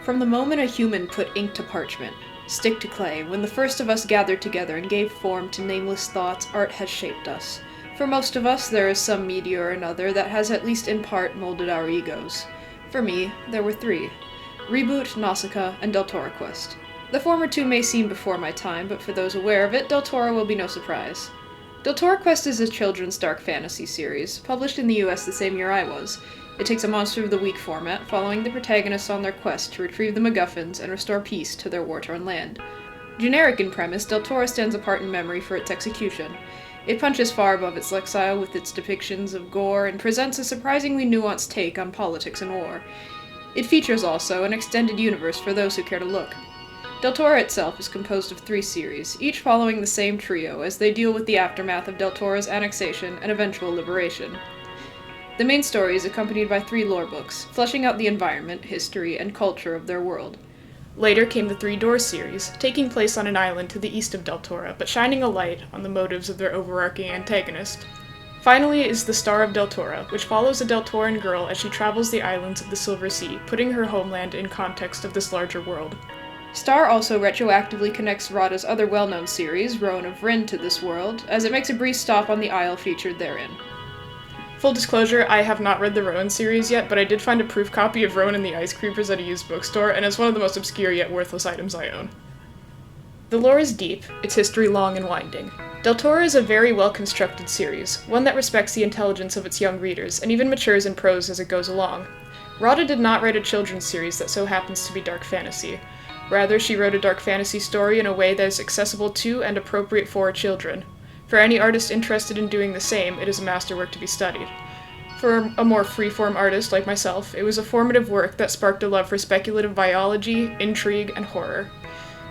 From the moment a human put ink to parchment, stick to clay, when the first of us gathered together and gave form to nameless thoughts, art has shaped us. For most of us, there is some media or another that has at least in part molded our egos. For me, there were three: Reboot, Nausicaa, and Deltora Quest. The former two may seem before my time, but for those aware of it, Deltora will be no surprise. Deltora Quest is a children's dark fantasy series, published in the US the same year I was. It takes a Monster of the Week format, following the protagonists on their quest to retrieve the MacGuffins and restore peace to their war-torn land. Generic in premise, Deltora stands apart in memory for its execution. It punches far above its lexile with its depictions of gore and presents a surprisingly nuanced take on politics and war. It features also an extended universe for those who care to look. Deltora itself is composed of 3 series, each following the same trio as they deal with the aftermath of Deltora's annexation and eventual liberation. The main story is accompanied by 3 lore books, fleshing out the environment, history, and culture of their world. Later came the 3 Doors series, taking place on an island to the east of Deltora, but shining a light on the motives of their overarching antagonist. Finally is the Star of Deltora, which follows a Deltoran girl as she travels the islands of the Silver Sea, putting her homeland in context of this larger world. Star also retroactively connects Radha's other well-known series, Rowan of Rin, to this world, as it makes a brief stop on the isle featured therein. Full disclosure, I have not read the Rowan series yet, but I did find a proof copy of Rowan and the Ice Creepers at a used bookstore, and it's one of the most obscure yet worthless items I own. The lore is deep, its history long and winding. Deltora is a very well-constructed series, one that respects the intelligence of its young readers, and even matures in prose as it goes along. Radha did not write a children's series that so happens to be dark fantasy. Rather, she wrote a dark fantasy story in a way that is accessible to and appropriate for children. For any artist interested in doing the same, it is a masterwork to be studied. For a more free-form artist like myself, it was a formative work that sparked a love for speculative biology, intrigue, and horror.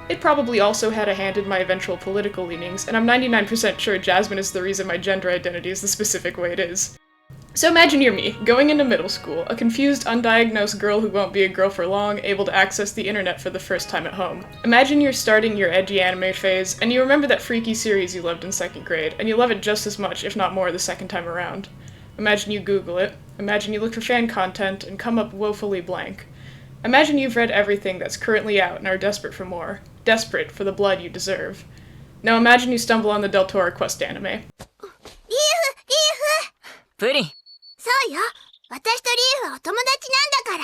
It probably also had a hand in my eventual political leanings, and I'm 99% sure Jasmine is the reason my gender identity is the specific way it is. So imagine you're me, going into middle school, a confused, undiagnosed girl who won't be a girl for long, able to access the internet for the first time at home. Imagine you're starting your edgy anime phase, and you remember that freaky series you loved in 2nd grade, and you love it just as much, if not more, the second time around. Imagine you Google it, imagine you look for fan content, and come up woefully blank. Imagine you've read everything that's currently out and are desperate for more. Desperate for the blood you deserve. Now imagine you stumble on the Deltora Quest anime. プリン。そうよ。私とリーフはお友達なんだ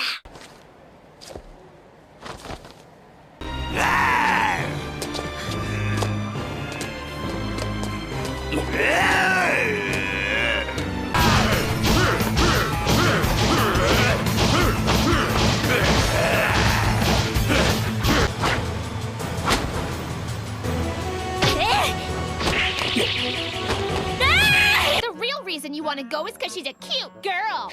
から。The real reason you want to go is because she's a cute girl.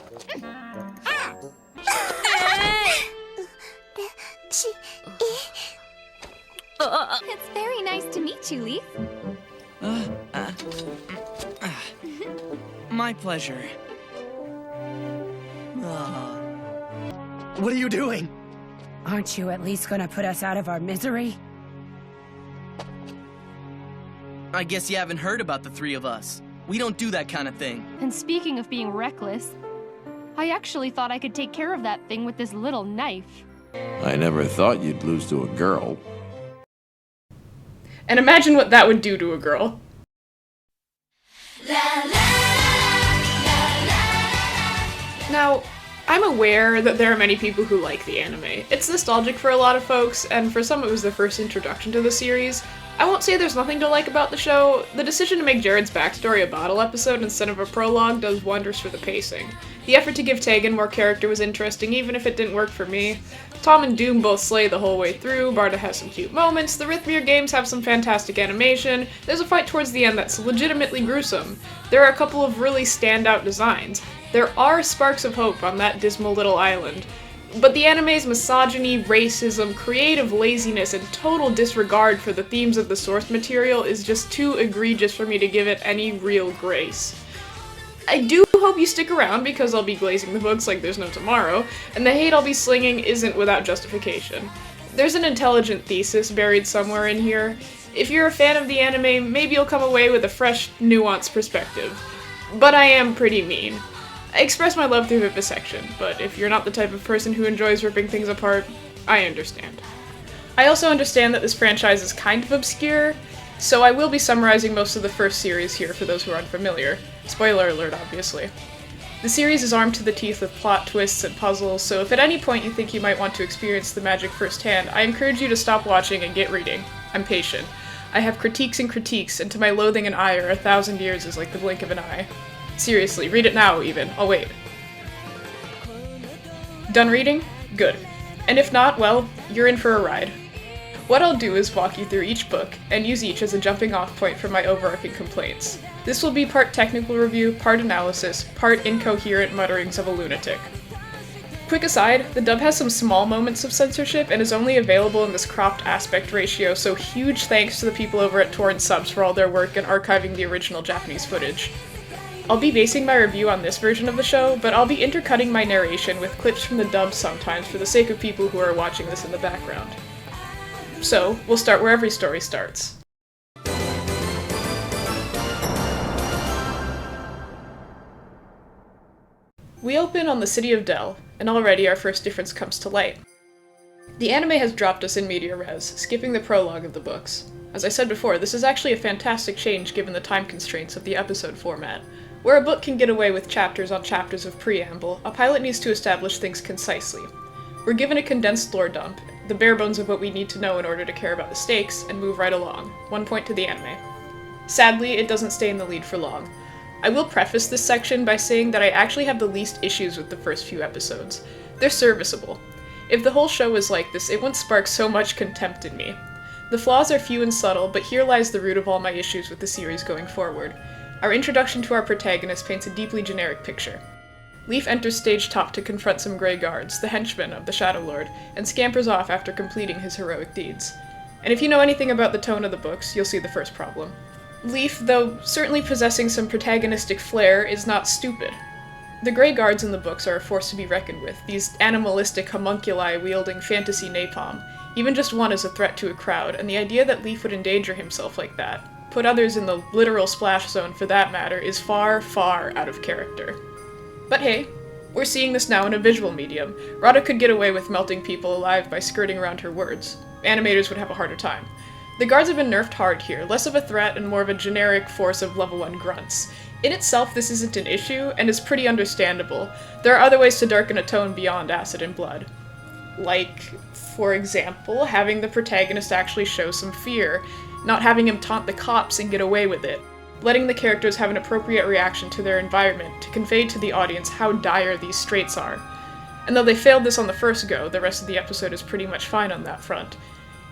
It's very nice to meet you, Leaf. My pleasure. What are you doing? Aren't you at least gonna put us out of our misery? I guess you haven't heard about the 3 of us. We don't do that kind of thing. And speaking of being reckless, I actually thought I could take care of that thing with this little knife. I never thought you'd lose to a girl. And imagine what that would do to a girl. Now, I'm aware that there are many people who like the anime. It's nostalgic for a lot of folks, and for some it was their first introduction to the series. I won't say there's nothing to like about the show. The decision to make Jared's backstory a bottle episode instead of a prologue does wonders for the pacing. The effort to give Tegan more character was interesting, even if it didn't work for me. Tom and Doom both slay the whole way through, Barda has some cute moments, the Rhythmir games have some fantastic animation, there's a fight towards the end that's legitimately gruesome. There are a couple of really standout designs. There are sparks of hope on that dismal little island. But the anime's misogyny, racism, creative laziness, and total disregard for the themes of the source material is just too egregious for me to give it any real grace. I do hope you stick around because I'll be glazing the books like there's no tomorrow, and the hate I'll be slinging isn't without justification. There's an intelligent thesis buried somewhere in here. If you're a fan of the anime, maybe you'll come away with a fresh, nuanced perspective. But I am pretty mean. I express my love through vivisection, but if you're not the type of person who enjoys ripping things apart, I understand. I also understand that this franchise is kind of obscure, so I will be summarizing most of the first series here for those who are unfamiliar. Spoiler alert, obviously. The series is armed to the teeth with plot twists and puzzles, so if at any point you think you might want to experience the magic firsthand, I encourage you to stop watching and get reading. I'm patient. I have critiques and critiques, and to my loathing and ire, 1,000 years is like the blink of an eye. Seriously, read it now, even. I'll wait. Done reading? Good. And if not, well, you're in for a ride. What I'll do is walk you through each book, and use each as a jumping off point for my overarching complaints. This will be part technical review, part analysis, part incoherent mutterings of a lunatic. Quick aside, the dub has some small moments of censorship and is only available in this cropped aspect ratio, so huge thanks to the people over at Torrent Subs for all their work in archiving the original Japanese footage. I'll be basing my review on this version of the show, but I'll be intercutting my narration with clips from the dub sometimes for the sake of people who are watching this in the background. So, we'll start where every story starts. We open on the city of Del, and already our first difference comes to light. The anime has dropped us in media res, skipping the prologue of the books. As I said before, this is actually a fantastic change given the time constraints of the episode format. Where a book can get away with chapters on chapters of preamble, a pilot needs to establish things concisely. We're given a condensed lore dump, the bare bones of what we need to know in order to care about the stakes, and move right along. 1 point to the anime. Sadly, it doesn't stay in the lead for long. I will preface this section by saying that I actually have the least issues with the first few episodes. They're serviceable. If the whole show was like this, it wouldn't spark so much contempt in me. The flaws are few and subtle, but here lies the root of all my issues with the series going forward. Our introduction to our protagonist paints a deeply generic picture. Leaf enters stage top to confront some Grey Guards, the henchmen of the Shadow Lord, and scampers off after completing his heroic deeds. And if you know anything about the tone of the books, you'll see the first problem. Leaf, though certainly possessing some protagonistic flair, is not stupid. The Grey Guards in the books are a force to be reckoned with, these animalistic homunculi wielding fantasy napalm. Even just one is a threat to a crowd, and the idea that Leaf would endanger himself like that, put others in the literal splash zone for that matter, is far, far out of character. But hey, we're seeing this now in a visual medium. Rada could get away with melting people alive by skirting around her words. Animators would have a harder time. The guards have been nerfed hard here, less of a threat and more of a generic force of level 1 grunts. In itself, this isn't an issue, and is pretty understandable. There are other ways to darken a tone beyond acid and blood. Like, for example, having the protagonist actually show some fear, not having him taunt the cops and get away with it. Letting the characters have an appropriate reaction to their environment to convey to the audience how dire these straits are. And though they failed this on the first go, the rest of the episode is pretty much fine on that front.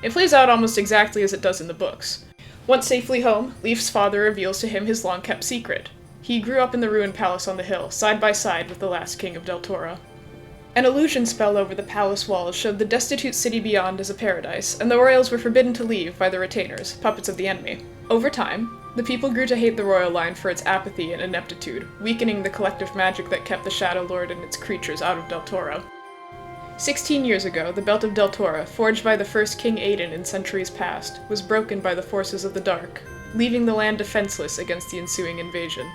It plays out almost exactly as it does in the books. Once safely home, Leaf's father reveals to him his long-kept secret. He grew up in the ruined palace on the hill, side by side with the last king of Deltora. An illusion spell over the palace walls showed the destitute city beyond as a paradise, and the royals were forbidden to leave by the retainers, puppets of the enemy. Over time, the people grew to hate the royal line for its apathy and ineptitude, weakening the collective magic that kept the Shadow Lord and its creatures out of Deltora. 16 years ago, the Belt of Deltora, forged by the first King Aiden in centuries past, was broken by the forces of the Dark, leaving the land defenseless against the ensuing invasion.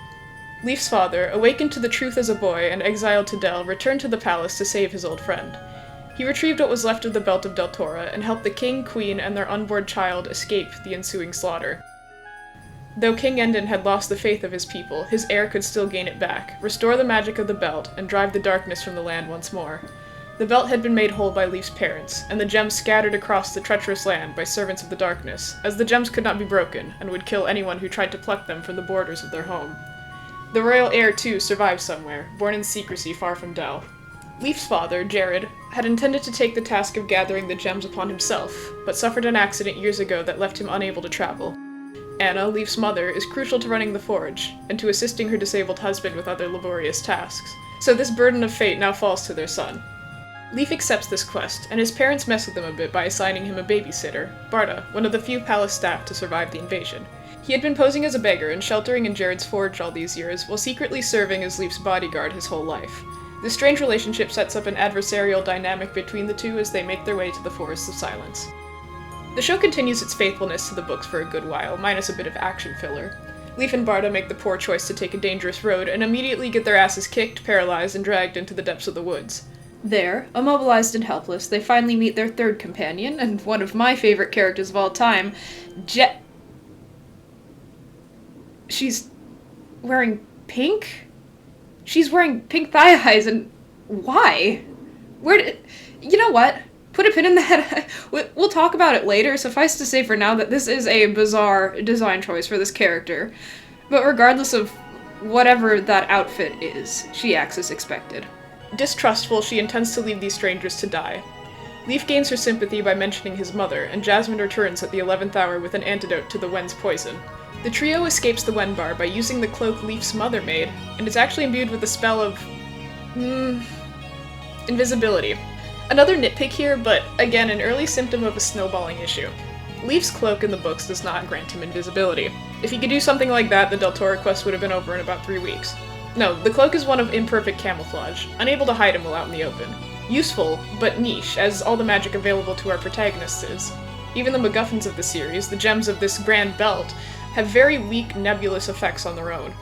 Leaf's father, awakened to the truth as a boy and exiled to Del, returned to the palace to save his old friend. He retrieved what was left of the Belt of Deltora and helped the king, queen, and their unborn child escape the ensuing slaughter. Though King Endon had lost the faith of his people, his heir could still gain it back, restore the magic of the belt, and drive the darkness from the land once more. The belt had been made whole by Leaf's parents, and the gems scattered across the treacherous land by servants of the darkness, as the gems could not be broken, and would kill anyone who tried to pluck them from the borders of their home. The royal heir, too, survived somewhere, born in secrecy far from Del. Leaf's father, Jared, had intended to take the task of gathering the gems upon himself, but suffered an accident years ago that left him unable to travel. Anna, Leaf's mother, is crucial to running the forge, and to assisting her disabled husband with other laborious tasks, so this burden of fate now falls to their son. Leaf accepts this quest, and his parents mess with him a bit by assigning him a babysitter, Barda, one of the few palace staff to survive the invasion. He had been posing as a beggar and sheltering in Jared's forge all these years, while secretly serving as Leaf's bodyguard his whole life. This strange relationship sets up an adversarial dynamic between the two as they make their way to the Forests of Silence. The show continues its faithfulness to the books for a good while, minus a bit of action filler. Leaf and Barda make the poor choice to take a dangerous road and immediately get their asses kicked, paralyzed, and dragged into the depths of the woods. There, immobilized and helpless, they finally meet their third companion, and one of my favorite characters of all time, She's wearing pink? She's wearing pink thigh highs, and why? You know what? Put a pin in that. We'll talk about it later. Suffice to say for now that this is a bizarre design choice for this character. But regardless of whatever that outfit is, she acts as expected. Distrustful, she intends to leave these strangers to die. Leaf gains her sympathy by mentioning his mother, and Jasmine returns at the 11th hour with an antidote to the Wen's poison. The trio escapes the Wen bar by using the cloak Leaf's mother made, and is actually imbued with the spell of... invisibility. Another nitpick here, but again an early symptom of a snowballing issue. Leaf's cloak in the books does not grant him invisibility. If he could do something like that, the Deltora quest would have been over in about 3 weeks. No, the cloak is one of imperfect camouflage, unable to hide him while out in the open. Useful, but niche, as all the magic available to our protagonists is. Even the MacGuffins of the series, the gems of this grand belt, have very weak, nebulous effects on their own.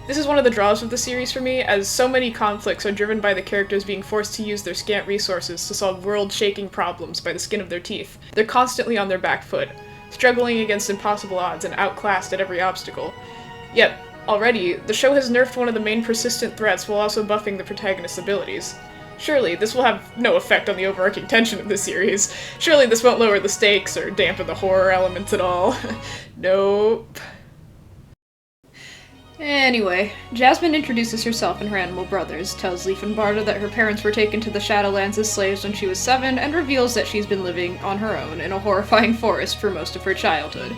This is one of the draws of the series for me, as so many conflicts are driven by the characters being forced to use their scant resources to solve world-shaking problems by the skin of their teeth. They're constantly on their back foot, struggling against impossible odds and outclassed at every obstacle. Yet, already, the show has nerfed one of the main persistent threats while also buffing the protagonist's abilities. Surely, this will have no effect on the overarching tension of the series. Surely this won't lower the stakes or dampen the horror elements at all. Nope. Anyway, Jasmine introduces herself and her animal brothers, tells Leaf and Barda that her parents were taken to the Shadowlands as slaves when she was 7, and reveals that she's been living on her own in a horrifying forest for most of her childhood.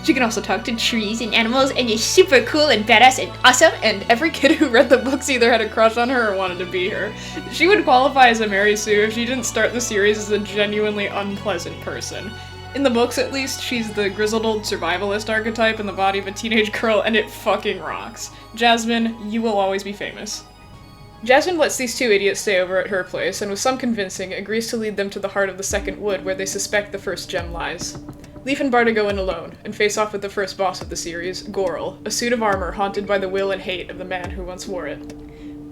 She can also talk to trees and animals, and is super cool and badass and awesome, and every kid who read the books either had a crush on her or wanted to be her. She would qualify as a Mary Sue if she didn't start the series as a genuinely unpleasant person. In the books, at least, she's the grizzled old survivalist archetype in the body of a teenage girl, and it fucking rocks. Jasmine, you will always be famous. Jasmine lets these two idiots stay over at her place, and with some convincing, agrees to lead them to the heart of the second wood where they suspect the first gem lies. Leaf and Barda go in alone, and face off with the first boss of the series, Gorl, a suit of armor haunted by the will and hate of the man who once wore it.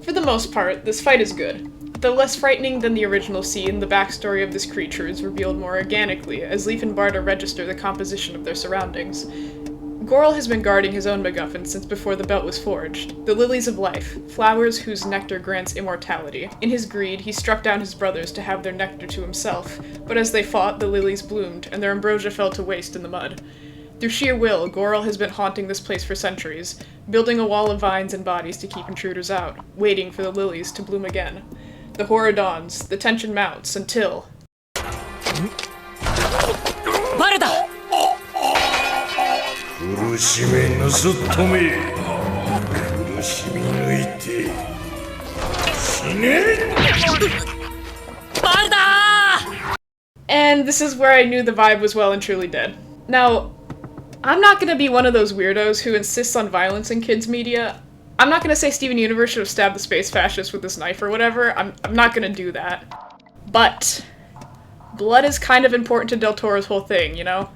For the most part, this fight is good. Though less frightening than the original scene, the backstory of this creature is revealed more organically, as Leaf and Barda register the composition of their surroundings. Gorl has been guarding his own MacGuffin since before the belt was forged, the lilies of life, flowers whose nectar grants immortality. In his greed, he struck down his brothers to have their nectar to himself, but as they fought, the lilies bloomed, and their ambrosia fell to waste in the mud. Through sheer will, Gorl has been haunting this place for centuries, building a wall of vines and bodies to keep intruders out, waiting for the lilies to bloom again. The horror dawns, the tension mounts, until... Barda! And this is where I knew the vibe was well and truly dead. Now, I'm not gonna be one of those weirdos who insists on violence in kids' media. I'm not gonna say Steven Universe should have stabbed the space fascist with this knife or whatever. I'm not gonna do that. But blood is kind of important to Deltora's whole thing, you know?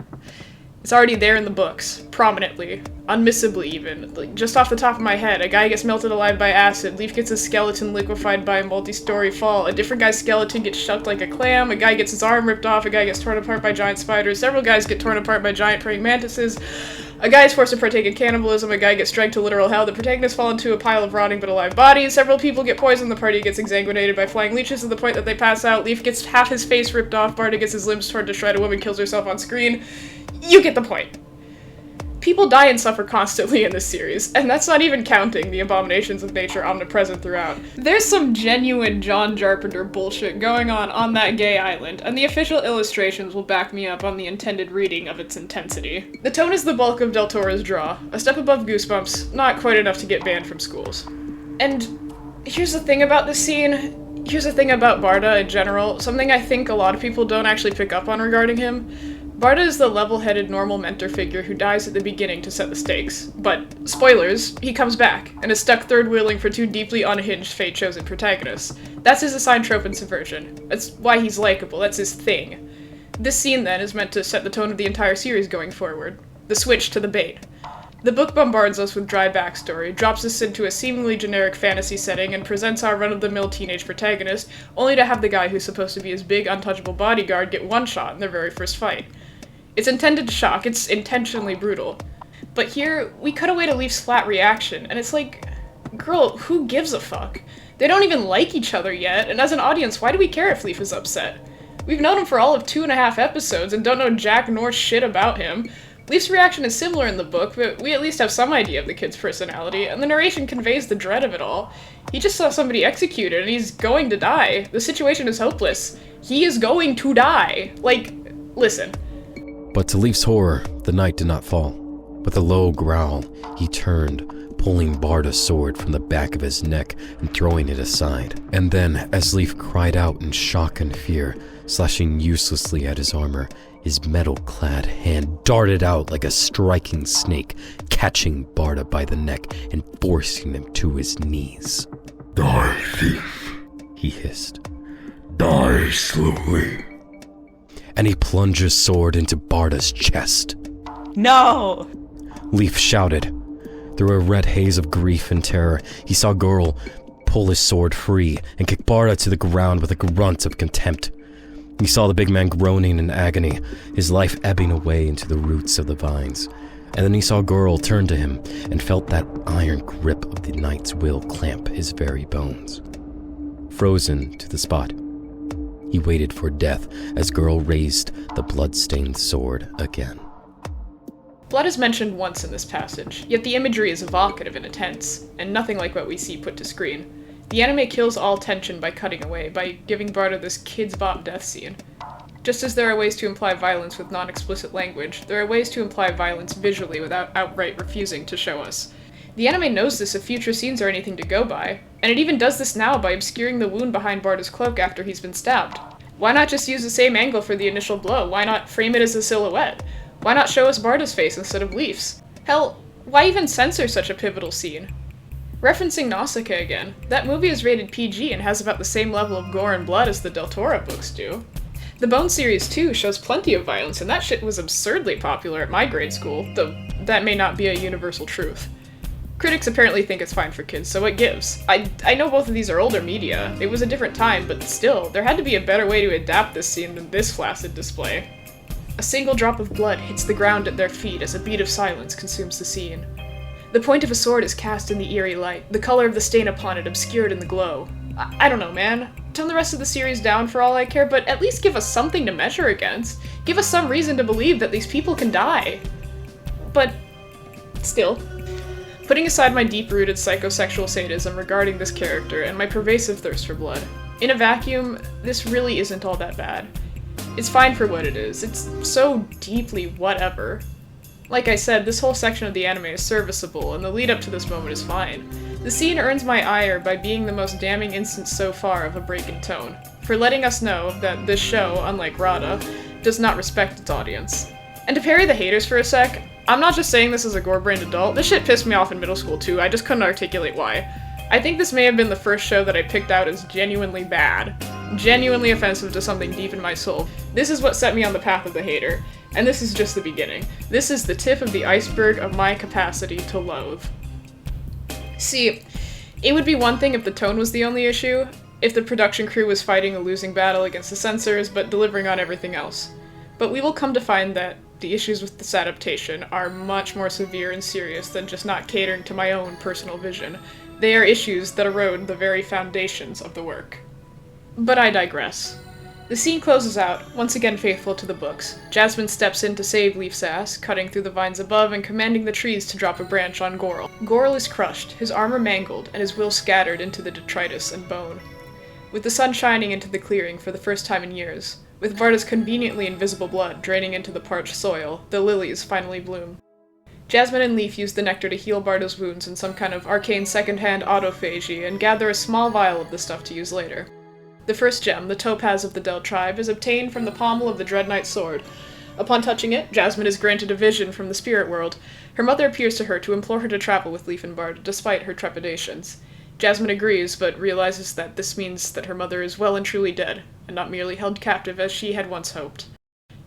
It's already there in the books, prominently, unmissably even. Like, just off the top of my head, a guy gets melted alive by acid, Leaf gets his skeleton liquefied by a multi-story fall, a different guy's skeleton gets shucked like a clam, a guy gets his arm ripped off, a guy gets torn apart by giant spiders, several guys get torn apart by giant praying mantises, a guy is forced to partake in cannibalism, a guy gets dragged to literal hell, the protagonists fall into a pile of rotting but alive bodies, several people get poisoned, the party gets exsanguinated by flying leeches to the point that they pass out, Leaf gets half his face ripped off, Barda gets his limbs torn to shred, a woman kills herself on screen. You get the point. People die and suffer constantly in this series, and that's not even counting the abominations of nature omnipresent throughout. There's some genuine John Carpenter bullshit going on that gay island, and the official illustrations will back me up on the intended reading of its intensity. The tone is the bulk of Deltora's draw, a step above Goosebumps, not quite enough to get banned from schools. And here's the thing about this scene, here's the thing about Barda in general, something I think a lot of people don't actually pick up on regarding him. Barda is the level-headed normal mentor figure who dies at the beginning to set the stakes, but, spoilers, he comes back, and is stuck third-wheeling for two deeply unhinged fate-chosen protagonists. That's his assigned trope and subversion. That's why he's likable, that's his thing. This scene, then, is meant to set the tone of the entire series going forward. The switch to the bait. The book bombards us with dry backstory, drops us into a seemingly generic fantasy setting, and presents our run-of-the-mill teenage protagonist, only to have the guy who's supposed to be his big, untouchable bodyguard get one shot in their very first fight. It's intended to shock, it's intentionally brutal. But here, we cut away to Leaf's flat reaction, and it's like, girl, who gives a fuck? They don't even like each other yet, and as an audience, why do we care if Leaf is upset? We've known him for all of 2.5 episodes and don't know jack nor shit about him. Leaf's reaction is similar in the book, but we at least have some idea of the kid's personality, and the narration conveys the dread of it all. He just saw somebody executed, and he's going to die. The situation is hopeless. He is going to die. Like, listen. But to Leaf's horror, the knight did not fall. With a low growl, he turned, pulling Barda's sword from the back of his neck and throwing it aside. And then, as Leaf cried out in shock and fear, slashing uselessly at his armor, his metal-clad hand darted out like a striking snake, catching Barda by the neck and forcing him to his knees. "Die, thief," he hissed. "Die slowly." And he plunged his sword into Barda's chest. No! Leaf shouted. Through a red haze of grief and terror, he saw Girl pull his sword free and kick Barda to the ground with a grunt of contempt. He saw the big man groaning in agony, his life ebbing away into the roots of the vines. And then he saw Girl turn to him and felt that iron grip of the knight's will clamp his very bones. Frozen to the spot, he waited for death as Girl raised the blood-stained sword again. Blood is mentioned once in this passage, yet the imagery is evocative and intense, and nothing like what we see put to screen. The anime kills all tension by cutting away, by giving Barda this Kids Bop death scene. Just as there are ways to imply violence with non-explicit language, there are ways to imply violence visually without outright refusing to show us. The anime knows this if future scenes are anything to go by, and it even does this now by obscuring the wound behind Barda's cloak after he's been stabbed. Why not just use the same angle for the initial blow? Why not frame it as a silhouette? Why not show us Barda's face instead of Leaf's? Hell, why even censor such a pivotal scene? Referencing Nausicaa again, that movie is rated PG and has about the same level of gore and blood as the Deltora books do. The Bone series too shows plenty of violence, and that shit was absurdly popular at my grade school, though that may not be a universal truth. Critics apparently think it's fine for kids, so it gives. I know both of these are older media, it was a different time, but still, there had to be a better way to adapt this scene than this flaccid display. A single drop of blood hits the ground at their feet as a beat of silence consumes the scene. The point of a sword is cast in the eerie light, the color of the stain upon it obscured in the glow. I don't know, man. Tone the rest of the series down for all I care, but at least give us something to measure against. Give us some reason to believe that these people can die. But still. Putting aside my deep-rooted psychosexual sadism regarding this character and my pervasive thirst for blood, in a vacuum, this really isn't all that bad. It's fine for what it is. It's so deeply whatever. Like I said, this whole section of the anime is serviceable, and the lead up to this moment is fine. The scene earns my ire by being the most damning instance so far of a break in tone, for letting us know that this show, unlike Rada, does not respect its audience. And to parry the haters for a sec, I'm not just saying this as a gore-brained adult, this shit pissed me off in middle school too, I just couldn't articulate why. I think this may have been the first show that I picked out as genuinely bad. Genuinely offensive to something deep in my soul. This is what set me on the path of the hater. And this is just the beginning. This is the tip of the iceberg of my capacity to loathe. See, it would be one thing if the tone was the only issue, if the production crew was fighting a losing battle against the censors, but delivering on everything else. But we will come to find that the issues with this adaptation are much more severe and serious than just not catering to my own personal vision. They are issues that erode the very foundations of the work. But I digress. The scene closes out, once again faithful to the books. Jasmine steps in to save Leaf's ass, cutting through the vines above and commanding the trees to drop a branch on Goral. Goral is crushed, his armor mangled, and his will scattered into the detritus and bone. With the sun shining into the clearing for the first time in years, with Varda's conveniently invisible blood draining into the parched soil, the lilies finally bloom. Jasmine and Leaf use the nectar to heal Barda's wounds in some kind of arcane second-hand autophagy and gather a small vial of the stuff to use later. The first gem, the topaz of the Del tribe, is obtained from the pommel of the Dread Knight's sword. Upon touching it, Jasmine is granted a vision from the spirit world. Her mother appears to her to implore her to travel with Leaf and Barda, despite her trepidations. Jasmine agrees, but realizes that this means that her mother is well and truly dead, and not merely held captive as she had once hoped.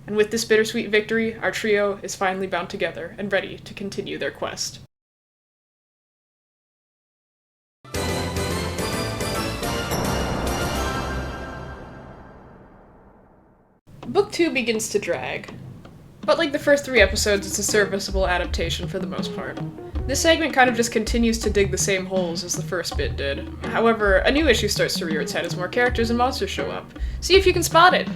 And with this bittersweet victory, our trio is finally bound together and ready to continue their quest. Book 2 begins to drag. But like the first 3 episodes, it's a serviceable adaptation for the most part. This segment kind of just continues to dig the same holes as the first bit did. However, a new issue starts to rear its head as more characters and monsters show up. See if you can spot it!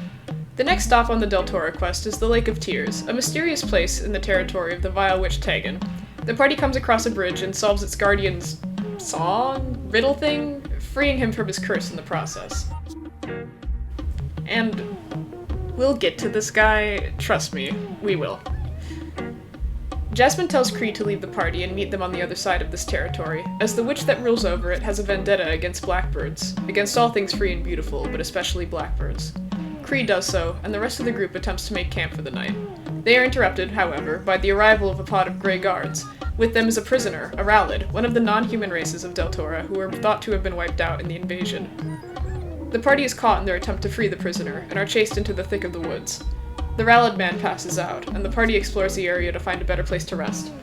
The next stop on the Deltora quest is the Lake of Tears, a mysterious place in the territory of the vile witch Tegan. The party comes across a bridge and solves its guardian's riddle thing, freeing him from his curse in the process. And we'll get to this guy, trust me, we will. Jasmine tells Cree to leave the party and meet them on the other side of this territory, as the witch that rules over it has a vendetta against blackbirds, against all things free and beautiful, but especially blackbirds. Cree does so, and the rest of the group attempts to make camp for the night. They are interrupted, however, by the arrival of a pod of grey guards. With them is a prisoner, a Rallid, one of the non-human races of Deltora, who are thought to have been wiped out in the invasion. The party is caught in their attempt to free the prisoner, and are chased into the thick of the woods. The Rallid man passes out, and the party explores the area to find a better place to rest.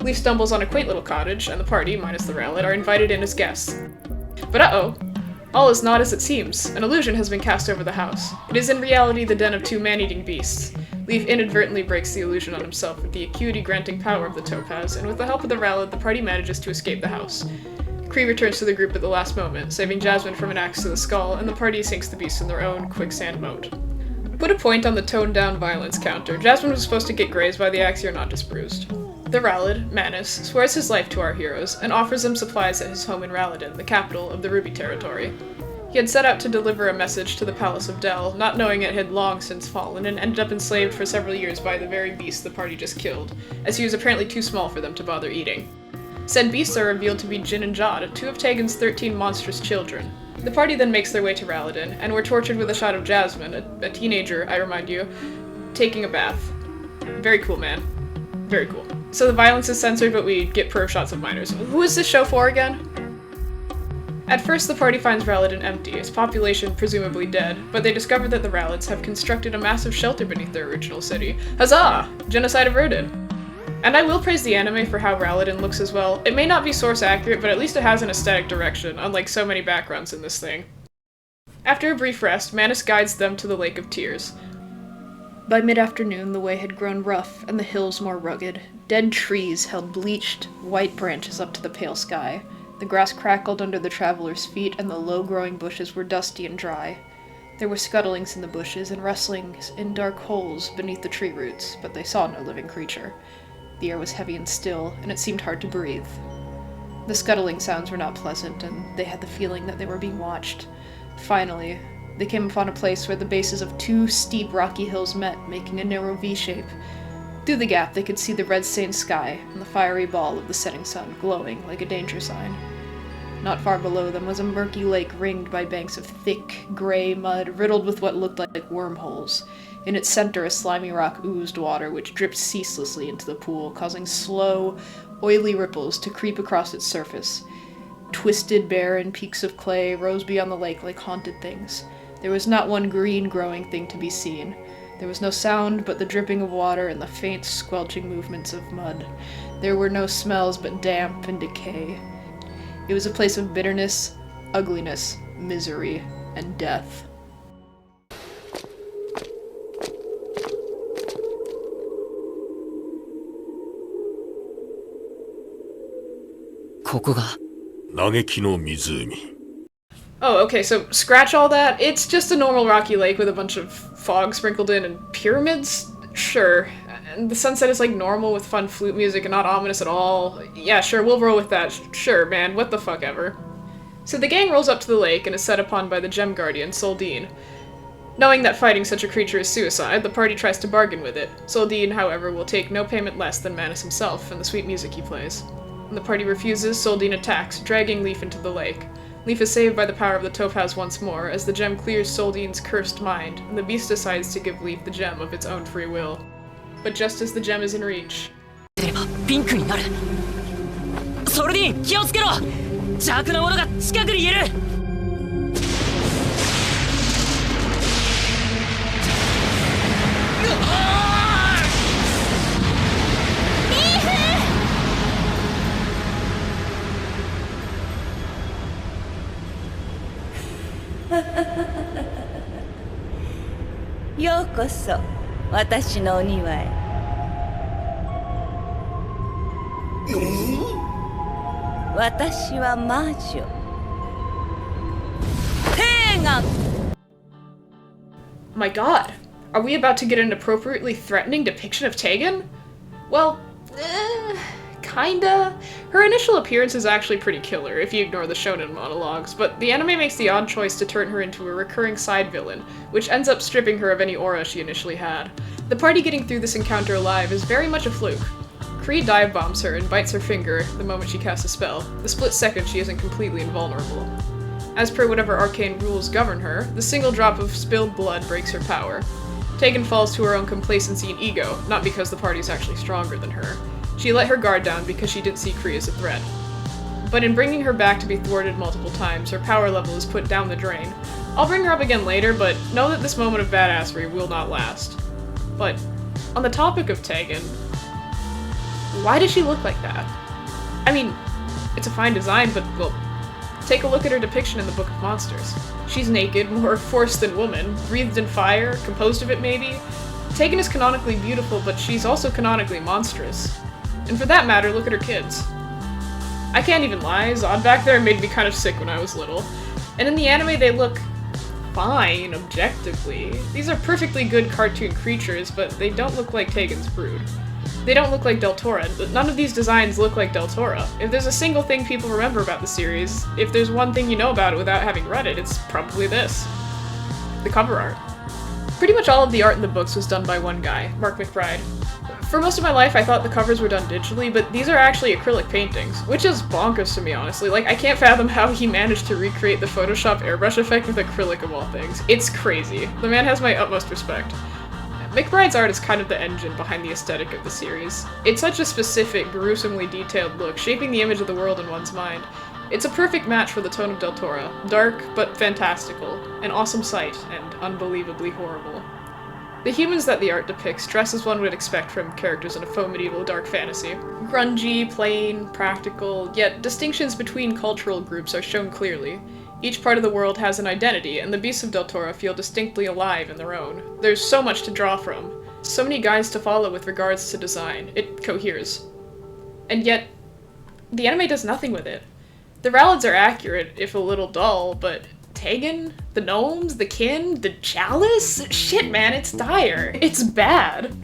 Leaf stumbles on a quaint little cottage, and the party, minus the Rallid, are invited in as guests. But uh-oh! All is not as it seems. An illusion has been cast over the house. It is in reality the den of 2 man-eating beasts. Leaf inadvertently breaks the illusion on himself with the acuity-granting power of the topaz, and with the help of the Rallid, the party manages to escape the house. Cree returns to the group at the last moment, saving Jasmine from an axe to the skull, and the party sinks the beast in their own quicksand moat. Put a point on the toned-down violence counter. Jasmine was supposed to get grazed by the axe, you're not disbruised. The Rallid, Manus, swears his life to our heroes, and offers them supplies at his home in Rallidon, the capital of the Ruby Territory. He had set out to deliver a message to the Palace of Del, not knowing it had long since fallen, and ended up enslaved for several years by the very beast the party just killed, as he was apparently too small for them to bother eating. Said beasts are revealed to be Jin and Jod, 2 of Tegan's 13 monstrous children. The party then makes their way to Rallidon, and were tortured with a shot of Jasmine, a teenager, I remind you, taking a bath. Very cool, man. Very cool. So the violence is censored, but we get perv shots of minors. Who is this show for again? At first, the party finds Rallidon empty, its population presumably dead, but they discover that the Rallids have constructed a massive shelter beneath their original city. Huzzah! Genocide averted! And I will praise the anime for how Rallidon looks as well. It may not be source accurate, but at least it has an aesthetic direction, unlike so many backgrounds in this thing. After a brief rest, Manus guides them to the Lake of Tears. By mid-afternoon, the way had grown rough and the hills more rugged. Dead trees held bleached, white branches up to the pale sky. The grass crackled under the travelers' feet, and the low-growing bushes were dusty and dry. There were scuttlings in the bushes and rustlings in dark holes beneath the tree roots, but they saw no living creature. The air was heavy and still, and it seemed hard to breathe. The scuttling sounds were not pleasant, and they had the feeling that they were being watched. Finally, they came upon a place where the bases of 2 steep rocky hills met, making a narrow V-shape. Through the gap they could see the red-stained sky and the fiery ball of the setting sun glowing like a danger sign. Not far below them was a murky lake ringed by banks of thick, gray mud riddled with what looked like wormholes. In its center, a slimy rock oozed water, which dripped ceaselessly into the pool, causing slow, oily ripples to creep across its surface. Twisted, barren peaks of clay rose beyond the lake like haunted things. There was not one green growing thing to be seen. There was no sound but the dripping of water and the faint, squelching movements of mud. There were no smells but damp and decay. It was a place of bitterness, ugliness, misery, and death. Oh, okay, so scratch all that. It's just a normal rocky lake with a bunch of fog sprinkled in and pyramids? Sure. And the sunset is like normal with fun flute music and not ominous at all. Yeah, sure, we'll roll with that. Sure, man, what the fuck ever. So the gang rolls up to the lake and is set upon by the gem guardian, Soldine. Knowing that fighting such a creature is suicide, the party tries to bargain with it. Soldine, however, will take no payment less than Manus himself and the sweet music he plays. When the party refuses, Soldine attacks, dragging Leaf into the lake. Leaf is saved by the power of the topaz once more, as the gem clears Soldine's cursed mind, and the beast decides to give Leaf the gem of its own free will. But just as the gem is in reach... ようこそ私のお庭へ。私は魔女テーガン。 My god, are we about to get an appropriately threatening depiction of Tegan? Well, kinda. Her initial appearance is actually pretty killer, if you ignore the shonen monologues, but the anime makes the odd choice to turn her into a recurring side villain, which ends up stripping her of any aura she initially had. The party getting through this encounter alive is very much a fluke. Kree dive bombs her and bites her finger the moment she casts a spell, the split second she isn't completely invulnerable. As per whatever arcane rules govern her, the single drop of spilled blood breaks her power. Tegan falls to her own complacency and ego, not because the party's actually stronger than her. She let her guard down because she didn't see Kree as a threat. But in bringing her back to be thwarted multiple times, her power level is put down the drain. I'll bring her up again later, but know that this moment of badassery will not last. But, on the topic of Tegan, why does she look like that? I mean, it's a fine design, but, well, take a look at her depiction in the Book of Monsters. She's naked, more force than woman, breathed in fire, composed of it maybe. Tegan is canonically beautiful, but she's also canonically monstrous. And for that matter, look at her kids. I can't even lie, Zod back there made me kind of sick when I was little. And in the anime they look fine, objectively. These are perfectly good cartoon creatures, but they don't look like Tegan's brood. They don't look like Deltora. None of these designs look like Deltora. If there's a single thing people remember about the series, if there's one thing you know about it without having read it, it's probably this. The cover art. Pretty much all of the art in the books was done by one guy, Mark McBride. For most of my life, I thought the covers were done digitally, but these are actually acrylic paintings, which is bonkers to me, honestly. Like, I can't fathom how he managed to recreate the Photoshop airbrush effect with acrylic of all things. It's crazy. The man has my utmost respect. McBride's art is kind of the engine behind the aesthetic of the series. It's such a specific, gruesomely detailed look, shaping the image of the world in one's mind. It's a perfect match for the tone of Deltora. Dark, but fantastical. An awesome sight, and unbelievably horrible. The humans that the art depicts dress as one would expect from characters in a faux medieval dark fantasy. Grungy, plain, practical, yet distinctions between cultural groups are shown clearly. Each part of the world has an identity, and the beasts of Deltora feel distinctly alive in their own. There's so much to draw from. So many guides to follow with regards to design. It coheres. And yet, the anime does nothing with it. The Rallids are accurate, if a little dull, but Tegan? The gnomes? The kin? The chalice? Shit, man, it's dire. It's bad.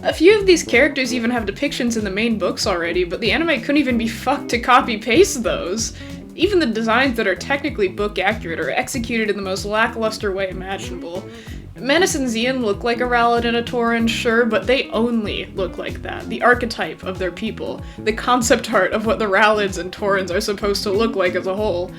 A few of these characters even have depictions in the main books already, but the anime couldn't even be fucked to copy-paste those. Even the designs that are technically book accurate are executed in the most lackluster way imaginable. Menace and Xian look like a Rallid and a Tauren, sure, but they only look like that. The archetype of their people. The concept art of what the Rallids and Taurens are supposed to look like as a whole.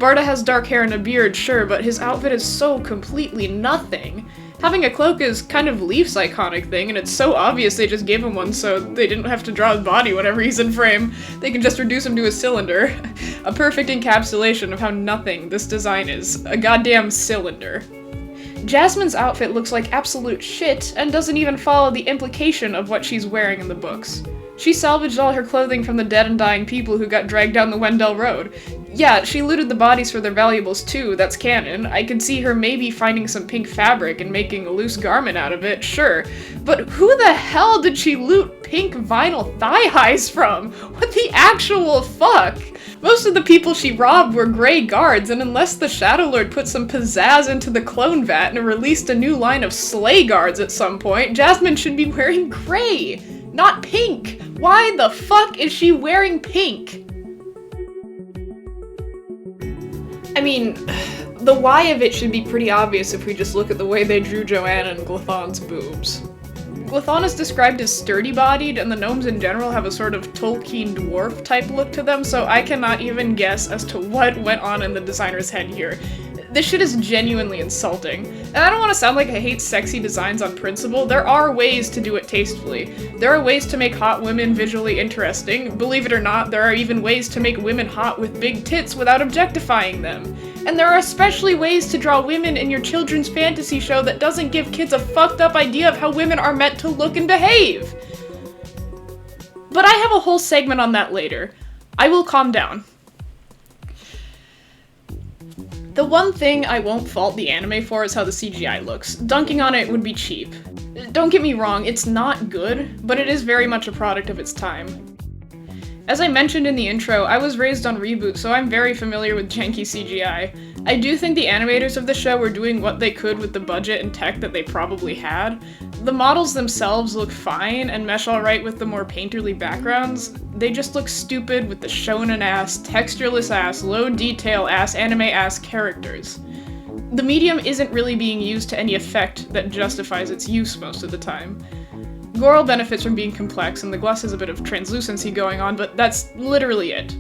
Barda has dark hair and a beard, sure, but his outfit is so completely nothing. Having a cloak is kind of Leaf's iconic thing, and it's so obvious they just gave him one so they didn't have to draw his body whenever he's in frame. They can just reduce him to a cylinder. A perfect encapsulation of how nothing this design is. A goddamn cylinder. Jasmine's outfit looks like absolute shit, and doesn't even follow the implication of what she's wearing in the books. She salvaged all her clothing from the dead and dying people who got dragged down the Wendell Road. Yeah, she looted the bodies for their valuables too, that's canon. I could see her maybe finding some pink fabric and making a loose garment out of it, sure. But who the hell did she loot pink vinyl thigh-highs from? What the actual fuck? Most of the people she robbed were Grey Guards, and unless the Shadow Lord put some pizzazz into the clone vat and released a new line of Slay Guards at some point, Jasmine should be wearing grey, not pink. Why the fuck is she wearing pink? I mean, the why of it should be pretty obvious if we just look at the way they drew Joanna and Glython's boobs. Glython is described as sturdy-bodied, and the gnomes in general have a sort of Tolkien dwarf-type look to them, so I cannot even guess as to what went on in the designer's head here. This shit is genuinely insulting. And I don't want to sound like I hate sexy designs on principle. There are ways to do it tastefully. There are ways to make hot women visually interesting. Believe it or not, there are even ways to make women hot with big tits without objectifying them. And there are especially ways to draw women in your children's fantasy show that doesn't give kids a fucked up idea of how women are meant to look and behave. But I have a whole segment on that later. I will calm down. The one thing I won't fault the anime for is how the CGI looks. Dunking on it would be cheap. Don't get me wrong, it's not good, but it is very much a product of its time. As I mentioned in the intro, I was raised on Reboot, so I'm very familiar with janky CGI. I do think the animators of the show were doing what they could with the budget and tech that they probably had. The models themselves look fine and mesh alright with the more painterly backgrounds. They just look stupid with the shonen-ass, textureless-ass, low-detail-ass, anime-ass characters. The medium isn't really being used to any effect that justifies its use most of the time. Goral benefits from being complex, and the Glus has a bit of translucency going on, but that's literally it.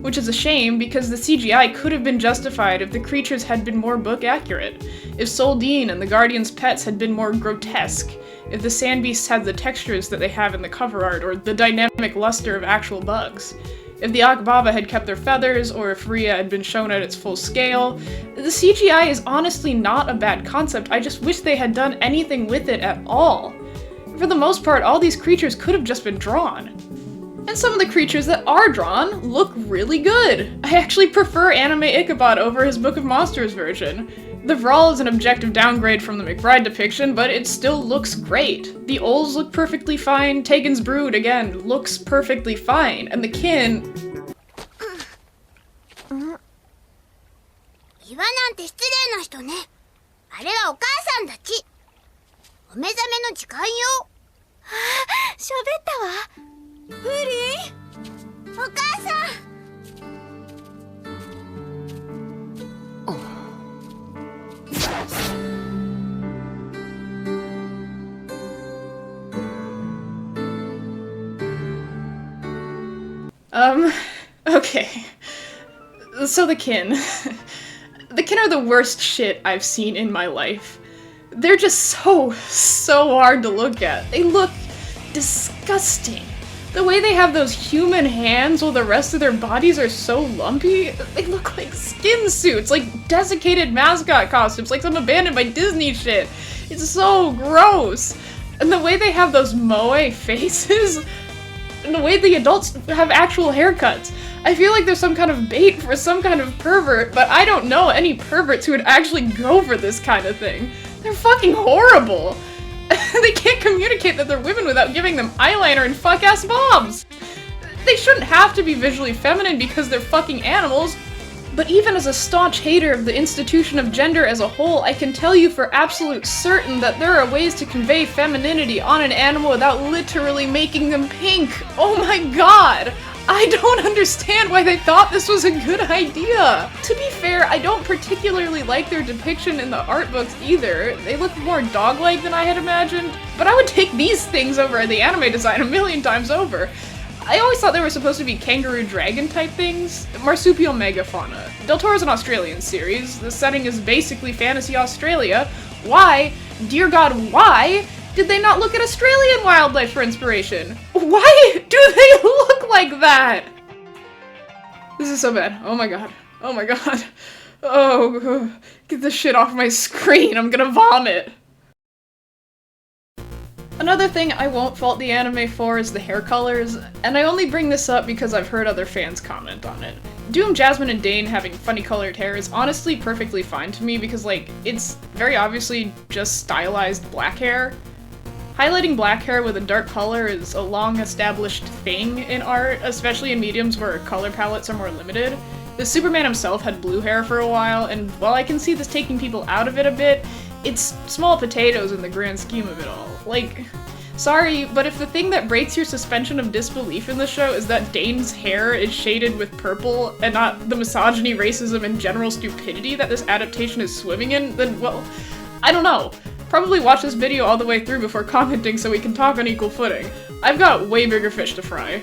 Which is a shame, because the CGI could have been justified if the creatures had been more book accurate, if Soldine and the Guardian's pets had been more grotesque, if the sand beasts had the textures that they have in the cover art, or the dynamic luster of actual bugs. If the Akbaba had kept their feathers, or if Rhea had been shown at its full scale. The CGI is honestly not a bad concept, I just wish they had done anything with it at all. For the most part, all these creatures could have just been drawn. And some of the creatures that are drawn look really good. I actually prefer Anime Ichabod over his Book of Monsters version. The Vral is an objective downgrade from the McBride depiction, but it still looks great. The Ols look perfectly fine, Tegan's Brood, again, looks perfectly fine, and the Kin... 岩なんて失礼な人ね。あれはお母さんたち。お目覚めの時間よ。ああ、喋ったわ。フリー、お母さん。Okay. So the Kin. The Kin are the worst shit I've seen in my life. They're just so hard to look at. They look disgusting. The way they have those human hands while the rest of their bodies are so lumpy, they look like skin suits, like desiccated mascot costumes, like some Abandoned by Disney shit. It's so gross. And the way they have those moe faces, and the way the adults have actual haircuts. I feel like there's some kind of bait for some kind of pervert, but I don't know any perverts who would actually go for this kind of thing. They're fucking horrible! They can't communicate that they're women without giving them eyeliner and fuck-ass bobs! They shouldn't have to be visually feminine because they're fucking animals, but even as a staunch hater of the institution of gender as a whole, I can tell you for absolute certain that there are ways to convey femininity on an animal without literally making them pink! Oh my god! I don't understand why they thought this was a good idea! To be fair, I don't particularly like their depiction in the art books either. They look more dog-like than I had imagined, but I would take these things over the anime design a million times over. I always thought they were supposed to be kangaroo dragon type things. Marsupial megafauna. Deltora is an Australian series. The setting is basically fantasy Australia. Why, dear god, why did they not look at Australian wildlife for inspiration? Why do they look like that? This is so bad. Oh my god. Oh my god. Oh, get this shit off my screen. I'm gonna vomit. Another thing I won't fault the anime for is the hair colors, and I only bring this up because I've heard other fans comment on it. Doom, Jasmine, and Dane having funny colored hair is honestly perfectly fine to me because, like, it's very obviously just stylized black hair. Highlighting black hair with a dark color is a long-established thing in art, especially in mediums where color palettes are more limited. The Superman himself had blue hair for a while, and while I can see this taking people out of it a bit, it's small potatoes in the grand scheme of it all. Like, sorry, but if the thing that breaks your suspension of disbelief in the show is that Dane's hair is shaded with purple and not the misogyny, racism, and general stupidity that this adaptation is swimming in, then, well, I don't know. Probably watch this video all the way through before commenting so we can talk on equal footing. I've got way bigger fish to fry.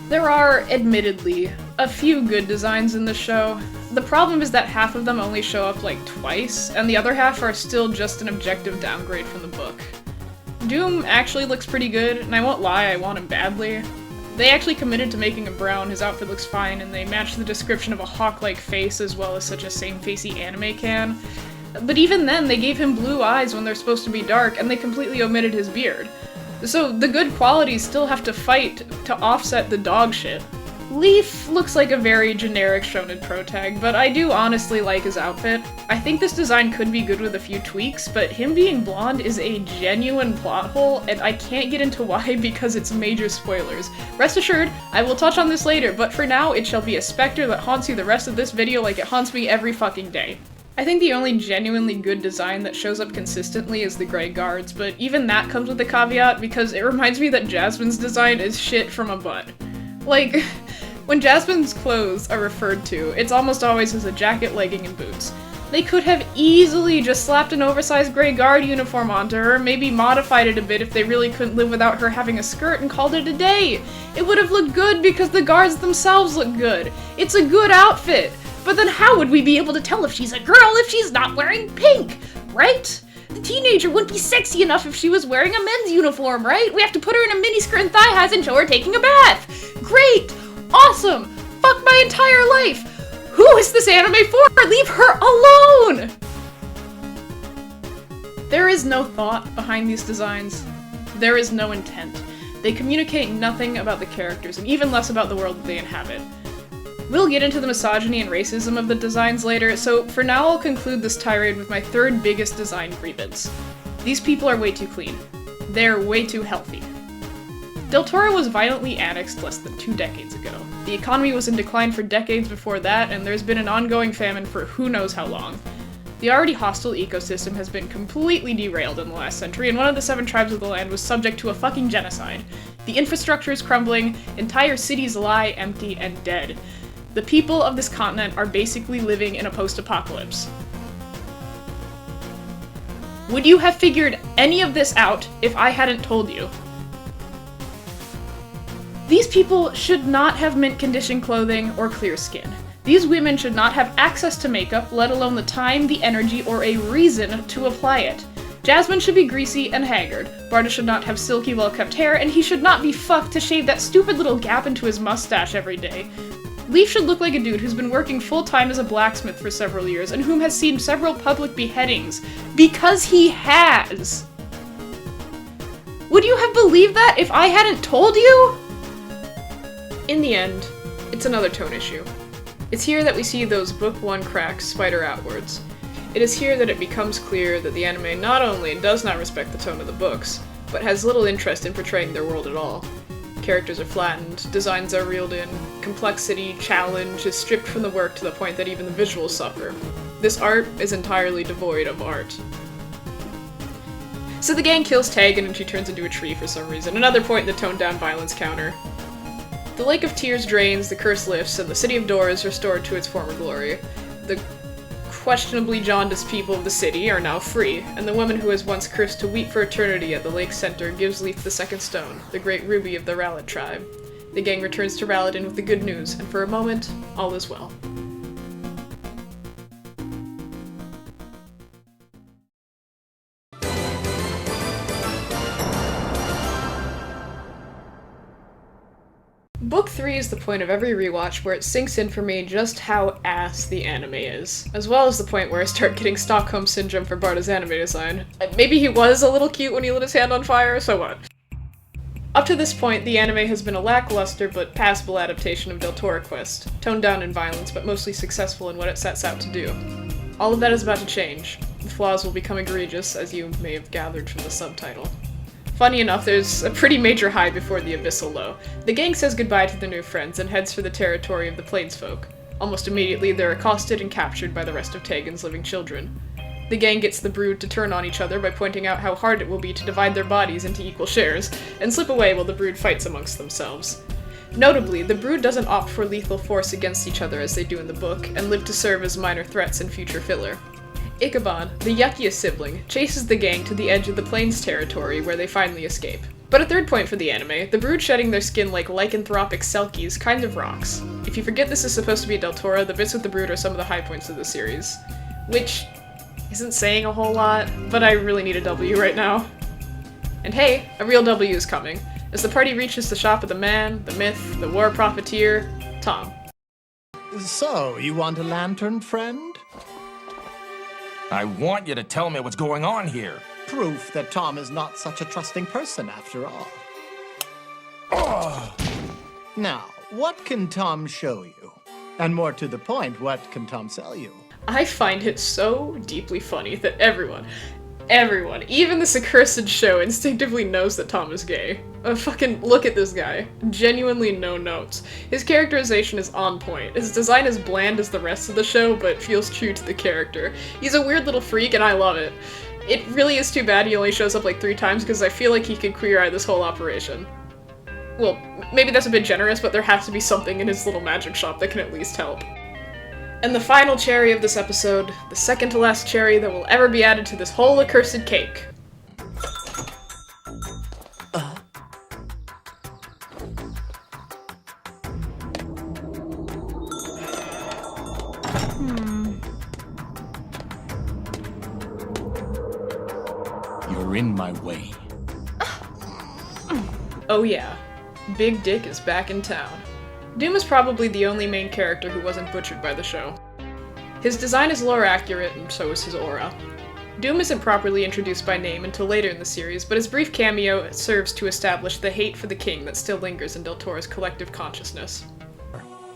There are, admittedly, a few good designs in this show. The problem is that half of them only show up like twice, and the other half are still just an objective downgrade from the book. Doom actually looks pretty good, and I won't lie, I want him badly. They actually committed to making him brown, his outfit looks fine, and they match the description of a hawk-like face as well as such a same-facey anime can. But even then, they gave him blue eyes when they're supposed to be dark, and they completely omitted his beard. So the good qualities still have to fight to offset the dog shit. Leaf looks like a very generic shonen protag, but I do honestly like his outfit. I think this design could be good with a few tweaks, but him being blonde is a genuine plot hole, and I can't get into why because it's major spoilers. Rest assured, I will touch on this later, but for now, it shall be a specter that haunts you the rest of this video like it haunts me every fucking day. I think the only genuinely good design that shows up consistently is the gray guards, but even that comes with a caveat because it reminds me that Jasmine's design is shit from a butt. Like, when Jasmine's clothes are referred to, it's almost always as a jacket, legging, and boots. They could have easily just slapped an oversized gray guard uniform onto her, maybe modified it a bit if they really couldn't live without her having a skirt and called it a day. It would have looked good because the guards themselves look good. It's a good outfit. But then how would we be able to tell if she's a girl if she's not wearing pink, right? The teenager wouldn't be sexy enough if she was wearing a men's uniform, right? We have to put her in a miniskirt and thigh highs and show her taking a bath. Great! Awesome! Fuck my entire life! Who is this anime for? Leave her alone! There is no thought behind these designs. There is no intent. They communicate nothing about the characters, and even less about the world that they inhabit. We'll get into the misogyny and racism of the designs later, so for now I'll conclude this tirade with my third biggest design grievance. These people are way too clean. They're way too healthy. Deltora was violently annexed less than 2 decades ago. The economy was in decline for decades before that, and there's been an ongoing famine for who knows how long. The already hostile ecosystem has been completely derailed in the last century, and one of the 7 tribes of the land was subject to a fucking genocide. The infrastructure is crumbling, entire cities lie empty and dead. The people of this continent are basically living in a post-apocalypse. Would you have figured any of this out if I hadn't told you? These people should not have mint-condition clothing or clear skin. These women should not have access to makeup, let alone the time, the energy, or a reason to apply it. Jasmine should be greasy and haggard, Barda should not have silky, well-kept hair, and he should not be fucked to shave that stupid little gap into his mustache every day. Leaf should look like a dude who's been working full-time as a blacksmith for several years and whom has seen several public beheadings. Because he has! Would you have believed that if I hadn't told you? In the end, it's another tone issue. It's here that we see those Book 1 cracks spider outwards. It is here that it becomes clear that the anime not only does not respect the tone of the books, but has little interest in portraying their world at all. Characters are flattened, designs are reeled in, complexity, challenge is stripped from the work to the point that even the visuals suffer. This art is entirely devoid of art. So the gang kills Tegan and she turns into a tree for some reason, another point in the toned-down violence counter. The Lake of Tears drains, the curse lifts, and the City of Door is restored to its former glory. The questionably jaundiced people of the city are now free, and the woman who was once cursed to weep for eternity at the lake's center gives Leaf the second stone, the great ruby of the Rallad tribe. The gang returns to Rallad with the good news, and for a moment, all is well. Book 3 is the point of every rewatch where it sinks in for me just how ass the anime is, as well as the point where I start getting Stockholm Syndrome for Barda's anime design. Maybe he was a little cute when he lit his hand on fire, so what? Up to this point, the anime has been a lackluster but passable adaptation of Deltora Quest, toned down in violence but mostly successful in what it sets out to do. All of that is about to change. The flaws will become egregious, as you may have gathered from the subtitle. Funny enough, there's a pretty major high before the abyssal low. The gang says goodbye to their new friends and heads for the territory of the Plainsfolk. Almost immediately, they're accosted and captured by the rest of Tegan's living children. The gang gets the brood to turn on each other by pointing out how hard it will be to divide their bodies into equal shares, and slip away while the brood fights amongst themselves. Notably, the brood doesn't opt for lethal force against each other as they do in the book, and live to serve as minor threats in future filler. Ichabod, the yuckiest sibling, chases the gang to the edge of the Plains territory where they finally escape. But a third point for the anime, the brood shedding their skin like lycanthropic selkies kind of rocks. If you forget this is supposed to be Deltora, the bits with the brood are some of the high points of the series. Which isn't saying a whole lot, but I really need a W right now. And hey, a real W is coming. As the party reaches the shop of the man, the myth, the war profiteer, Tom. So, you want a lantern, friend? I want you to tell me what's going on here. Proof that Tom is not such a trusting person after all. Now, what can Tom show you? And more to the point, what can Tom sell you? I find it so deeply funny that everyone, even this accursed show instinctively knows that Tom is gay. Fucking look at this guy. Genuinely no notes. His characterization is on point. His design is bland as the rest of the show, but feels true to the character. He's a weird little freak and I love it. It really is too bad he only shows up like 3 times because I feel like he could queer eye this whole operation. Well, maybe that's a bit generous, but there has to be something in his little magic shop that can at least help. And the final cherry of this episode, the second to last cherry that will ever be added to this whole accursed cake. You're in my way. Oh yeah, Big Dick is back in town. Doom is probably the only main character who wasn't butchered by the show. His design is lore accurate, and so is his aura. Doom isn't properly introduced by name until later in the series, but his brief cameo serves to establish the hate for the king that still lingers in Deltora's collective consciousness.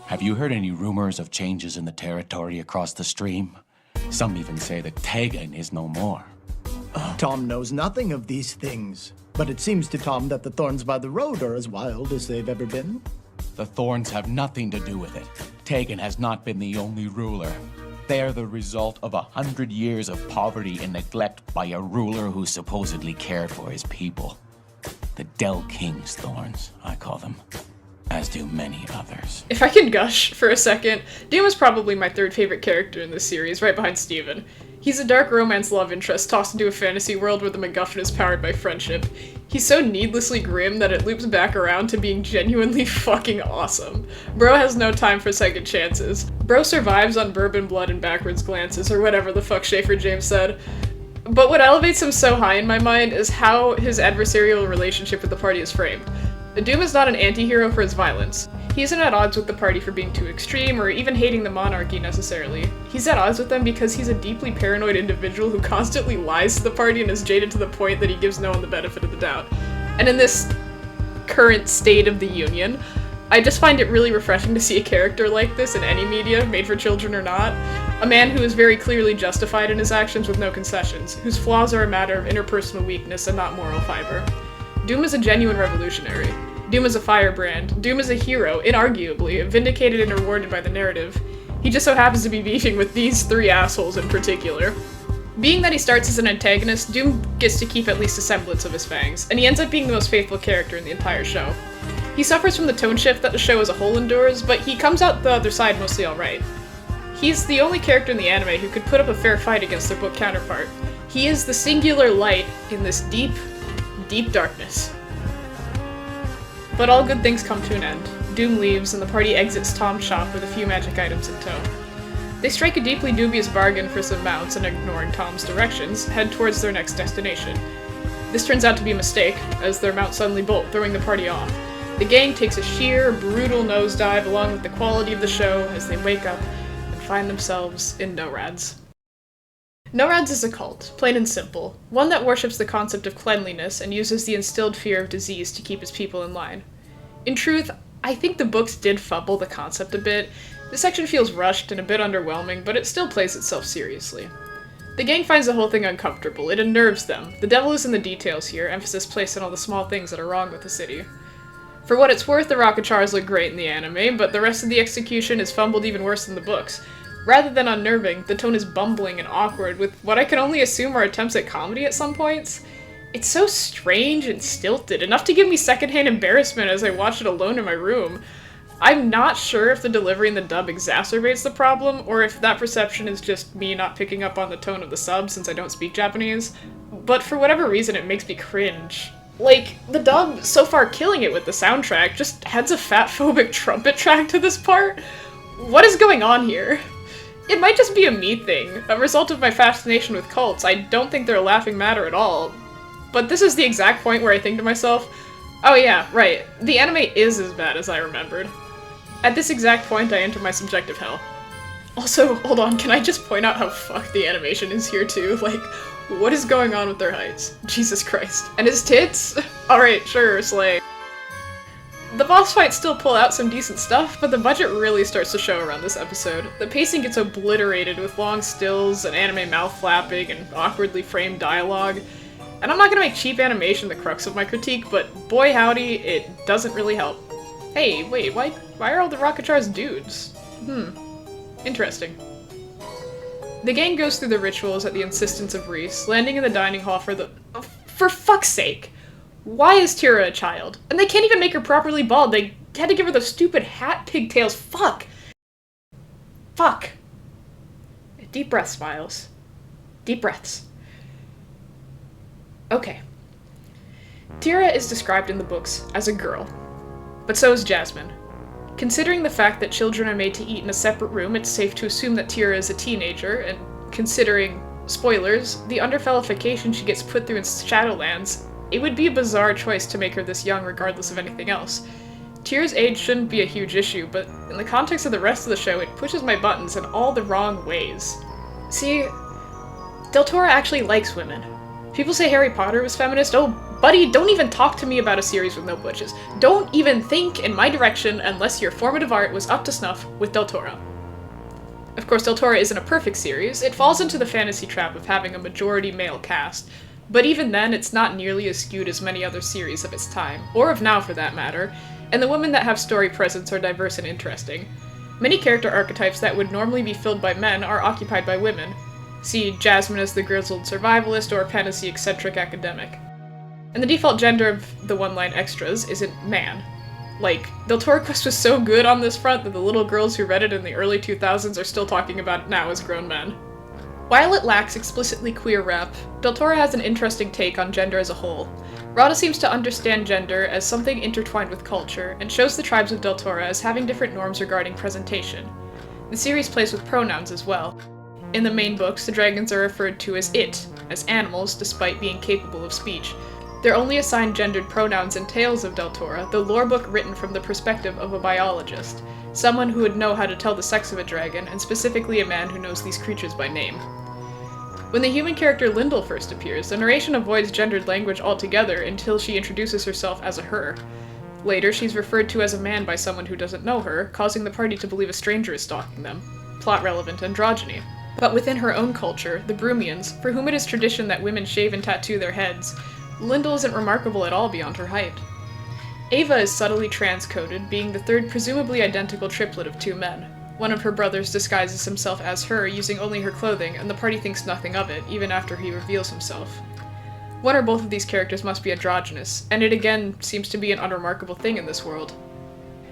Have you heard any rumors of changes in the territory across the stream? Some even say that Tegan is no more. Tom knows nothing of these things, but it seems to Tom that the thorns by the road are as wild as they've ever been. The thorns have nothing to do with it. Tegan has not been the only ruler. They are the result of 100 years of poverty and neglect by a ruler who supposedly cared for his people. The Del King's thorns, I call them. As do many others. If I can gush for a second, Doom is probably my 3rd favorite character in this series, right behind Steven. He's a dark romance love interest tossed into a fantasy world where the MacGuffin is powered by friendship. He's so needlessly grim that it loops back around to being genuinely fucking awesome. Bro has no time for second chances. Bro survives on bourbon blood and backwards glances, or whatever the fuck Schaefer James said. But what elevates him so high in my mind is how his adversarial relationship with the party is framed. Doom is not an anti-hero for his violence. He isn't at odds with the party for being too extreme, or even hating the monarchy necessarily. He's at odds with them because he's a deeply paranoid individual who constantly lies to the party and is jaded to the point that he gives no one the benefit of the doubt. And in this current state of the Union, I just find it really refreshing to see a character like this in any media, made for children or not. A man who is very clearly justified in his actions with no concessions, whose flaws are a matter of interpersonal weakness and not moral fiber. Doom is a genuine revolutionary. Doom is a firebrand. Doom is a hero, inarguably, vindicated and rewarded by the narrative. He just so happens to be beefing with these 3 assholes in particular. Being that he starts as an antagonist, Doom gets to keep at least a semblance of his fangs, and he ends up being the most faithful character in the entire show. He suffers from the tone shift that the show as a whole endures, but he comes out the other side mostly alright. He's the only character in the anime who could put up a fair fight against their book counterpart. He is the singular light in this deep, deep darkness. But all good things come to an end. Doom leaves, and the party exits Tom's shop with a few magic items in tow. They strike a deeply dubious bargain for some mounts and, ignoring Tom's directions, head towards their next destination. This turns out to be a mistake, as their mounts suddenly bolt, throwing the party off. The gang takes a sheer, brutal nosedive along with the quality of the show as they wake up and find themselves in NORADs. NORADs is a cult, plain and simple, one that worships the concept of cleanliness and uses the instilled fear of disease to keep its people in line. In truth, I think the books did fumble the concept a bit. This section feels rushed and a bit underwhelming, but it still plays itself seriously. The gang finds the whole thing uncomfortable, it unnerves them. The devil is in the details here, emphasis placed on all the small things that are wrong with the city. For what it's worth, the Rockachars look great in the anime, but the rest of the execution is fumbled even worse than the books. Rather than unnerving, the tone is bumbling and awkward, with what I can only assume are attempts at comedy at some points. It's so strange and stilted, enough to give me secondhand embarrassment as I watch it alone in my room. I'm not sure if the delivery in the dub exacerbates the problem, or if that perception is just me not picking up on the tone of the sub since I don't speak Japanese, but for whatever reason it makes me cringe. Like, the dub, so far killing it with the soundtrack, just adds a fat-phobic trumpet track to this part. What is going on here? It might just be a me thing, a result of my fascination with cults. I don't think they're a laughing matter at all. But this is the exact point where I think to myself, Oh yeah, right. The anime is as bad as I remembered. At this exact point, I enter my subjective hell. Also, hold on, can I just point out how fucked the animation is here too? Like, what is going on with their heights? Jesus Christ. And his tits? Alright, sure, slay. The boss fights still pull out some decent stuff, but the budget really starts to show around this episode. The pacing gets obliterated with long stills and anime mouth flapping and awkwardly framed dialogue. And I'm not gonna make cheap animation the crux of my critique, but boy howdy, it doesn't really help. Hey, wait, why are all the Rockachars dudes? Interesting. The gang goes through the rituals at the insistence of Reese, landing in the dining hall for the— oh, for fuck's sake! Why is Tira a child? And they can't even make her properly bald, they had to give her those stupid hat pigtails, fuck! Fuck. Deep breaths, Miles. Deep breaths. Okay. Tira is described in the books as a girl, but so is Jasmine. Considering the fact that children are made to eat in a separate room, it's safe to assume that Tira is a teenager, and considering, spoilers, the underfellification she gets put through in Shadowlands, it would be a bizarre choice to make her this young regardless of anything else. Tira's age shouldn't be a huge issue, but in the context of the rest of the show, it pushes my buttons in all the wrong ways. See, Deltora actually likes women. People say Harry Potter was feminist. Oh, buddy, don't even talk to me about a series with no butches. Don't even think in my direction unless your formative art was up to snuff with Deltora. Of course, Deltora isn't a perfect series. It falls into the fantasy trap of having a majority male cast, but even then, it's not nearly as skewed as many other series of its time, or of now for that matter, and the women that have story presence are diverse and interesting. Many character archetypes that would normally be filled by men are occupied by women. See Jasmine as the grizzled survivalist or Pen as the eccentric academic. And the default gender of the one-line extras isn't man. Like, Deltora Quest was so good on this front that the little girls who read it in the early 2000s are still talking about it now as grown men. While it lacks explicitly queer rep, Deltora has an interesting take on gender as a whole. Rada seems to understand gender as something intertwined with culture, and shows the tribes of Deltora as having different norms regarding presentation. The series plays with pronouns as well. In the main books, the dragons are referred to as it, as animals, despite being capable of speech. They're only assigned gendered pronouns in Tales of Deltora, the lore book written from the perspective of a biologist, someone who would know how to tell the sex of a dragon, and specifically a man who knows these creatures by name. When the human character Lyndall first appears, the narration avoids gendered language altogether until she introduces herself as a her. Later, she's referred to as a man by someone who doesn't know her, causing the party to believe a stranger is stalking them. Plot-relevant androgyny. But within her own culture, the Brumians, for whom it is tradition that women shave and tattoo their heads, Lyndall isn't remarkable at all beyond her height. Ava is subtly transcoded, being the third presumably identical triplet of two men. One of her brothers disguises himself as her, using only her clothing, and the party thinks nothing of it, even after he reveals himself. One or both of these characters must be androgynous, and it again seems to be an unremarkable thing in this world.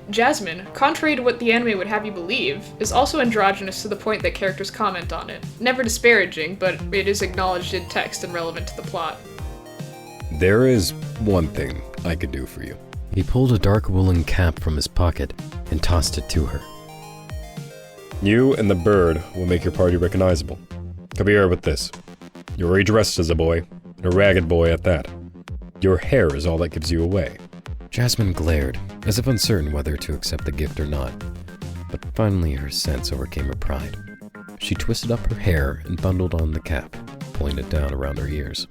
Jasmine, contrary to what the anime would have you believe, is also androgynous to the point that characters comment on it. Never disparaging, but it is acknowledged in text and relevant to the plot. There is one thing I could do for you. He pulled a dark woolen cap from his pocket and tossed it to her. You and the bird will make your party recognizable. Come here with this. You're already dressed as a boy, and a ragged boy at that. Your hair is all that gives you away. Jasmine glared, as if uncertain whether to accept the gift or not. But finally her sense overcame her pride. She twisted up her hair and bundled on the cap, pulling it down around her ears.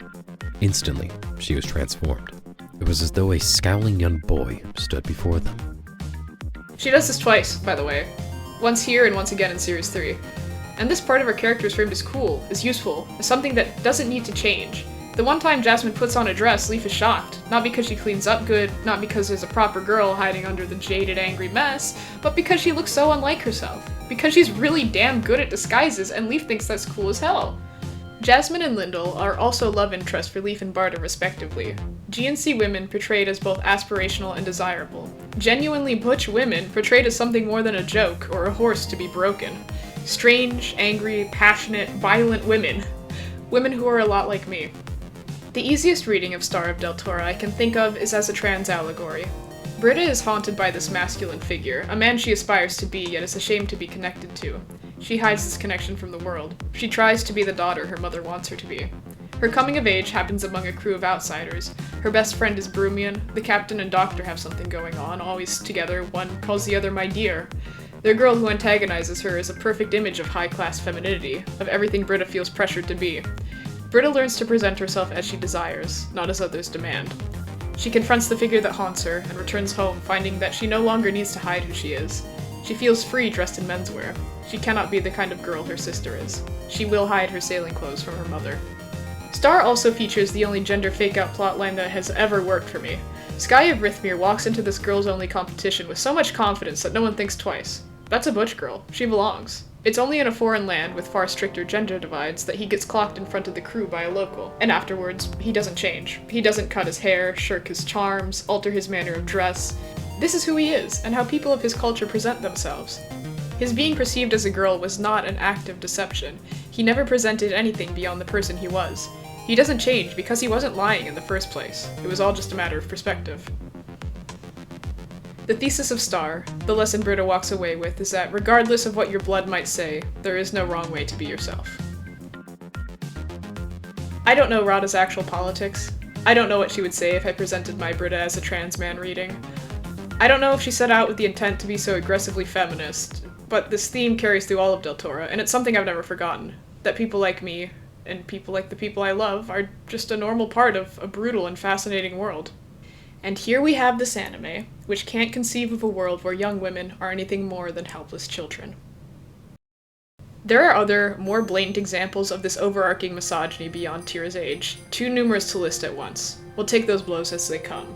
Instantly, she was transformed. It was as though a scowling young boy stood before them. She does this twice, by the way. Once here and once again in Series 3. And this part of her character is framed as cool, as useful, as something that doesn't need to change. The one time Jasmine puts on a dress, Leaf is shocked. Not because she cleans up good, not because there's a proper girl hiding under the jaded, angry mess, but because she looks so unlike herself. Because she's really damn good at disguises, and Leaf thinks that's cool as hell. Jasmine and Lyndall are also love interests for Leaf and Barda respectively. GNC women portrayed as both aspirational and desirable. Genuinely butch women portrayed as something more than a joke or a horse to be broken. Strange, angry, passionate, violent women. Women who are a lot like me. The easiest reading of Star of Deltora I can think of is as a trans allegory. Britta is haunted by this masculine figure, a man she aspires to be yet is ashamed to be connected to. She hides this connection from the world. She tries to be the daughter her mother wants her to be. Her coming of age happens among a crew of outsiders. Her best friend is Brumian, the captain and doctor have something going on, always together, one calls the other my dear. The girl who antagonizes her is a perfect image of high-class femininity, of everything Britta feels pressured to be. Britta learns to present herself as she desires, not as others demand. She confronts the figure that haunts her, and returns home, finding that she no longer needs to hide who she is. She feels free dressed in menswear. She cannot be the kind of girl her sister is. She will hide her sailing clothes from her mother. Star also features the only gender fake-out plotline that has ever worked for me. Sky of Rithmir walks into this girls-only competition with so much confidence that no one thinks twice. That's a butch girl. She belongs. It's only in a foreign land with far stricter gender divides that he gets clocked in front of the crew by a local, and afterwards, he doesn't change. He doesn't cut his hair, shirk his charms, alter his manner of dress. This is who he is, and how people of his culture present themselves. His being perceived as a girl was not an act of deception. He never presented anything beyond the person he was. He doesn't change because he wasn't lying in the first place. It was all just a matter of perspective. The thesis of Star, the lesson Britta walks away with, is that regardless of what your blood might say, there is no wrong way to be yourself. I don't know Radha's actual politics. I don't know what she would say if I presented my Britta as a trans man reading. I don't know if she set out with the intent to be so aggressively feminist, but this theme carries through all of Deltora, and it's something I've never forgotten. That people like me, and people like the people I love, are just a normal part of a brutal and fascinating world. And here we have this anime, which can't conceive of a world where young women are anything more than helpless children. There are other, more blatant examples of this overarching misogyny beyond Tira's age, too numerous to list at once. We'll take those blows as they come.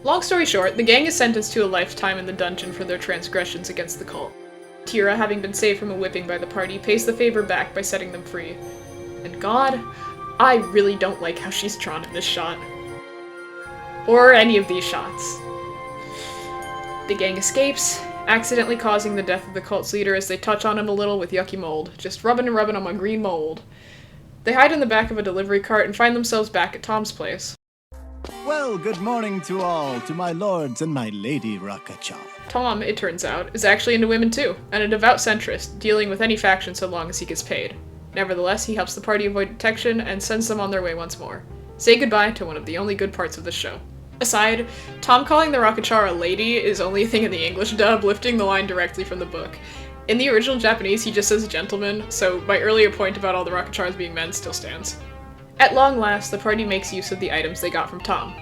Long story short, the gang is sentenced to a lifetime in the dungeon for their transgressions against the cult. Tira, having been saved from a whipping by the party, pays the favor back by setting them free. And God, I really don't like how she's drawn in this shot. Or any of these shots. The gang escapes, accidentally causing the death of the cult's leader as they touch on him a little with yucky mold, just rubbing and rubbing on my green mold. They hide in the back of a delivery cart and find themselves back at Tom's place. Well, good morning to all, to my lords and my lady Rakachan. Tom, it turns out, is actually into women too, and a devout centrist, dealing with any faction so long as he gets paid. Nevertheless, he helps the party avoid detection and sends them on their way once more. Say goodbye to one of the only good parts of the show. Aside, Tom calling the Rakachar a lady is only a thing in the English dub, lifting the line directly from the book. In the original Japanese, he just says gentleman, so my earlier point about all the Rakachars being men still stands. At long last, the party makes use of the items they got from Tom.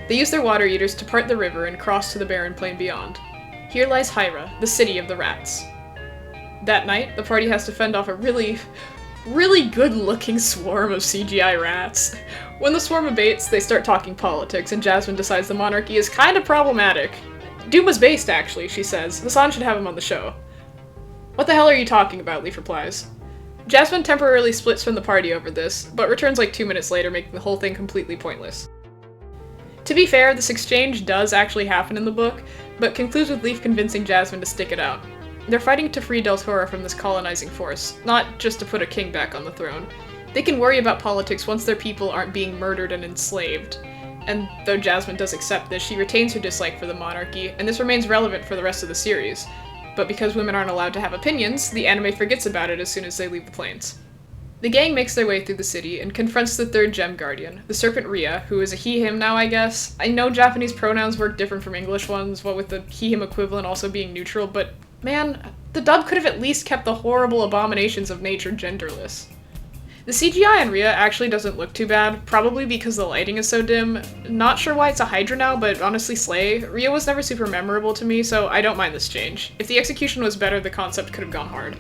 They use their water eaters to part the river and cross to the barren plain beyond. Here lies Hyra, the city of the rats. That night, the party has to fend off a really good-looking swarm of CGI rats. When the swarm abates, they start talking politics, and Jasmine decides the monarchy is kinda problematic. Duma's based, actually, she says. Hassan should have him on the show. What the hell are you talking about, Leaf replies. Jasmine temporarily splits from the party over this, but returns like 2 minutes later, making the whole thing completely pointless. To be fair, this exchange does actually happen in the book, but concludes with Leaf convincing Jasmine to stick it out. They're fighting to free Deltora from this colonizing force, not just to put a king back on the throne. They can worry about politics once their people aren't being murdered and enslaved. And though Jasmine does accept this, she retains her dislike for the monarchy, and this remains relevant for the rest of the series. But because women aren't allowed to have opinions, the anime forgets about it as soon as they leave the plains. The gang makes their way through the city and confronts the third gem guardian, the serpent Rhea, who is a he-him now, I guess. I know Japanese pronouns work different from English ones, what with the he-him equivalent also being neutral, but man, the dub could have at least kept the horrible abominations of nature genderless. The CGI on Rhea actually doesn't look too bad, probably because the lighting is so dim. Not sure why it's a Hydra now, but honestly slay. Rhea was never super memorable to me, so I don't mind this change. If the execution was better, the concept could have gone hard.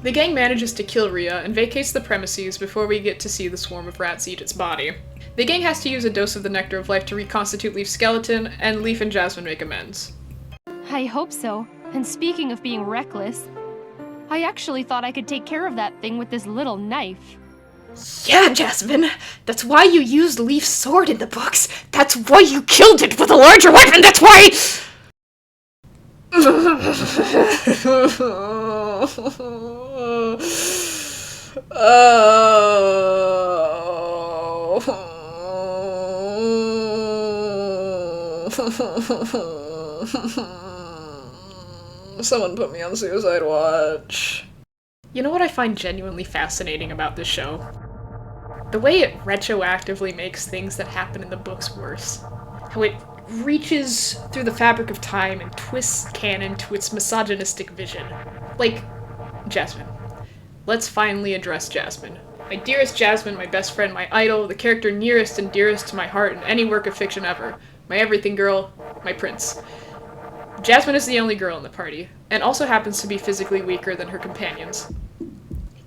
The gang manages to kill Rhea and vacates the premises before we get to see the swarm of rats eat its body. The gang has to use a dose of the Nectar of Life to reconstitute Leaf's skeleton, and Leaf and Jasmine make amends. I hope so. And speaking of being reckless, I actually thought I could take care of that thing with this little knife. Yeah, Jasmine! That's why you used Leaf's sword in the books! That's why you killed it with a larger weapon! That's why— Someone put me on suicide watch. You know what I find genuinely fascinating about this show? The way it retroactively makes things that happen in the books worse. How it reaches through the fabric of time and twists canon to its misogynistic vision. Like, Jasmine. Let's finally address Jasmine. My dearest Jasmine, my best friend, my idol, the character nearest and dearest to my heart in any work of fiction ever. My everything girl, my prince. Jasmine is the only girl in the party, and also happens to be physically weaker than her companions.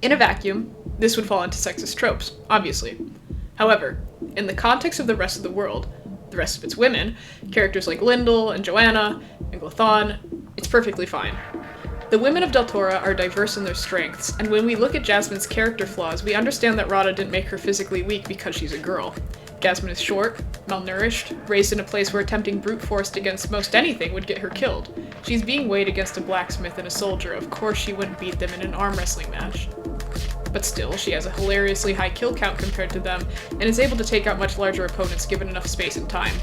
In a vacuum, this would fall into sexist tropes, obviously. However, in the context of the rest of the world, the rest of its women, characters like Lyndall and Joanna and Glython, it's perfectly fine. The women of Deltora are diverse in their strengths, and when we look at Jasmine's character flaws, we understand that Radha didn't make her physically weak because she's a girl. Jasmine is short, malnourished, raised in a place where attempting brute force against most anything would get her killed. She's being weighed against a blacksmith and a soldier. Of course she wouldn't beat them in an arm wrestling match. But still, she has a hilariously high kill count compared to them, and is able to take out much larger opponents given enough space and time.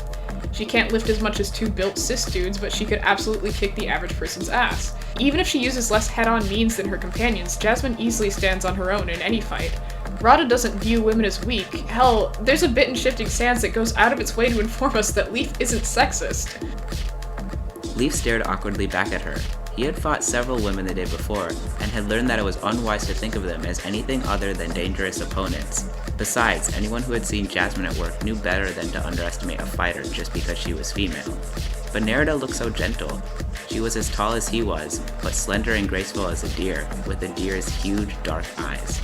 She can't lift as much as two built cis dudes, but she could absolutely kick the average person's ass. Even if she uses less head-on means than her companions, Jasmine easily stands on her own in any fight. Radha doesn't view women as weak. Hell, there's a bit in Shifting Sands that goes out of its way to inform us that Leaf isn't sexist. Leaf stared awkwardly back at her. He had fought several women the day before, and had learned that it was unwise to think of them as anything other than dangerous opponents. Besides, anyone who had seen Jasmine at work knew better than to underestimate a fighter just because she was female. But Nerida looked so gentle. She was as tall as he was, but slender and graceful as a deer, with a deer's huge, dark eyes.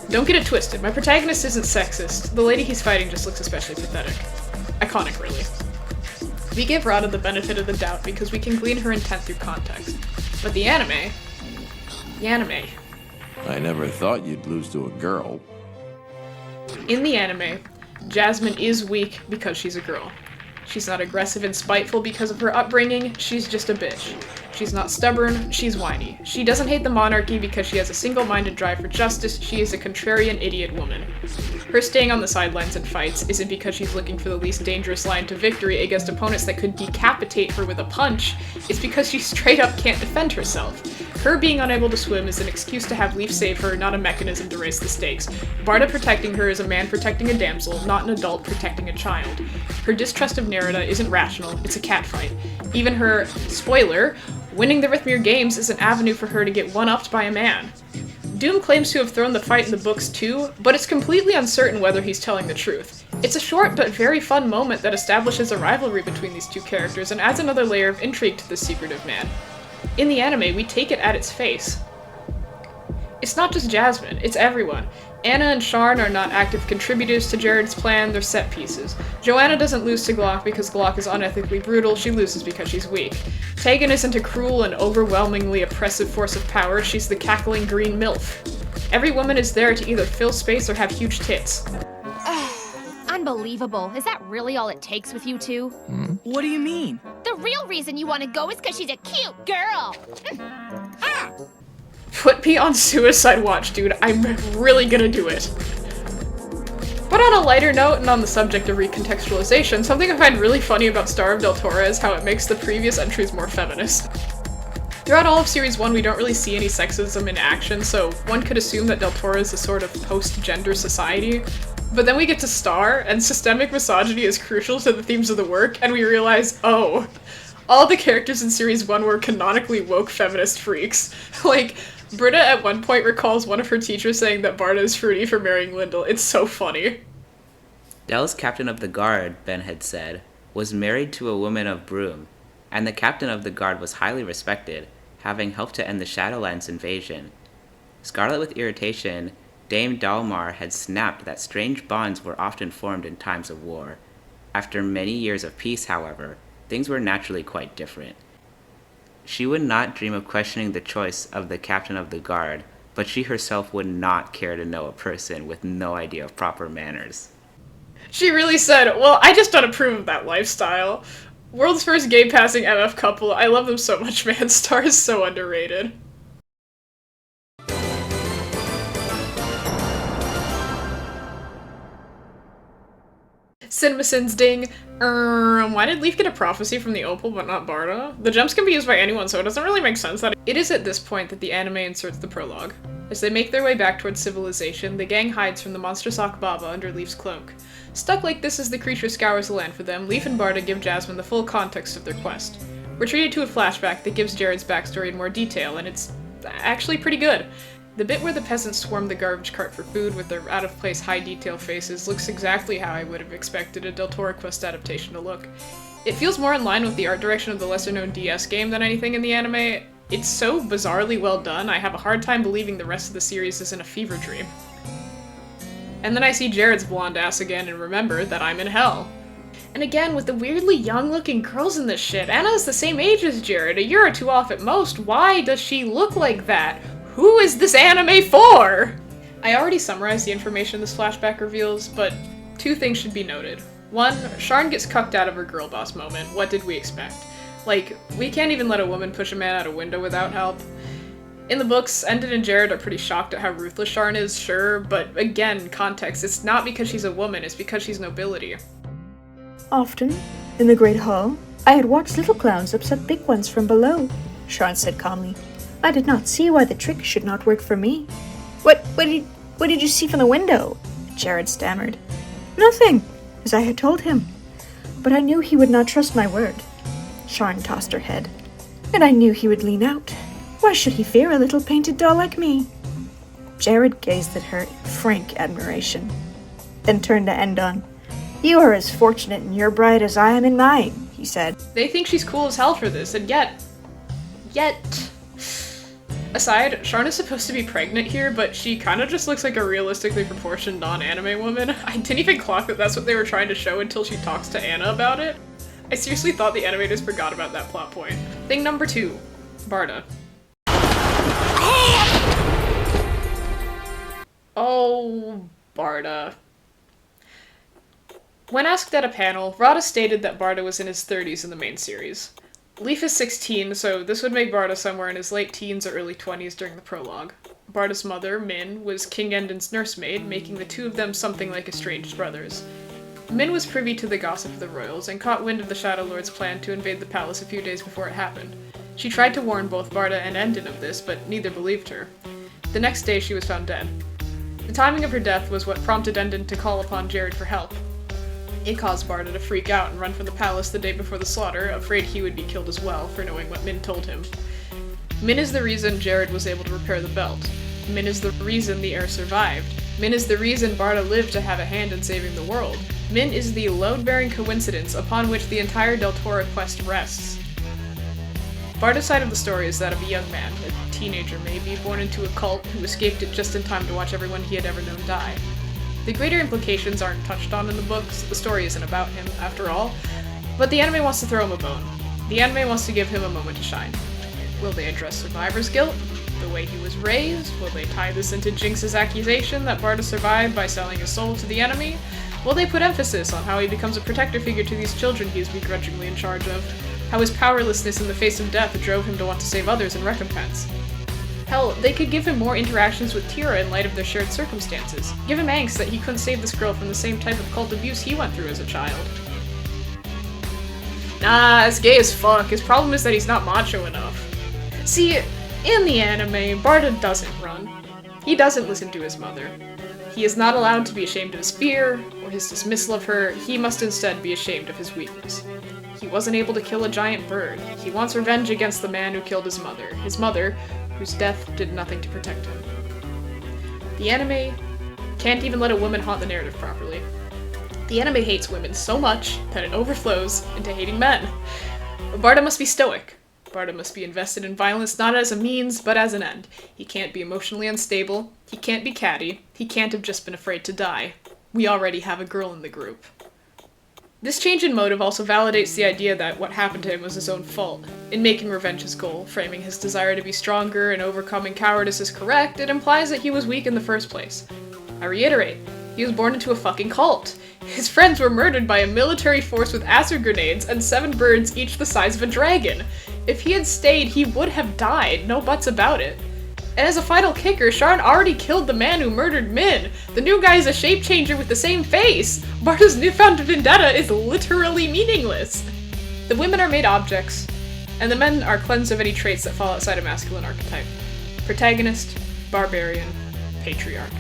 Don't get it twisted, my protagonist isn't sexist. The lady he's fighting just looks especially pathetic. Iconic, really. We give Radha the benefit of the doubt because we can glean her intent through context. But the anime... I never thought you'd lose to a girl. In the anime, Jasmine is weak because she's a girl. She's not aggressive and spiteful because of her upbringing, she's just a bitch. She's not stubborn, she's whiny. She doesn't hate the monarchy because she has a single-minded drive for justice, she is a contrarian idiot woman. Her staying on the sidelines in fights isn't because she's looking for the least dangerous line to victory against opponents that could decapitate her with a punch, it's because she straight up can't defend herself. Her being unable to swim is an excuse to have Leaf save her, not a mechanism to raise the stakes. Barda protecting her is a man protecting a damsel, not an adult protecting a child. Her distrust of Nerida isn't rational, it's a catfight. Even her, spoiler, winning the Rithmir Games is an avenue for her to get one-upped by a man. Doom claims to have thrown the fight in the books too, but it's completely uncertain whether he's telling the truth. It's a short but very fun moment that establishes a rivalry between these two characters and adds another layer of intrigue to this secretive man. In the anime, we take it at its face. It's not just Jasmine, it's everyone. Anna and Sharn are not active contributors to Jared's plan, they're set pieces. Joanna doesn't lose to Glock because Glock is unethically brutal, she loses because she's weak. Tegan isn't a cruel and overwhelmingly oppressive force of power, she's the cackling green MILF. Every woman is there to either fill space or have huge tits. Unbelievable. Is that really all it takes with you two? What do you mean? The real reason you want to go is because she's a cute girl. Put me on suicide watch, dude. I'm really gonna do it. But on a lighter note, and on the subject of recontextualization, something I find really funny about Star of Deltora is how it makes the previous entries more feminist. Throughout all of Series 1, we don't really see any sexism in action, so one could assume that Deltora is a sort of post-gender society. But then we get to Star, and systemic misogyny is crucial to the themes of the work, and we realize, oh, all the characters in Series 1 were canonically woke feminist freaks. Like, Britta at one point recalls one of her teachers saying that Barda is fruity for marrying Lyndall. It's so funny. Dell's captain of the guard, Ben had said, was married to a woman of Broom, and the captain of the guard was highly respected, having helped to end the Shadowlands invasion. Scarlet with irritation, Dame Dalmar had snapped that strange bonds were often formed in times of war. After many years of peace, however, things were naturally quite different. She would not dream of questioning the choice of the captain of the guard, but she herself would not care to know a person with no idea of proper manners. She really said, well, I just don't approve of that lifestyle. World's first gay-passing MF couple, I love them so much, man. Star is so underrated. CinemaSins ding. Why did Leaf get a prophecy from the Opal but not Barda? The gems can be used by anyone, so it doesn't really make sense that it is at this point that the anime inserts the prologue. As they make their way back towards civilization, the gang hides from the monstrous Akbaba under Leaf's cloak. Stuck like this as the creature scours the land for them, Leaf and Barda give Jasmine the full context of their quest. We're treated to a flashback that gives Jared's backstory in more detail, and it's actually pretty good. The bit where the peasants swarm the garbage cart for food with their out-of-place high-detail faces looks exactly how I would have expected a Deltora quest adaptation to look. It feels more in line with the art direction of the lesser-known DS game than anything in the anime. It's so bizarrely well done, I have a hard time believing the rest of the series is in a fever dream. And then I see Jared's blonde ass again and remember that I'm in hell. And again, with the weirdly young-looking girls in this shit, Anna is the same age as Jared, a year or two off at most. Why does she look like that? Who is this anime for? I already summarized the information this flashback reveals, but two things should be noted. One, Sharn gets cucked out of her girl boss moment. What did we expect? Like, we can't even let a woman push a man out a window without help. In the books, Endon and Jared are pretty shocked at how ruthless Sharn is, sure, but again, context, it's not because she's a woman, it's because she's nobility. Often, in the Great Hall, I had watched little clowns upset big ones from below, Sharn said calmly. I did not see why the trick should not work for me. What did you see from the window? Jared stammered. Nothing, as I had told him. But I knew he would not trust my word. Sharn tossed her head. And I knew he would lean out. Why should he fear a little painted doll like me? Jared gazed at her in frank admiration, then turned to Endon. You are as fortunate in your bride as I am in mine, he said. They think she's cool as hell for this, and yet... Aside, Sharn is supposed to be pregnant here, but she kind of just looks like a realistically proportioned non-anime woman. I didn't even clock that that's what they were trying to show until she talks to Anna about it. I seriously thought the animators forgot about that plot point. Thing number 2. Barda. Oh, Barda. When asked at a panel, Rada stated that Barda was in his 30s in the main series. Leaf is 16, so this would make Barda somewhere in his late teens or early 20s during the prologue. Barda's mother, Min, was King Endon's nursemaid, making the two of them something like estranged brothers. Min was privy to the gossip of the royals and caught wind of the Shadow Lord's plan to invade the palace a few days before it happened. She tried to warn both Barda and Endon of this, but neither believed her. The next day she was found dead. The timing of her death was what prompted Endon to call upon Jared for help. It caused Barda to freak out and run from the palace the day before the slaughter, afraid he would be killed as well for knowing what Min told him. Min is the reason Jared was able to repair the belt. Min is the reason the heir survived. Min is the reason Barda lived to have a hand in saving the world. Min is the load-bearing coincidence upon which the entire Deltora quest rests. Barda's side of the story is that of a young man, a teenager maybe, born into a cult who escaped it just in time to watch everyone he had ever known die. The greater implications aren't touched on in the books, the story isn't about him, after all, but the anime wants to throw him a bone. The anime wants to give him a moment to shine. Will they address survivor's guilt? The way he was raised? Will they tie this into Jinx's accusation that Barda survived by selling his soul to the enemy? Will they put emphasis on how he becomes a protector figure to these children he is begrudgingly in charge of? How his powerlessness in the face of death drove him to want to save others in recompense? Hell, they could give him more interactions with Tira in light of their shared circumstances. Give him angst that he couldn't save this girl from the same type of cult abuse he went through as a child. Nah, it's gay as fuck. His problem is that he's not macho enough. See, in the anime, Barda doesn't run. He doesn't listen to his mother. He is not allowed to be ashamed of his fear, or his dismissal of her. He must instead be ashamed of his weakness. He wasn't able to kill a giant bird. He wants revenge against the man who killed his mother, whose death did nothing to protect him. The anime can't even let a woman haunt the narrative properly. The anime hates women so much that it overflows into hating men. Barda must be stoic. Barda must be invested in violence not as a means, but as an end. He can't be emotionally unstable. He can't be catty. He can't have just been afraid to die. We already have a girl in the group. This change in motive also validates the idea that what happened to him was his own fault. In making revenge his goal, framing his desire to be stronger and overcoming cowardice as correct, it implies that he was weak in the first place. I reiterate, he was born into a fucking cult. His friends were murdered by a military force with acid grenades and 7 birds each the size of a dragon. If he had stayed, he would have died, no buts about it. And as a final kicker, Sharon already killed the man who murdered Min. The new guy is a shape changer with the same face. Barda's newfound vendetta is literally meaningless. The women are made objects, and the men are cleansed of any traits that fall outside a masculine archetype. Protagonist, barbarian, patriarch.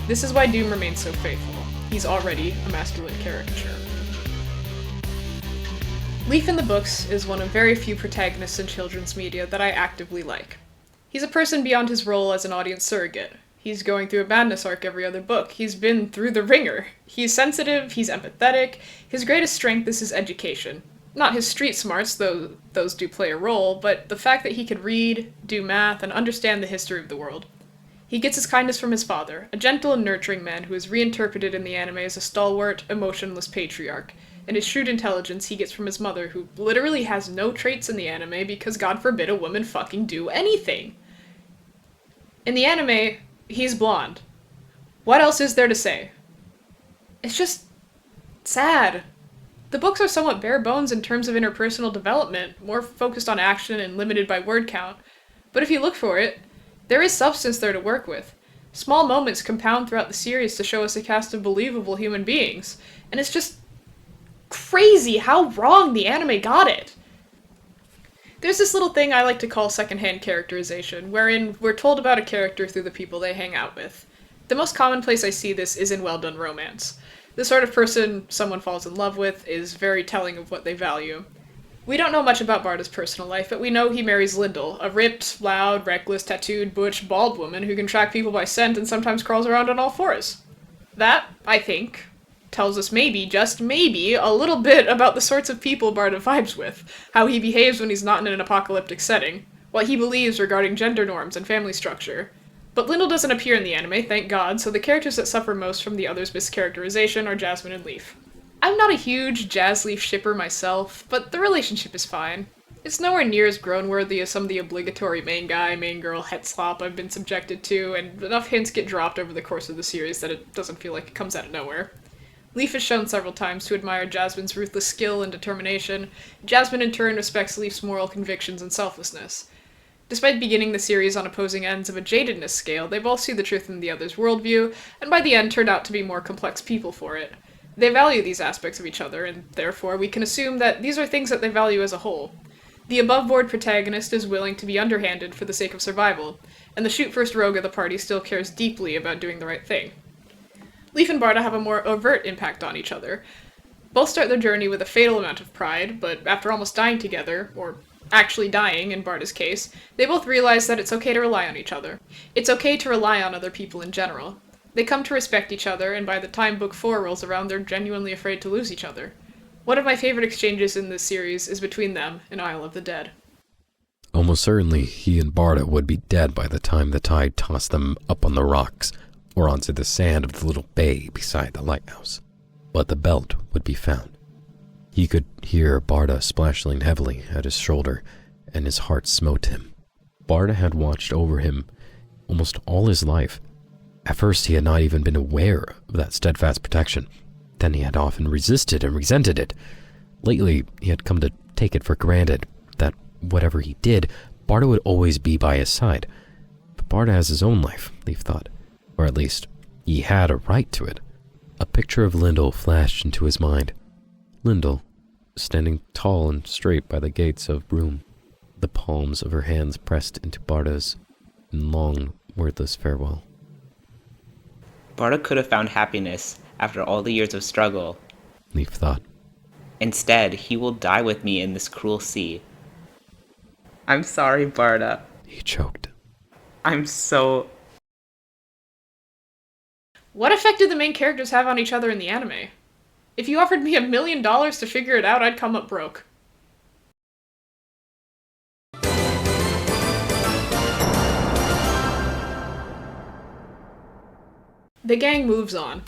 This is why Doom remains so faithful. He's already a masculine caricature. Leaf in the books is one of very few protagonists in children's media that I actively like. He's a person beyond his role as an audience surrogate. He's going through a madness arc every other book. He's been through the ringer. He's sensitive, he's empathetic. His greatest strength is his education. Not his street smarts, though those do play a role, but the fact that he could read, do math, and understand the history of the world. He gets his kindness from his father, a gentle and nurturing man who is reinterpreted in the anime as a stalwart, emotionless patriarch, and his shrewd intelligence he gets from his mother, who literally has no traits in the anime because God forbid a woman fucking do anything. In the anime, he's blonde. What else is there to say? It's just sad. The books are somewhat bare bones in terms of interpersonal development, more focused on action and limited by word count, but if you look for it, there is substance there to work with. Small moments compound throughout the series to show us a cast of believable human beings, and it's just crazy how wrong the anime got it. There's this little thing I like to call secondhand characterization, wherein we're told about a character through the people they hang out with. The most common place I see this is in well-done romance. The sort of person someone falls in love with is very telling of what they value. We don't know much about Barda's personal life, but we know he marries Lyndall, a ripped, loud, reckless, tattooed, butch, bald woman who can track people by scent and sometimes crawls around on all fours. That, I think, tells us maybe, just maybe, a little bit about the sorts of people Barda vibes with, how he behaves when he's not in an apocalyptic setting, what he believes regarding gender norms and family structure. But Lyndall doesn't appear in the anime, thank God, so the characters that suffer most from the others' mischaracterization are Jasmine and Leaf. I'm not a huge Jazz-Leaf shipper myself, but the relationship is fine. It's nowhere near as grown-worthy as some of the obligatory main guy, main girl het slop I've been subjected to, and enough hints get dropped over the course of the series that it doesn't feel like it comes out of nowhere. Leaf is shown several times to admire Jasmine's ruthless skill and determination. Jasmine in turn respects Leaf's moral convictions and selflessness. Despite beginning the series on opposing ends of a jadedness scale, they both see the truth in the other's worldview, and by the end turn out to be more complex people for it. They value these aspects of each other, and therefore we can assume that these are things that they value as a whole. The above-board protagonist is willing to be underhanded for the sake of survival, and the shoot-first rogue of the party still cares deeply about doing the right thing. Leaf and Barda have a more overt impact on each other. Both start their journey with a fatal amount of pride, but after almost dying together, or actually dying in Barda's case, they both realize that it's okay to rely on each other. It's okay to rely on other people in general. They come to respect each other, and by the time Book 4 rolls around, they're genuinely afraid to lose each other. One of my favorite exchanges in this series is between them in Isle of the Dead. Almost certainly, he and Barda would be dead by the time the tide tossed them up on the rocks, or onto the sand of the little bay beside the lighthouse. But the belt would be found. He could hear Barda splashing heavily at his shoulder, and his heart smote him. Barda had watched over him almost all his life. At first he had not even been aware of that steadfast protection. Then he had often resisted and resented it. Lately, he had come to take it for granted that whatever he did, Barda would always be by his side. But Barda has his own life, Leaf thought. Or at least, he had a right to it. A picture of Lyndall flashed into his mind. Lyndall, standing tall and straight by the gates of Broom, the palms of her hands pressed into Barda's in long, wordless farewell. Barda could have found happiness after all the years of struggle. Leaf thought. Instead, he will die with me in this cruel sea. I'm sorry, Barda. He choked. I'm so... What effect did the main characters have on each other in the anime? If you offered me $1 million to figure it out, I'd come up broke. The gang moves on.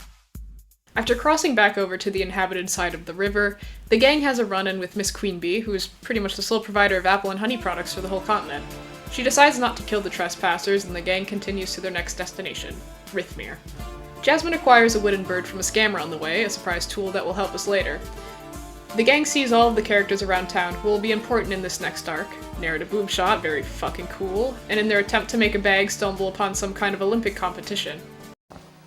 After crossing back over to the inhabited side of the river, the gang has a run-in with Miss Queen Bee, who is pretty much the sole provider of apple and honey products for the whole continent. She decides not to kill the trespassers, and the gang continues to their next destination, Rithmere. Jasmine acquires a wooden bird from a scammer on the way, a surprise tool that will help us later. The gang sees all of the characters around town who will be important in this next arc. Narrative boom shot, very fucking cool, and in their attempt to make a bag stumble upon some kind of Olympic competition.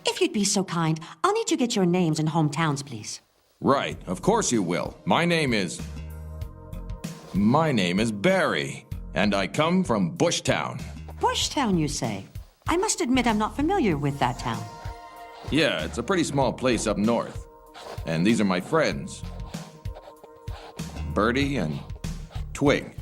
If you'd be so kind, I'll need to get your names and hometowns, please. Right, of course you will. My name is Barry, and I come from Bushtown. Bushtown, you say? I must admit I'm not familiar with that town. Yeah, it's a pretty small place up north. And these are my friends. Birdie and Twig.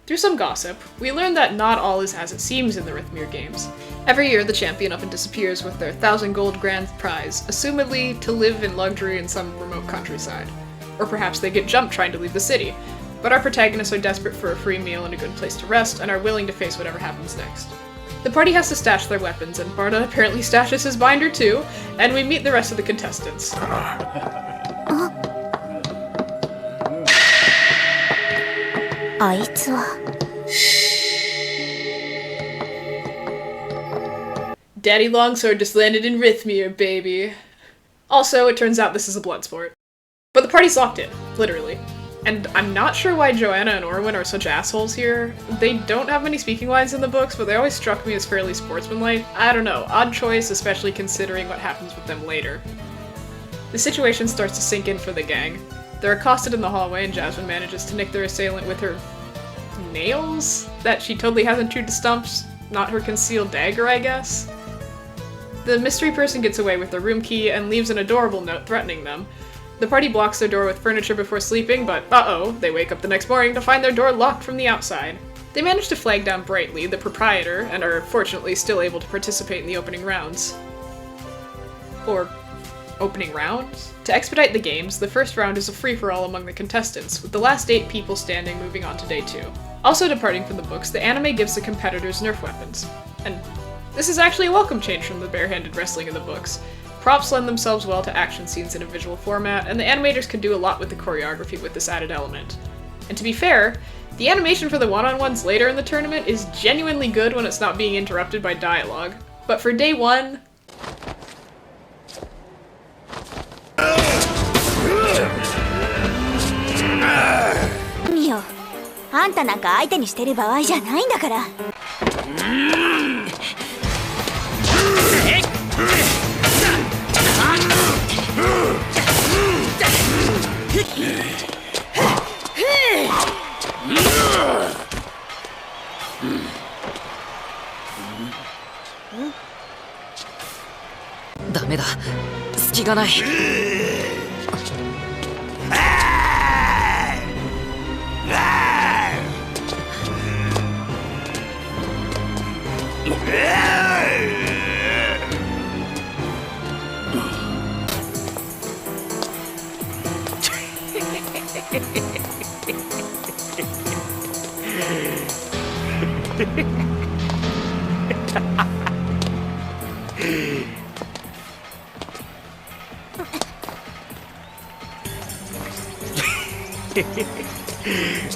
Through some gossip, we learn that not all is as it seems in the Rithmir games. Every year, the champion up and disappears with their 1,000 gold grand prize, assumedly to live in luxury in some remote countryside. Or perhaps they get jumped trying to leave the city. But our protagonists are desperate for a free meal and a good place to rest, and are willing to face whatever happens next. The party has to stash their weapons, and Barda apparently stashes his binder too, and we meet the rest of the contestants. あいつは Daddy Longsword just landed in Rithmir, baby. Also, it turns out this is a blood sport. But the party's locked in, literally. And I'm not sure why Joanna and Orwin are such assholes here. They don't have many speaking lines in the books, but they always struck me as fairly sportsmanlike. I don't know, odd choice, especially considering what happens with them later. The situation starts to sink in for the gang. They're accosted in the hallway, and Jasmine manages to nick their assailant with her nails that she totally hasn't chewed to stumps. Not her concealed dagger, I guess. The mystery person gets away with their room key and leaves an adorable note threatening them. The party blocks their door with furniture before sleeping, but uh-oh, they wake up the next morning to find their door locked from the outside. They manage to flag down Brightly, the proprietor, and are fortunately still able to participate in the opening rounds. Or opening rounds? To expedite the games, the first round is a free-for-all among the contestants, with the last 8 people standing moving on to day 2. Also departing from the books, the anime gives the competitors Nerf weapons. And this is actually a welcome change from the barehanded wrestling in the books. Props lend themselves well to action scenes in a visual format, and the animators can do a lot with the choreography with this added element. And to be fair, the animation for the one-on-ones later in the tournament is genuinely good when it's not being interrupted by dialogue. But for day 1... ミオ、あんたなんか相手にしてる場合じゃないんだから。ダメだ、隙がない。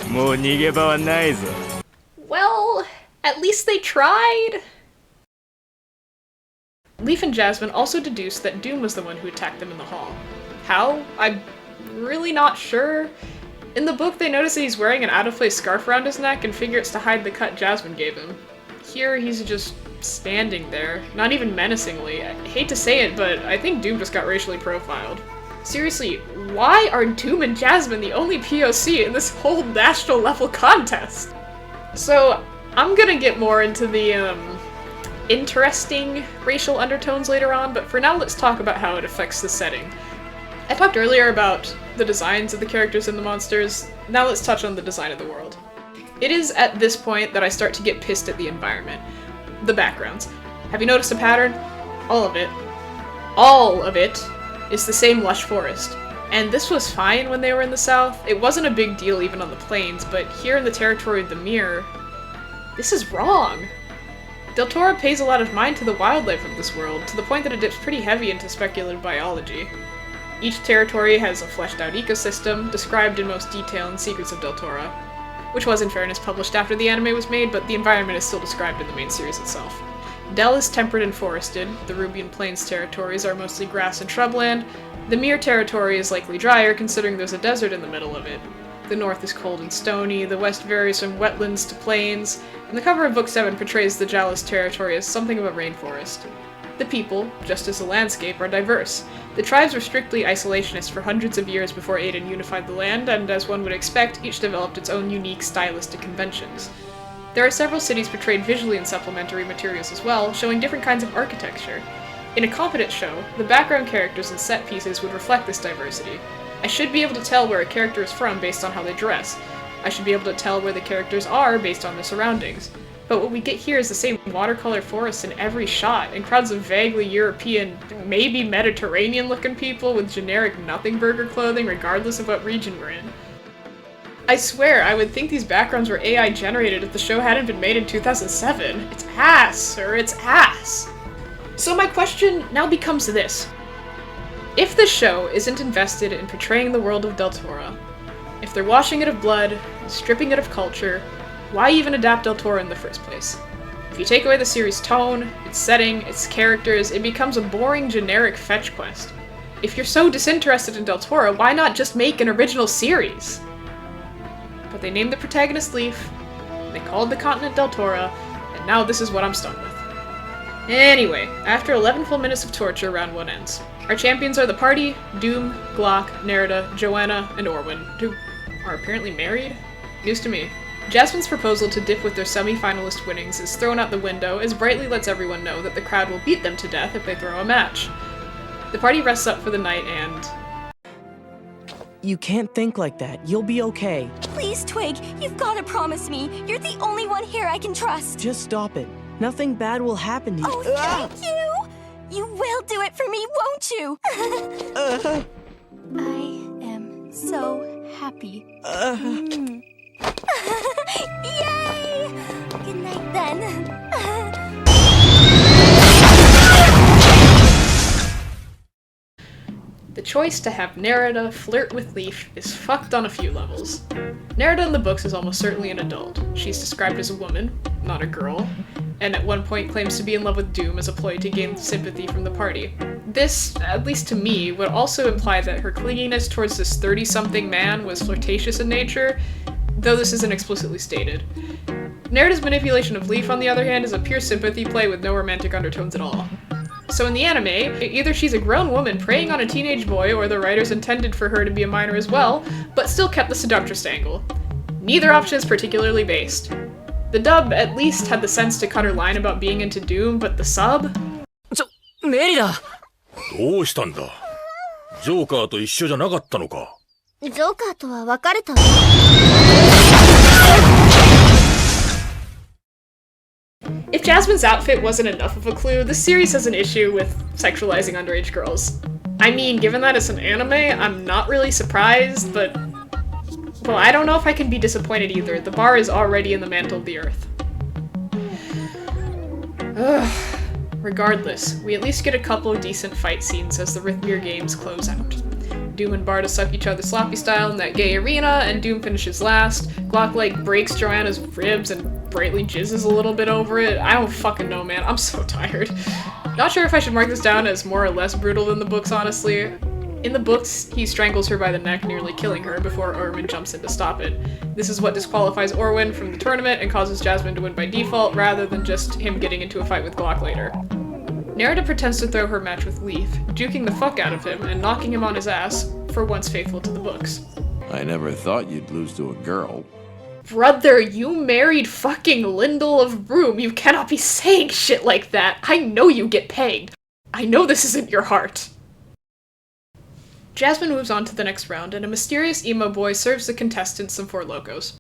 もう逃げ場はないぞ。 Well, at least they tried! Leaf and Jasmine also deduced that Doom was the one who attacked them in the hall. How? I'm really not sure. In the book, they notice that he's wearing an out-of-place scarf around his neck and figure it's to hide the cut Jasmine gave him. Here, he's just standing there, not even menacingly. I hate to say it, but I think Doom just got racially profiled. Seriously, why are Doom and Jasmine the only POC in this whole national level contest? So, I'm gonna get more into the, interesting racial undertones later on, but for now let's talk about how it affects the setting. I talked earlier about the designs of the characters and the monsters, now let's touch on the design of the world. It is at this point that I start to get pissed at the environment. The backgrounds. Have you noticed a pattern? All of it is the same lush forest. And this was fine when they were in the south. It wasn't a big deal even on the plains, but here in the territory of the Mirror, this is wrong. Deltora pays a lot of mind to the wildlife of this world, to the point that it dips pretty heavy into speculative biology. Each territory has a fleshed out ecosystem, described in most detail in Secrets of Deltora, which was in fairness published after the anime was made, but the environment is still described in the main series itself. Del is temperate and forested, the Rubian Plains territories are mostly grass and shrubland, the Mir territory is likely drier considering there's a desert in the middle of it. The north is cold and stony, the west varies from wetlands to plains, and the cover of Book 7 portrays the Jalis territory as something of a rainforest. The people, just as the landscape, are diverse. The tribes were strictly isolationist for hundreds of years before Aiden unified the land, and as one would expect, each developed its own unique stylistic conventions. There are several cities portrayed visually in supplementary materials as well, showing different kinds of architecture. In a competent show, the background characters and set pieces would reflect this diversity. I should be able to tell where a character is from based on how they dress. I should be able to tell where the characters are based on their surroundings. But what we get here is the same watercolor forests in every shot, and crowds of vaguely European, maybe Mediterranean-looking people with generic nothing burger clothing regardless of what region we're in. I swear, I would think these backgrounds were AI generated if the show hadn't been made in 2007. It's ass, sir, it's ass! So my question now becomes this. If the show isn't invested in portraying the world of Deltora, if they're washing it of blood, stripping it of culture, why even adapt Deltora in the first place? If you take away the series' tone, its setting, its characters, it becomes a boring, generic fetch quest. If you're so disinterested in Deltora, why not just make an original series? But they named the protagonist Leaf, they called the continent Deltora, and now this is what I'm stuck with. Anyway, after 11 full minutes of torture, round 1 ends. Our champions are the party, Doom, Glock, Nerida, Joanna, and Orwin, who are apparently married? News to me. Jasmine's proposal to dip with their semi-finalist winnings is thrown out the window as Brightly lets everyone know that the crowd will beat them to death if they throw a match. The party rests up for the night and... You can't think like that. You'll be okay. Please, Twig, you've gotta promise me. You're the only one here I can trust. Just stop it. Nothing bad will happen to you. Oh, thank you! You will do it for me, won't you? I am so happy. Yay! Good night, then. The choice to have Nerida flirt with Leaf is fucked on a few levels. Nerida in the books is almost certainly an adult. She's described as a woman, not a girl, and at one point claims to be in love with Doom as a ploy to gain sympathy from the party. This, at least to me, would also imply that her clinginess towards this 30-something man was flirtatious in nature, though this isn't explicitly stated. Nerida's manipulation of Leaf, on the other hand, is a pure sympathy play with no romantic undertones at all. So in the anime, either she's a grown woman preying on a teenage boy, or the writers intended for her to be a minor as well, but still kept the seductress angle. Neither option is particularly based. The dub at least had the sense to cut her line about being into Doom, but the sub? メリダどうしたんだジョーカーと一緒じゃなかったのかジョーカーとは別れたの。If Jasmine's outfit wasn't enough of a clue, this series has an issue with sexualizing underage girls. I mean, given that it's an anime, I'm not really surprised, but... well, I don't know if I can be disappointed either. The bar is already in the mantle of the earth. Ugh. Regardless, we at least get a couple of decent fight scenes as the Rithmir games close out. Doom and Barda suck each other sloppy style in that gay arena, and Doom finishes last. Glock, breaks Joanna's ribs and Brightly jizzes a little bit over it. I don't fucking know, man. I'm so tired. Not sure if I should mark this down as more or less brutal than the books, honestly. In the books, he strangles her by the neck, nearly killing her before Orwin jumps in to stop it. This is what disqualifies Orwin from the tournament and causes Jasmine to win by default, rather than just him getting into a fight with Glock later. Nerida pretends to throw her match with Leaf, juking the fuck out of him and knocking him on his ass, for once faithful to the books. I never thought you'd lose to a girl. Brother, you married fucking Lyndall of Broom. You cannot be saying shit like that. I know you get pegged. I know this isn't your heart. Jasmine moves on to the next round, and a mysterious emo boy serves the contestants some Four Locos.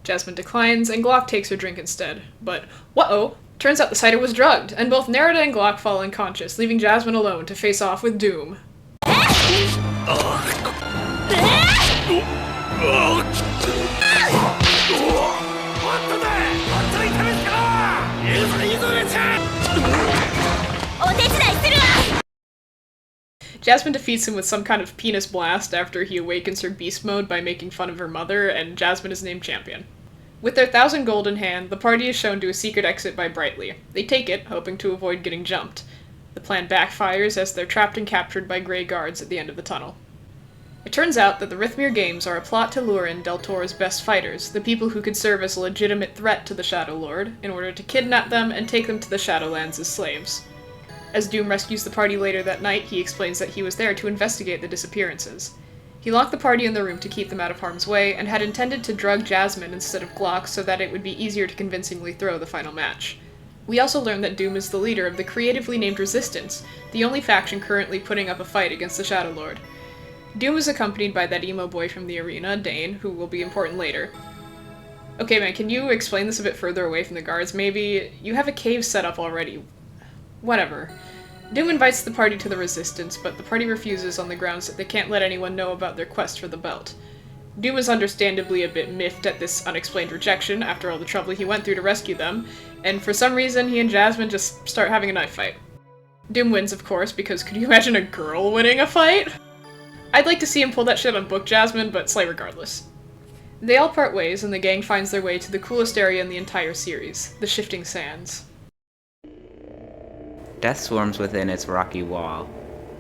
Jasmine declines, and Glock takes her drink instead. But, whoa, turns out the cider was drugged, and both Nerida and Glock fall unconscious, leaving Jasmine alone to face off with Doom. Jasmine defeats him with some kind of penis blast after he awakens her beast mode by making fun of her mother, and Jasmine is named champion. With their 1,000 gold in hand, the party is shown to a secret exit by Brightly. They take it, hoping to avoid getting jumped. The plan backfires as they're trapped and captured by Grey guards at the end of the tunnel. It turns out that the Rithmir Games are a plot to lure in Deltora's best fighters, the people who could serve as a legitimate threat to the Shadow Lord, in order to kidnap them and take them to the Shadowlands as slaves. As Doom rescues the party later that night, he explains that he was there to investigate the disappearances. He locked the party in the room to keep them out of harm's way, and had intended to drug Jasmine instead of Glock so that it would be easier to convincingly throw the final match. We also learn that Doom is the leader of the creatively named Resistance, the only faction currently putting up a fight against the Shadow Lord. Doom is accompanied by that emo boy from the arena, Dane, who will be important later. Okay man, can you explain this a bit further away from the guards, maybe? You have a cave set up already. Whatever. Doom invites the party to the Resistance, but the party refuses on the grounds that they can't let anyone know about their quest for the belt. Doom is understandably a bit miffed at this unexplained rejection after all the trouble he went through to rescue them, and for some reason he and Jasmine just start having a knife fight. Doom wins, of course, because could you imagine a girl winning a fight? I'd like to see him pull that shit on Book Jasmine, but slay regardless. They all part ways, and the gang finds their way to the coolest area in the entire series, the Shifting Sands. Death swarms within its rocky wall.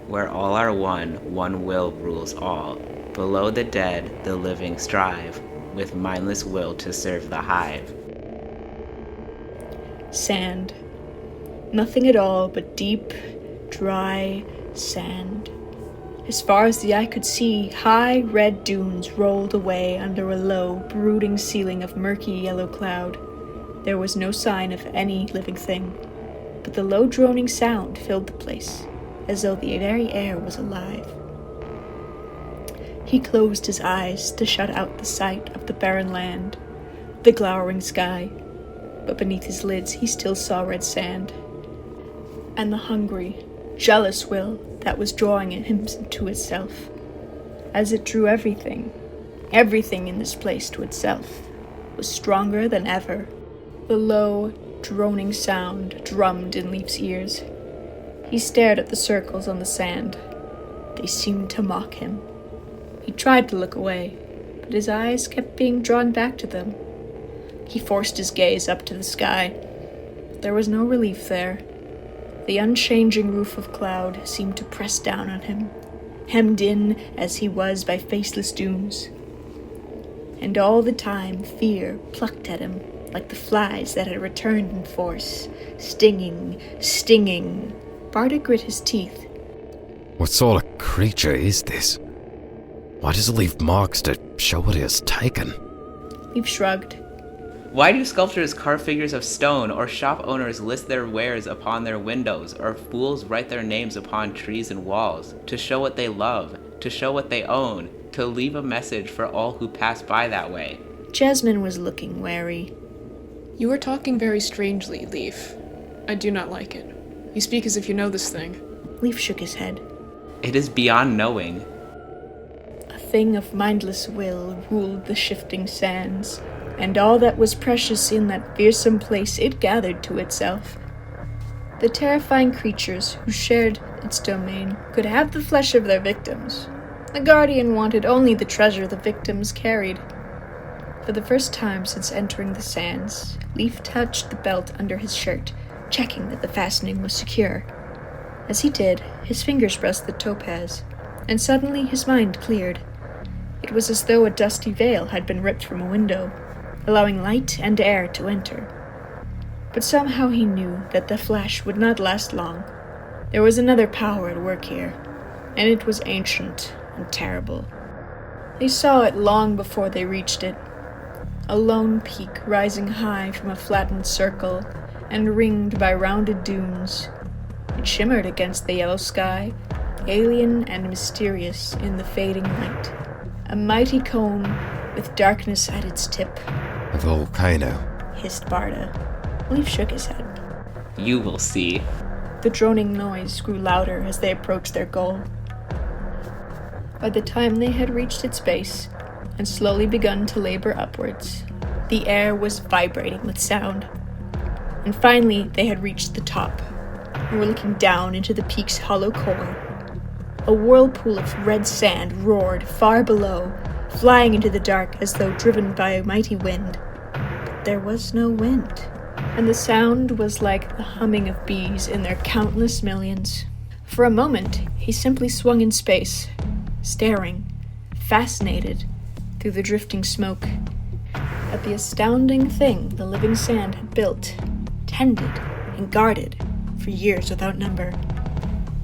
Where all are one will rules all. Below the dead, the living strive, with mindless will to serve the hive. Sand. Nothing at all but deep, dry sand. As far as the eye could see, high red dunes rolled away under a low, brooding ceiling of murky yellow cloud. There was no sign of any living thing, but the low droning sound filled the place, as though the very air was alive. He closed his eyes to shut out the sight of the barren land, the glowering sky, but beneath his lids he still saw red sand, and the hungry, jealous will that was drawing him to itself, as it drew everything in this place to itself, was stronger than ever. The low, droning sound drummed in Leaf's ears. He stared at the circles on the sand. They seemed to mock him. He tried to look away, but his eyes kept being drawn back to them. He forced his gaze up to the sky. There was no relief there. The unchanging roof of cloud seemed to press down on him, hemmed in as he was by faceless dunes. And all the time fear plucked at him like the flies that had returned in force, stinging. Barda grit his teeth. What sort of creature is this? Why does it leave marks to show what it has taken? Leaf shrugged. Why do sculptors carve figures of stone, or shop owners list their wares upon their windows, or fools write their names upon trees and walls? To show what they love, to show what they own, to leave a message for all who pass by that way. Jasmine was looking wary. You are talking very strangely, Leaf. I do not like it. You speak as if you know this thing. Leaf shook his head. It is beyond knowing. A thing of mindless will ruled the shifting sands, and all that was precious in that fearsome place it gathered to itself. The terrifying creatures who shared its domain could have the flesh of their victims. The Guardian wanted only the treasure the victims carried. For the first time since entering the sands, Leaf touched the belt under his shirt, checking that the fastening was secure. As he did, his fingers pressed the topaz, and suddenly his mind cleared. It was as though a dusty veil had been ripped from a window, allowing light and air to enter. But somehow he knew that the flash would not last long. There was another power at work here, and it was ancient and terrible. They saw it long before they reached it. A lone peak rising high from a flattened circle and ringed by rounded dunes. It shimmered against the yellow sky, alien and mysterious in the fading light. A mighty cone with darkness at its tip. A volcano, hissed Barda. Leaf shook his head. You will see. The droning noise grew louder as they approached their goal. By the time they had reached its base and slowly begun to labor upwards, the air was vibrating with sound. And finally they had reached the top and were looking down into the peak's hollow core. A whirlpool of red sand roared far below, flying into the dark as though driven by a mighty wind. there was no wind, and the sound was like the humming of bees in their countless millions. For a moment, he simply swung in space, staring, fascinated, through the drifting smoke, at the astounding thing the living sand had built, tended, and guarded for years without number.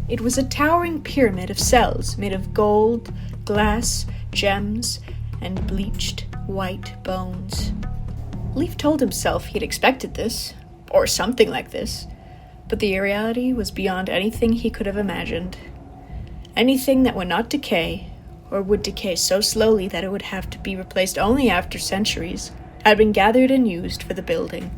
It was a towering pyramid of cells made of gold, glass, gems, and bleached white bones. Leaf told himself he had expected this, or something like this, but the reality was beyond anything he could have imagined. Anything that would not decay, or would decay so slowly that it would have to be replaced only after centuries, had been gathered and used for the building.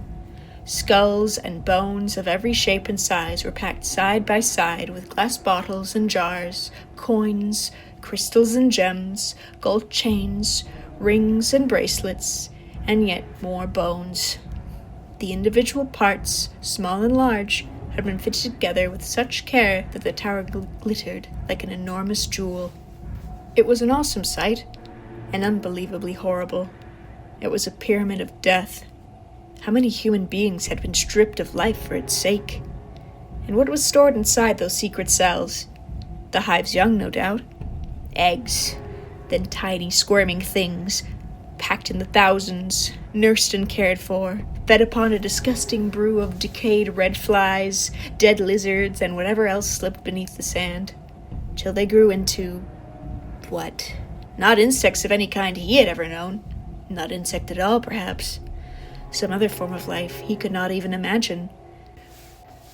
Skulls and bones of every shape and size were packed side by side with glass bottles and jars, coins, crystals and gems, gold chains, rings and bracelets, and yet more bones. The individual parts, small and large, had been fitted together with such care that the tower glittered like an enormous jewel. It was an awesome sight, and unbelievably horrible. It was a pyramid of death. How many human beings had been stripped of life for its sake? And what was stored inside those secret cells? The hive's young, no doubt. Eggs, then tiny squirming things, packed in the thousands, nursed and cared for, fed upon a disgusting brew of decayed red flies, dead lizards, and whatever else slipped beneath the sand, till they grew into... what? Not insects of any kind he had ever known. Not insect at all, perhaps. Some other form of life he could not even imagine.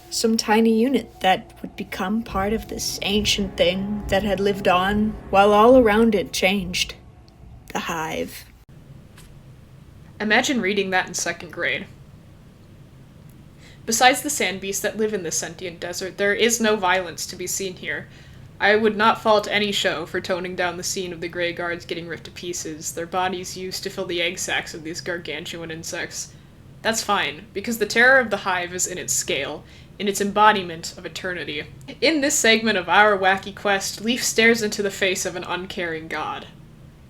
Some tiny unit that would become part of this ancient thing that had lived on while all around it changed. The hive. Imagine reading that in 2nd grade. Besides the sand beasts that live in this sentient desert, there is no violence to be seen here. I would not fault any show for toning down the scene of the Grey Guards getting ripped to pieces, their bodies used to fill the egg sacs of these gargantuan insects. That's fine, because the terror of the hive is in its scale, in its embodiment of eternity. In this segment of our wacky quest, Leaf stares into the face of an uncaring god.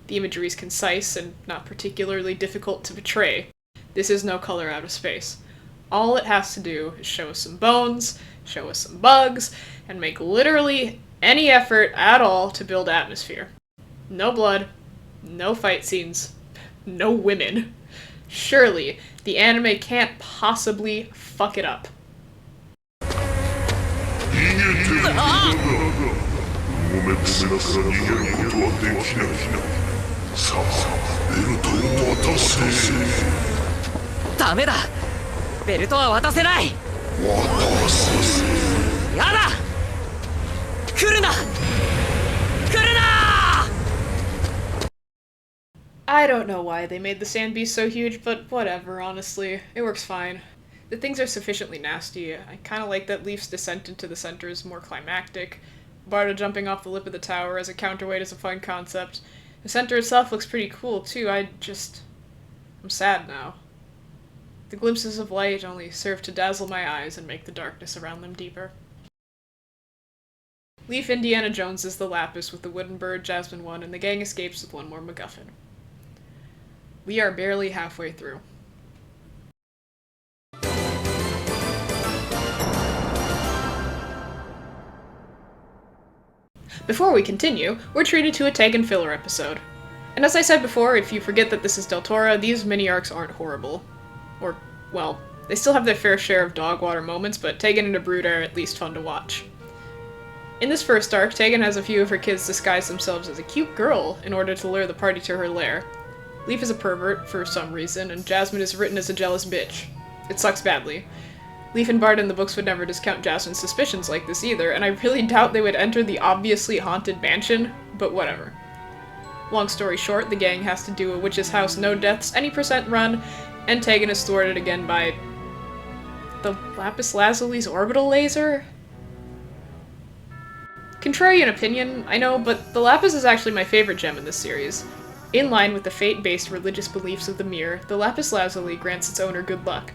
The imagery is concise and not particularly difficult to portray. This is no color out of space. All it has to do is show us some bones, show us some bugs, and make literally any effort at all to build atmosphere. No blood, no fight scenes, no women. Surely, the anime can't possibly fuck it up. I don't know why they made the sand beast so huge, but whatever, honestly. It works fine. The things are sufficiently nasty. I kinda like that Leaf's descent into the center is more climactic. Barda jumping off the lip of the tower as a counterweight is a fun concept. The center itself looks pretty cool, too. I'm sad now. The glimpses of light only serve to dazzle my eyes and make the darkness around them deeper. Leaf Indiana Jones is the Lapis with the wooden bird Jasmine 1, and the gang escapes with one more MacGuffin. We are barely halfway through. Before we continue, we're treated to a tag and filler episode. And as I said before, if you forget that this is Deltora, these mini-arcs aren't horrible. Or, well, they still have their fair share of dog-water moments, but Tegan and a Brood are at least fun to watch. In this first arc, Tegan has a few of her kids disguise themselves as a cute girl in order to lure the party to her lair. Leaf is a pervert, for some reason, and Jasmine is written as a jealous bitch. It sucks badly. Leaf and Bard in the books would never discount Jasmine's suspicions like this either, and I really doubt they would enter the obviously haunted mansion, but whatever. Long story short, the gang has to do a witch's house no deaths any % run, and Tegan is thwarted again by... the Lapis Lazuli's orbital laser? Contrarian opinion, I know, but the Lapis is actually my favorite gem in this series. In line with the fate-based religious beliefs of the mirror, the Lapis Lazuli grants its owner good luck.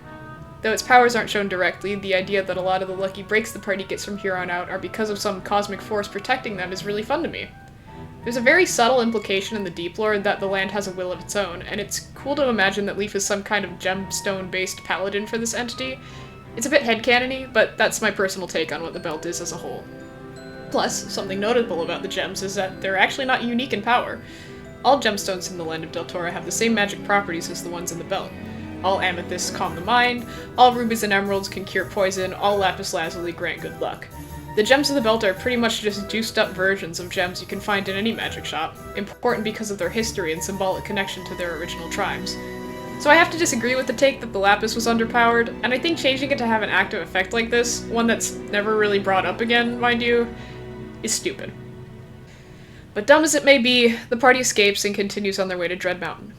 Though its powers aren't shown directly, the idea that a lot of the lucky breaks the party gets from here on out are because of some cosmic force protecting them is really fun to me. There's a very subtle implication in the deep lore that the land has a will of its own, and it's cool to imagine that Leaf is some kind of gemstone-based paladin for this entity. It's a bit headcanon-y, but that's my personal take on what the belt is as a whole. Plus, something notable about the gems is that they're actually not unique in power. All gemstones in the land of Deltora have the same magic properties as the ones in the belt. All amethysts calm the mind, all rubies and emeralds can cure poison, all lapis lazuli grant good luck. The gems of the belt are pretty much just juiced up versions of gems you can find in any magic shop, important because of their history and symbolic connection to their original tribes. So I have to disagree with the take that the lapis was underpowered, and I think changing it to have an active effect like this, one that's never really brought up again, mind you, is stupid. But dumb as it may be, the party escapes and continues on their way to Dread Mountain.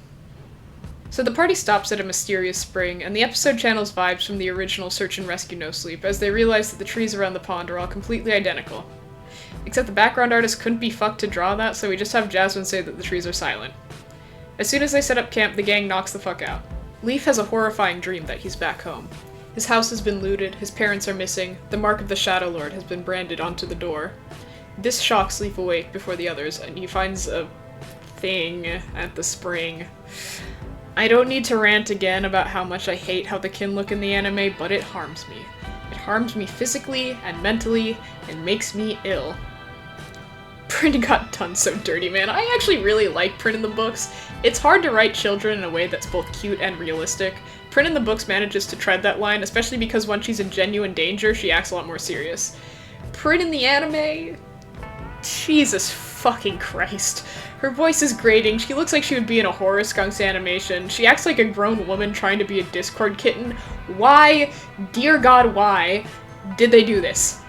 So the party stops at a mysterious spring, and the episode channels vibes from the original Search and Rescue No Sleep as they realize that the trees around the pond are all completely identical. Except the background artist couldn't be fucked to draw that, so we just have Jasmine say that the trees are silent. As soon as they set up camp, the gang knocks the fuck out. Leaf has a horrifying dream that he's back home. His house has been looted, his parents are missing, the mark of the Shadow Lord has been branded onto the door. This shocks Leaf awake before the others, and he finds a thing at the spring. I don't need to rant again about how much I hate how the kin look in the anime, but it harms me. It harms me physically and mentally, and makes me ill. Prin got done so dirty, man. I actually really like Prin in the books. It's hard to write children in a way that's both cute and realistic. Prin in the books manages to tread that line, especially because when she's in genuine danger, she acts a lot more serious. Prin in the anime? Jesus fucking Christ. Her voice is grating, she looks like she would be in a horror skunks animation, she acts like a grown woman trying to be a Discord kitten. Why, dear God, why did they do this?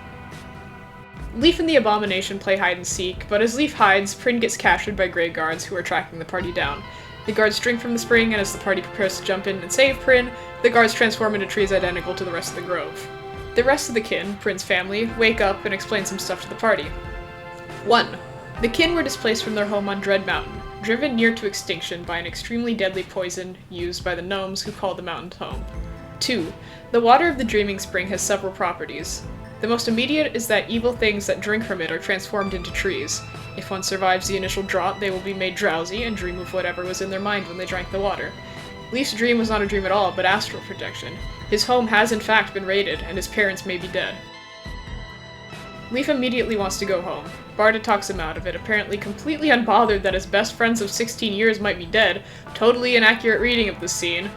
Leaf and the Abomination play hide and seek, but as Leaf hides, Prin gets captured by Grey Guards who are tracking the party down. The guards drink from the spring, and as the party prepares to jump in and save Prin, the guards transform into trees identical to the rest of the grove. The rest of the kin, Prin's family, wake up and explain some stuff to the party. 1. The kin were displaced from their home on Dread Mountain, driven near to extinction by an extremely deadly poison used by the gnomes who called the mountain home. 2. The water of the Dreaming Spring has several properties. The most immediate is that evil things that drink from it are transformed into trees. If one survives the initial draught, they will be made drowsy and dream of whatever was in their mind when they drank the water. Leaf's dream was not a dream at all, but astral projection. His home has in fact been raided, and his parents may be dead. Leaf immediately wants to go home. Barda talks him out of it, apparently completely unbothered that his best friends of 16 years might be dead. Totally inaccurate reading of the scene.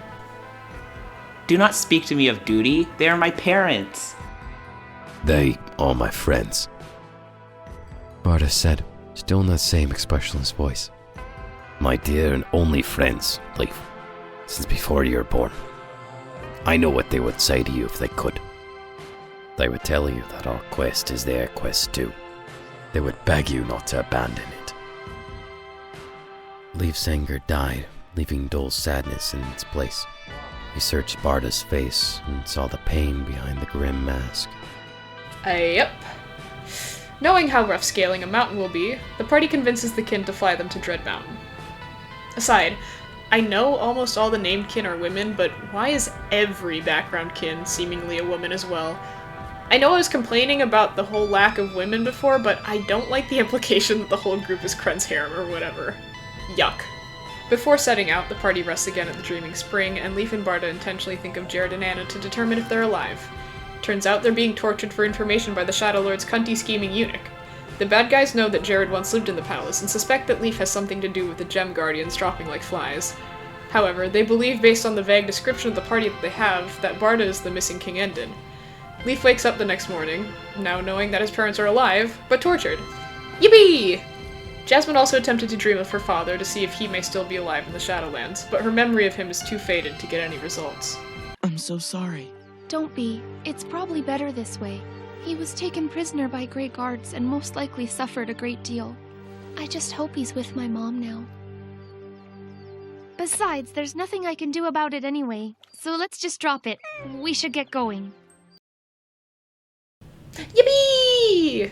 Do not speak to me of duty. They are my parents. They are my friends, Barda said, still in that same expressionless voice. My dear and only friends, Leaf, since before you were born. I know what they would say to you if they could. They would tell you that our quest is their quest too. They would beg you not to abandon it. Leaf's anger died, leaving dull sadness in its place. He searched Barda's face and saw the pain behind the grim mask. Yep. Knowing how rough scaling a mountain will be, the party convinces the kin to fly them to Dread Mountain. Aside, I know almost all the named kin are women, but why is every background kin seemingly a woman as well? I know I was complaining about the whole lack of women before, but I don't like the implication that the whole group is Kren's harem or whatever. Yuck. Before setting out, the party rests again at the Dreaming Spring, and Leaf and Barda intentionally think of Jared and Anna to determine if they're alive. Turns out they're being tortured for information by the Shadow Lord's cunty scheming eunuch. The bad guys know that Jared once lived in the palace, and suspect that Leaf has something to do with the Gem Guardians dropping like flies. However, they believe based on the vague description of the party that they have, that Barda is the missing King Endon. Leaf wakes up the next morning, now knowing that his parents are alive, but tortured. Yippee! Jasmine also attempted to dream of her father to see if he may still be alive in the Shadowlands, but her memory of him is too faded to get any results. I'm so sorry. Don't be. It's probably better this way. He was taken prisoner by Grey Guards and most likely suffered a great deal. I just hope he's with my mom now. Besides, there's nothing I can do about it anyway, so let's just drop it. We should get going. Yippee!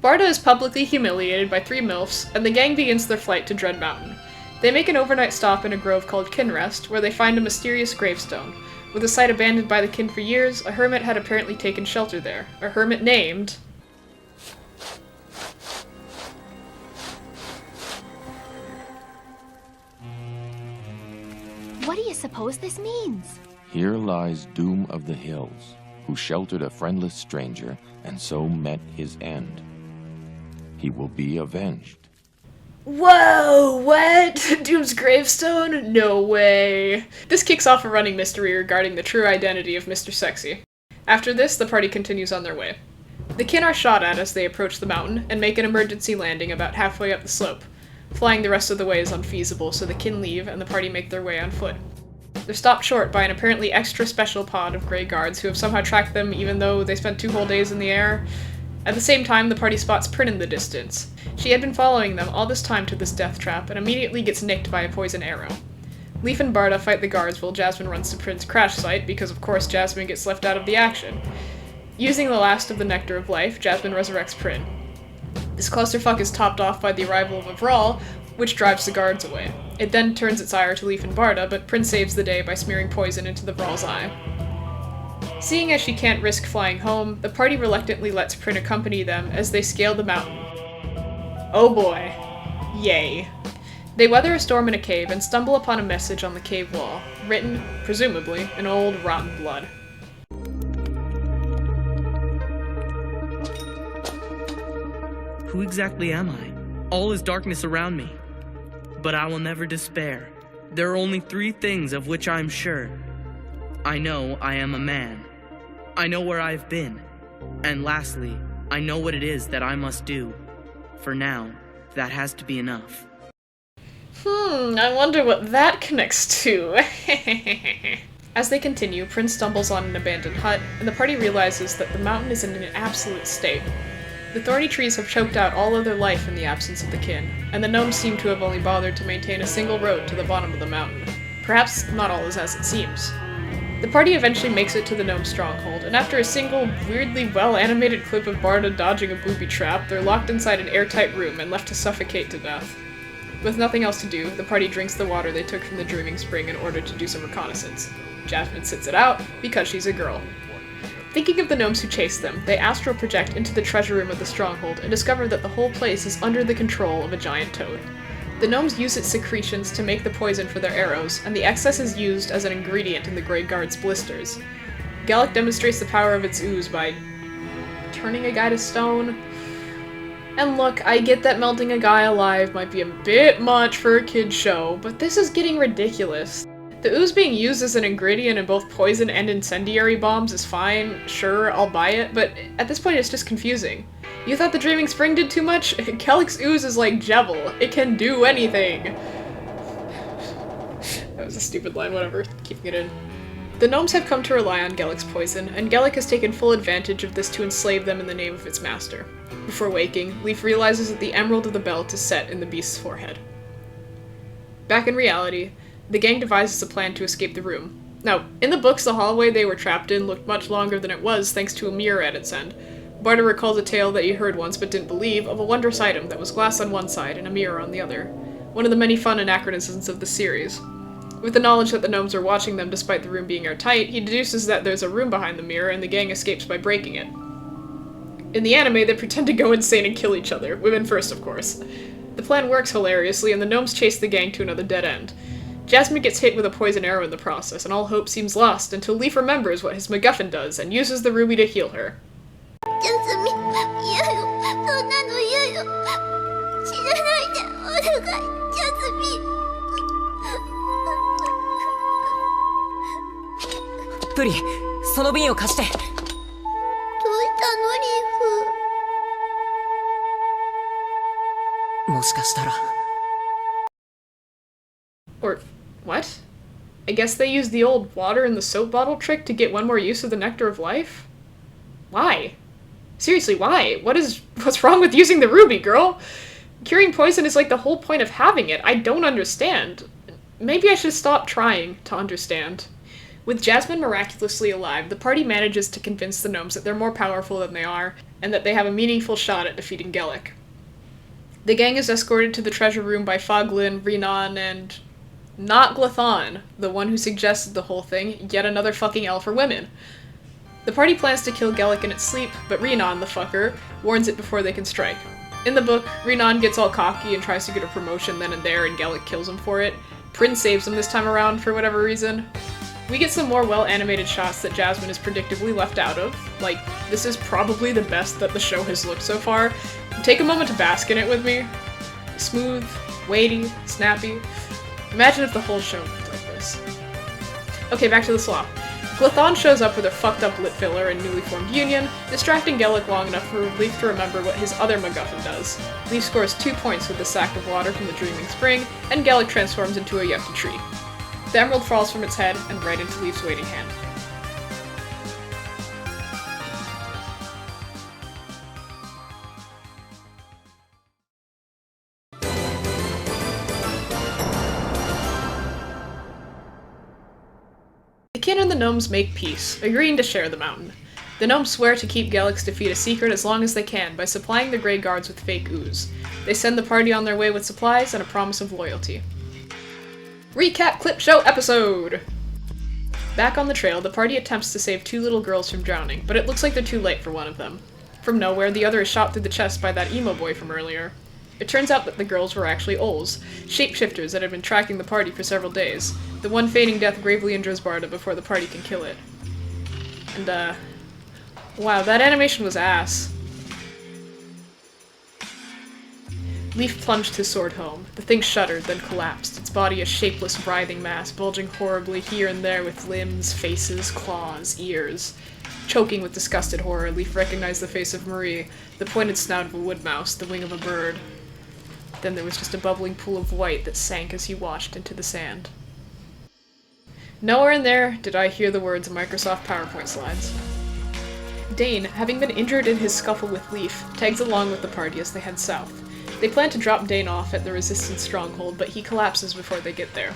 Barda is publicly humiliated by 3 MILFs, and the gang begins their flight to Dread Mountain. They make an overnight stop in a grove called Kinrest, where they find a mysterious gravestone. With a site abandoned by the kin for years, a hermit had apparently taken shelter there. A hermit named... What do you suppose this means? Here lies Doom of the Hills, who sheltered a friendless stranger and so met his end. He will be avenged. Whoa, what? Doom's gravestone? No way. This kicks off a running mystery regarding the true identity of Mr. Sexy. After this, the party continues on their way. The kin are shot at as they approach the mountain and make an emergency landing about halfway up the slope. Flying the rest of the way is unfeasible, so the kin leave and the party make their way on foot. They're stopped short by an apparently extra special pod of Grey Guards who have somehow tracked them even though they spent 2 whole days in the air. At the same time, the party spots Prin in the distance. She had been following them all this time to this death trap and immediately gets nicked by a poison arrow. Leaf and Barda fight the guards while Jasmine runs to Prin's crash site because of course Jasmine gets left out of the action. Using the last of the Nectar of Life, Jasmine resurrects Prin. This clusterfuck is topped off by the arrival of a Vral, which drives the guards away. It then turns its ire to Leaf and Barda, but Prin saves the day by smearing poison into the Vral's eye. Seeing as she can't risk flying home, the party reluctantly lets Prin accompany them as they scale the mountain. Oh boy. Yay. They weather a storm in a cave and stumble upon a message on the cave wall, written, presumably, in old rotten blood. Who exactly am I? All is darkness around me. But I will never despair. There are only 3 things of which I am sure. I know I am a man. I know where I've been. And lastly, I know what it is that I must do. For now, that has to be enough. I wonder what that connects to. As they continue, Prin stumbles on an abandoned hut, and the party realizes that the mountain is in an absolute state. The thorny trees have choked out all other life in the absence of the kin, and the gnomes seem to have only bothered to maintain a single road to the bottom of the mountain. Perhaps not all is as it seems. The party eventually makes it to the gnome stronghold, and after a single, weirdly well-animated clip of Barda dodging a booby trap, they're locked inside an airtight room and left to suffocate to death. With nothing else to do, the party drinks the water they took from the Dreaming Spring in order to do some reconnaissance. Jasmine sits it out, because she's a girl. Thinking of the gnomes who chased them, they astral project into the treasure room of the stronghold and discover that the whole place is under the control of a giant toad. The gnomes use its secretions to make the poison for their arrows, and the excess is used as an ingredient in the Grey Guard's blisters. Gallic demonstrates the power of its ooze by turning a guy to stone. And look, I get that melting a guy alive might be a bit much for a kid's show, but this is getting ridiculous. The ooze being used as an ingredient in both poison and incendiary bombs is fine, sure, I'll buy it, but at this point it's just confusing. You thought the Dreaming Spring did too much? Gallic's ooze is like Jebel. It can do anything. That was a stupid line, whatever. Keeping it in. The gnomes have come to rely on Gallic's poison, and Gallic has taken full advantage of this to enslave them in the name of its master. Before waking, Leaf realizes that the emerald of the belt is set in the beast's forehead. Back in reality, the gang devises a plan to escape the room. Now, in the books, the hallway they were trapped in looked much longer than it was thanks to a mirror at its end. Barda recalls a tale that he heard once but didn't believe of a wondrous item that was glass on one side and a mirror on the other. One of the many fun anachronisms of the series. With the knowledge that the gnomes are watching them despite the room being airtight, he deduces that there's a room behind the mirror and the gang escapes by breaking it. In the anime, they pretend to go insane and kill each other, women first of course. The plan works hilariously and the gnomes chase the gang to another dead end. Jasmine gets hit with a poison arrow in the process and all hope seems lost until Leaf remembers what his MacGuffin does and uses the ruby to heal her. ジャスミン、嫌よ。そんなの嫌よ。死なないで、お願い、ジャスミン。プリ、その瓶を貸して。どうしたの、リーフ。もしかしたら。Or, what? I guess they used the old water in the soap bottle trick to get one more use of the Nectar of Life? Why? Seriously, why? What's wrong with using the ruby, girl? Curing poison is like the whole point of having it. I don't understand. Maybe I should stop trying to understand. With Jasmine miraculously alive, the party manages to convince the gnomes that they're more powerful than they are, and that they have a meaningful shot at defeating Gallic. The gang is escorted to the treasure room by Foglin, Renan, and... not Glathon, the one who suggested the whole thing, yet another fucking L for women. The party plans to kill Gallic in its sleep, but Renan, the fucker, warns it before they can strike. In the book, Renan gets all cocky and tries to get a promotion then and there, and Gallic kills him for it. Prince saves him this time around for whatever reason. We get some more well-animated shots that Jasmine is predictably left out of. Like, this is probably the best that the show has looked so far. Take a moment to bask in it with me. Smooth, weighty, snappy. Imagine if the whole show looked like this. Okay, back to the slop. Glython shows up with a fucked up lit filler and newly formed union, distracting Gellick long enough for Leaf to remember what his other MacGuffin does. Leaf scores 2 points with the sack of water from the Dreaming Spring, and Gellick transforms into a yucky tree. The emerald falls from its head and right into Leaf's waiting hand. The kin and the gnomes make peace, agreeing to share the mountain. The gnomes swear to keep Gellick's defeat a secret as long as they can by supplying the Grey Guards with fake ooze. They send the party on their way with supplies and a promise of loyalty. Recap clip show episode! Back on the trail, the party attempts to save 2 little girls from drowning, but it looks like they're too late for one of them. From nowhere, the other is shot through the chest by that emo boy from earlier. It turns out that the girls were actually Ols, shapeshifters that had been tracking the party for several days. The one feigning death gravely injures Barda before the party can kill it. And, wow, that animation was ass. Leaf plunged his sword home. The thing shuddered, then collapsed, its body a shapeless, writhing mass, bulging horribly here and there with limbs, faces, claws, ears. Choking with disgusted horror, Leaf recognized the face of Marie, the pointed snout of a wood mouse, the wing of a bird. Then there was just a bubbling pool of white that sank as he watched into the sand. Nowhere in there did I hear the words Microsoft PowerPoint slides. Dane, having been injured in his scuffle with Leaf, tags along with the party as they head south. They plan to drop Dane off at the Resistance stronghold, but he collapses before they get there.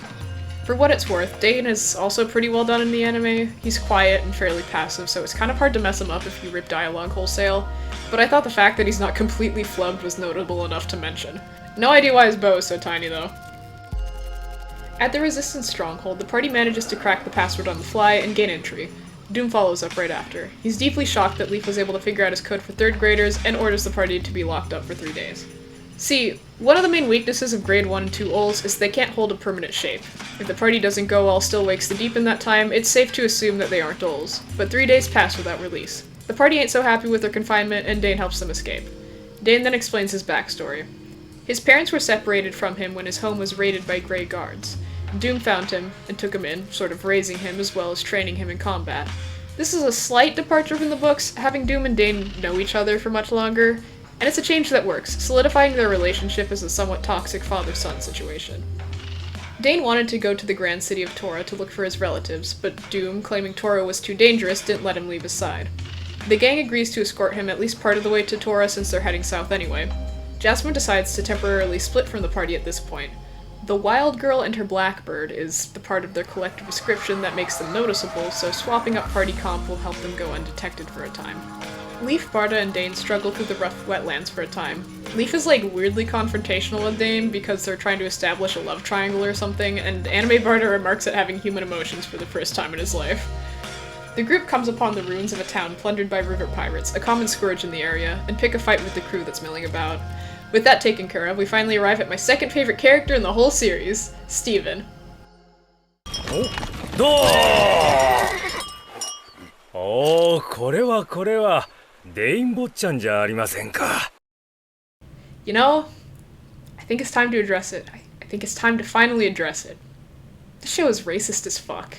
For what it's worth, Dane is also pretty well done in the anime. He's quiet and fairly passive, so it's kind of hard to mess him up if you rip dialogue wholesale, but I thought the fact that he's not completely flubbed was notable enough to mention. No idea why his bow is so tiny, though. At the Resistance stronghold, the party manages to crack the password on the fly and gain entry. Doom follows up right after. He's deeply shocked that Leaf was able to figure out his code for 3rd graders and orders the party to be locked up for 3 days. See, one of the main weaknesses of grade 1 and 2 Ols is they can't hold a permanent shape. If the party doesn't go all Still Wakes the Deep in that time, it's safe to assume that they aren't Ols. But 3 days pass without release. The party ain't so happy with their confinement, and Dane helps them escape. Dane then explains his backstory. His parents were separated from him when his home was raided by Grey Guards. Doom found him and took him in, sort of raising him as well as training him in combat. This is a slight departure from the books, having Doom and Dane know each other for much longer, and it's a change that works, solidifying their relationship as a somewhat toxic father-son situation. Dane wanted to go to the grand city of Tora to look for his relatives, but Doom, claiming Tora was too dangerous, didn't let him leave his side. The gang agrees to escort him at least part of the way to Tora since they're heading south anyway. Jasmine decides to temporarily split from the party at this point. The wild girl and her blackbird is the part of their collective description that makes them noticeable, so swapping up party comp will help them go undetected for a time. Leaf, Barda, and Dane struggle through the rough wetlands for a time. Leaf is like weirdly confrontational with Dane because they're trying to establish a love triangle or something, and anime Barda remarks at having human emotions for the first time in his life. The group comes upon the ruins of a town plundered by river pirates, a common scourge in the area, and pick a fight with the crew that's milling about. With that taken care of, we finally arrive at my second favorite character in the whole series, Steven. Oh, これはデイン坊ちゃんじゃありませんか。You know, I think it's time to address it. I think it's time to finally address it. This show is racist as fuck.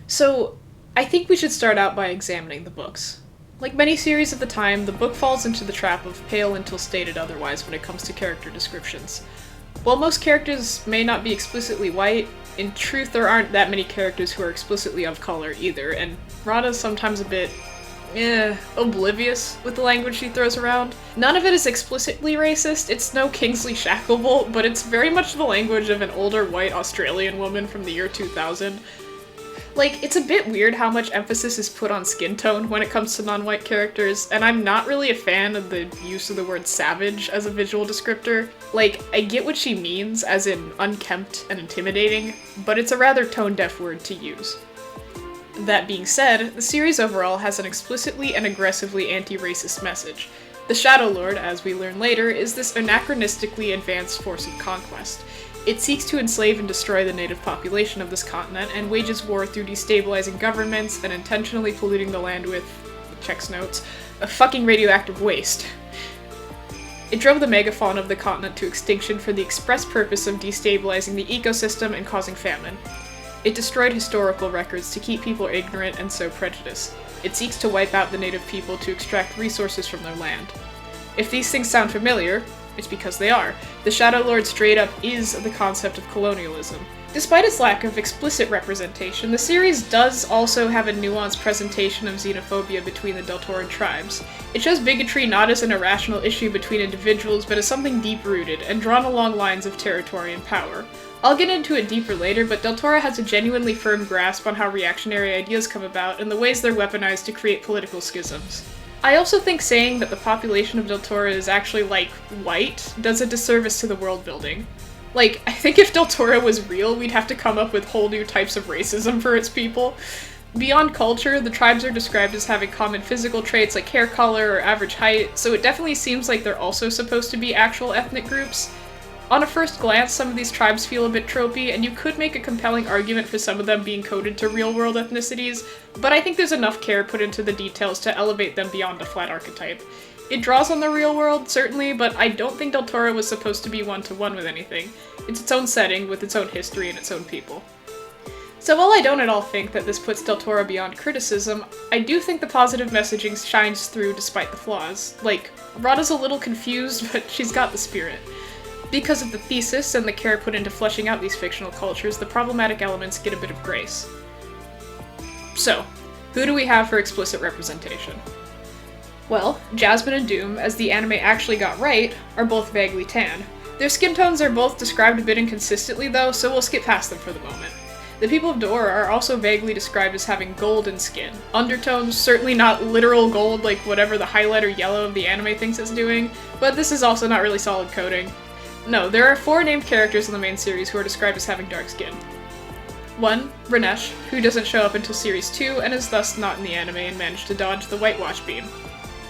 So, I think we should start out by examining the books. Like many series of the time, the book falls into the trap of pale until stated otherwise when it comes to character descriptions. While most characters may not be explicitly white, in truth there aren't that many characters who are explicitly of color either, and Rada's sometimes a bit oblivious with the language she throws around. None of it is explicitly racist, it's no Kingsley Shacklebolt, but it's very much the language of an older white Australian woman from the year 2000. Like, it's a bit weird how much emphasis is put on skin tone when it comes to non-white characters, and I'm not really a fan of the use of the word savage as a visual descriptor. Like, I get what she means, as in unkempt and intimidating, but it's a rather tone-deaf word to use. That being said, the series overall has an explicitly and aggressively anti-racist message. The Shadow Lord, as we learn later, is this anachronistically advanced force of conquest. It seeks to enslave and destroy the native population of this continent, and wages war through destabilizing governments and intentionally polluting the land with, checks notes, a fucking radioactive waste. It drove the megafauna of the continent to extinction for the express purpose of destabilizing the ecosystem and causing famine. It destroyed historical records to keep people ignorant and sow prejudice. It seeks to wipe out the native people to extract resources from their land. If these things sound familiar, it's because they are. The Shadow Lord straight up is the concept of colonialism. Despite its lack of explicit representation, the series does also have a nuanced presentation of xenophobia between the Deltoran tribes. It shows bigotry not as an irrational issue between individuals, but as something deep-rooted, and drawn along lines of territory and power. I'll get into it deeper later, but Deltora has a genuinely firm grasp on how reactionary ideas come about and the ways they're weaponized to create political schisms. I also think saying that the population of Deltora is actually, like, white does a disservice to the world building. Like, I think if Deltora was real, we'd have to come up with whole new types of racism for its people. Beyond culture, the tribes are described as having common physical traits like hair color or average height, so it definitely seems like they're also supposed to be actual ethnic groups. On a first glance, some of these tribes feel a bit tropey, and you could make a compelling argument for some of them being coded to real-world ethnicities, but I think there's enough care put into the details to elevate them beyond a flat archetype. It draws on the real world, certainly, but I don't think Deltora was supposed to be one-to-one with anything. It's its own setting, with its own history and its own people. So while I don't at all think that this puts Deltora beyond criticism, I do think the positive messaging shines through despite the flaws. Like, Rada's a little confused, but she's got the spirit. Because of the thesis and the care put into fleshing out these fictional cultures, the problematic elements get a bit of grace. So, who do we have for explicit representation? Well, Jasmine and Doom, as the anime actually got right, are both vaguely tan. Their skin tones are both described a bit inconsistently though, so we'll skip past them for the moment. The people of Dora are also vaguely described as having golden skin. Undertones, certainly not literal gold like whatever the highlighter yellow of the anime thinks it's doing, but this is also not really solid coding. No, there are 4 named characters in the main series who are described as having dark skin. 1, Ranesh, who doesn't show up until Series 2 and is thus not in the anime and managed to dodge the whitewash beam.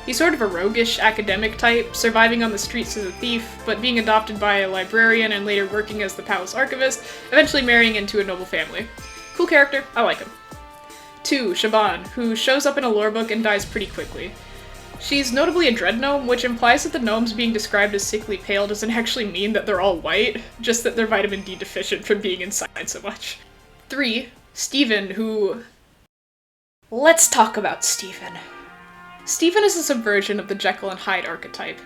He's sort of a roguish academic type, surviving on the streets as a thief, but being adopted by a librarian and later working as the palace archivist, eventually marrying into a noble family. Cool character, I like him. 2, Shaban, who shows up in a lore book and dies pretty quickly. She's notably a dread gnome, which implies that the gnomes being described as sickly pale doesn't actually mean that they're all white, just that they're vitamin D deficient from being inside so much. 3, Steven, who... Let's talk about Steven. Steven is a subversion of the Jekyll and Hyde archetype.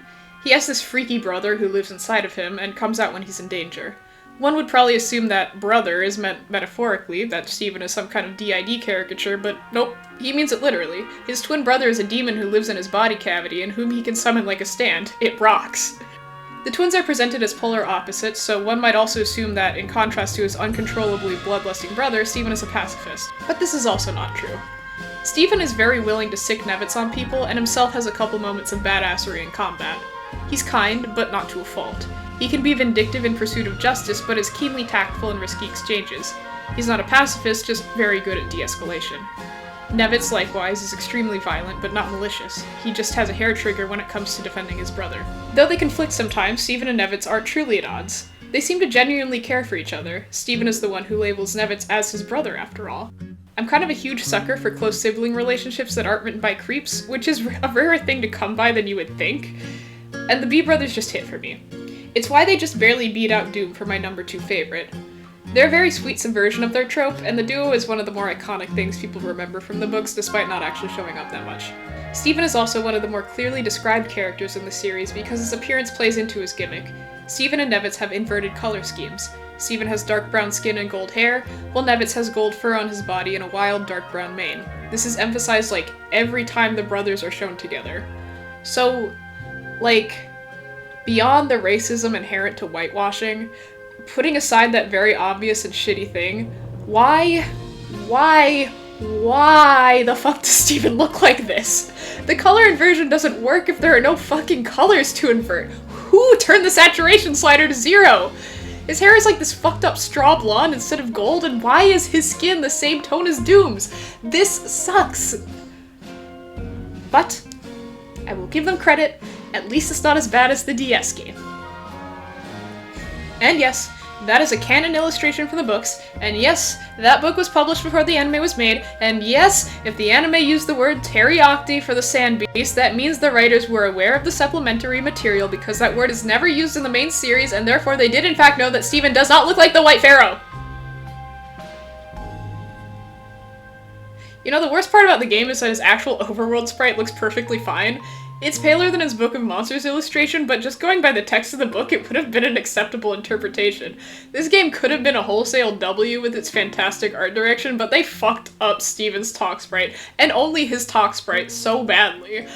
He has this freaky brother who lives inside of him and comes out when he's in danger. One would probably assume that brother is meant metaphorically, that Steven is some kind of DID caricature, but nope, he means it literally. His twin brother is a demon who lives in his body cavity and whom he can summon like a stand. It rocks. The twins are presented as polar opposites, so one might also assume that, in contrast to his uncontrollably bloodlusting brother, Steven is a pacifist. But this is also not true. Steven is very willing to sick Nevitz on people, and himself has a couple moments of badassery in combat. He's kind, but not to a fault. He can be vindictive in pursuit of justice, but is keenly tactful in risky exchanges. He's not a pacifist, just very good at de-escalation. Nevitz, likewise, is extremely violent, but not malicious. He just has a hair trigger when it comes to defending his brother. Though they conflict sometimes, Steven and Nevitz aren't truly at odds. They seem to genuinely care for each other. Steven is the one who labels Nevitz as his brother, after all. I'm kind of a huge sucker for close sibling relationships that aren't written by creeps, which is a rarer thing to come by than you would think. And the B brothers just hit for me. It's why they just barely beat out Doom for my number 2 favorite. They're a very sweet subversion of their trope, and the duo is one of the more iconic things people remember from the books despite not actually showing up that much. Steven is also one of the more clearly described characters in the series because his appearance plays into his gimmick. Steven and Nevitz have inverted color schemes. Steven has dark brown skin and gold hair, while Nevitz has gold fur on his body and a wild dark brown mane. This is emphasized like every time the brothers are shown together. So, like, beyond the racism inherent to whitewashing, putting aside that very obvious and shitty thing, why the fuck does Steven look like this? The color inversion doesn't work if there are no fucking colors to invert. Who turned the saturation slider to 0? His hair is like this fucked up straw blonde instead of gold, and why is his skin the same tone as Doom's? This sucks. But I will give them credit. At least it's not as bad as the DS game. And yes, that is a canon illustration from the books, and yes, that book was published before the anime was made, and yes, if the anime used the word teriyaki for the sand beast, that means the writers were aware of the supplementary material because that word is never used in the main series, and therefore they did in fact know that Steven does not look like the White Pharaoh! You know, the worst part about the game is that his actual overworld sprite looks perfectly fine. It's paler than his Book of Monsters illustration, but just going by the text of the book, it would have been an acceptable interpretation. This game could have been a wholesale W with its fantastic art direction, but they fucked up Steven's talk sprite, and only his talk sprite, so badly.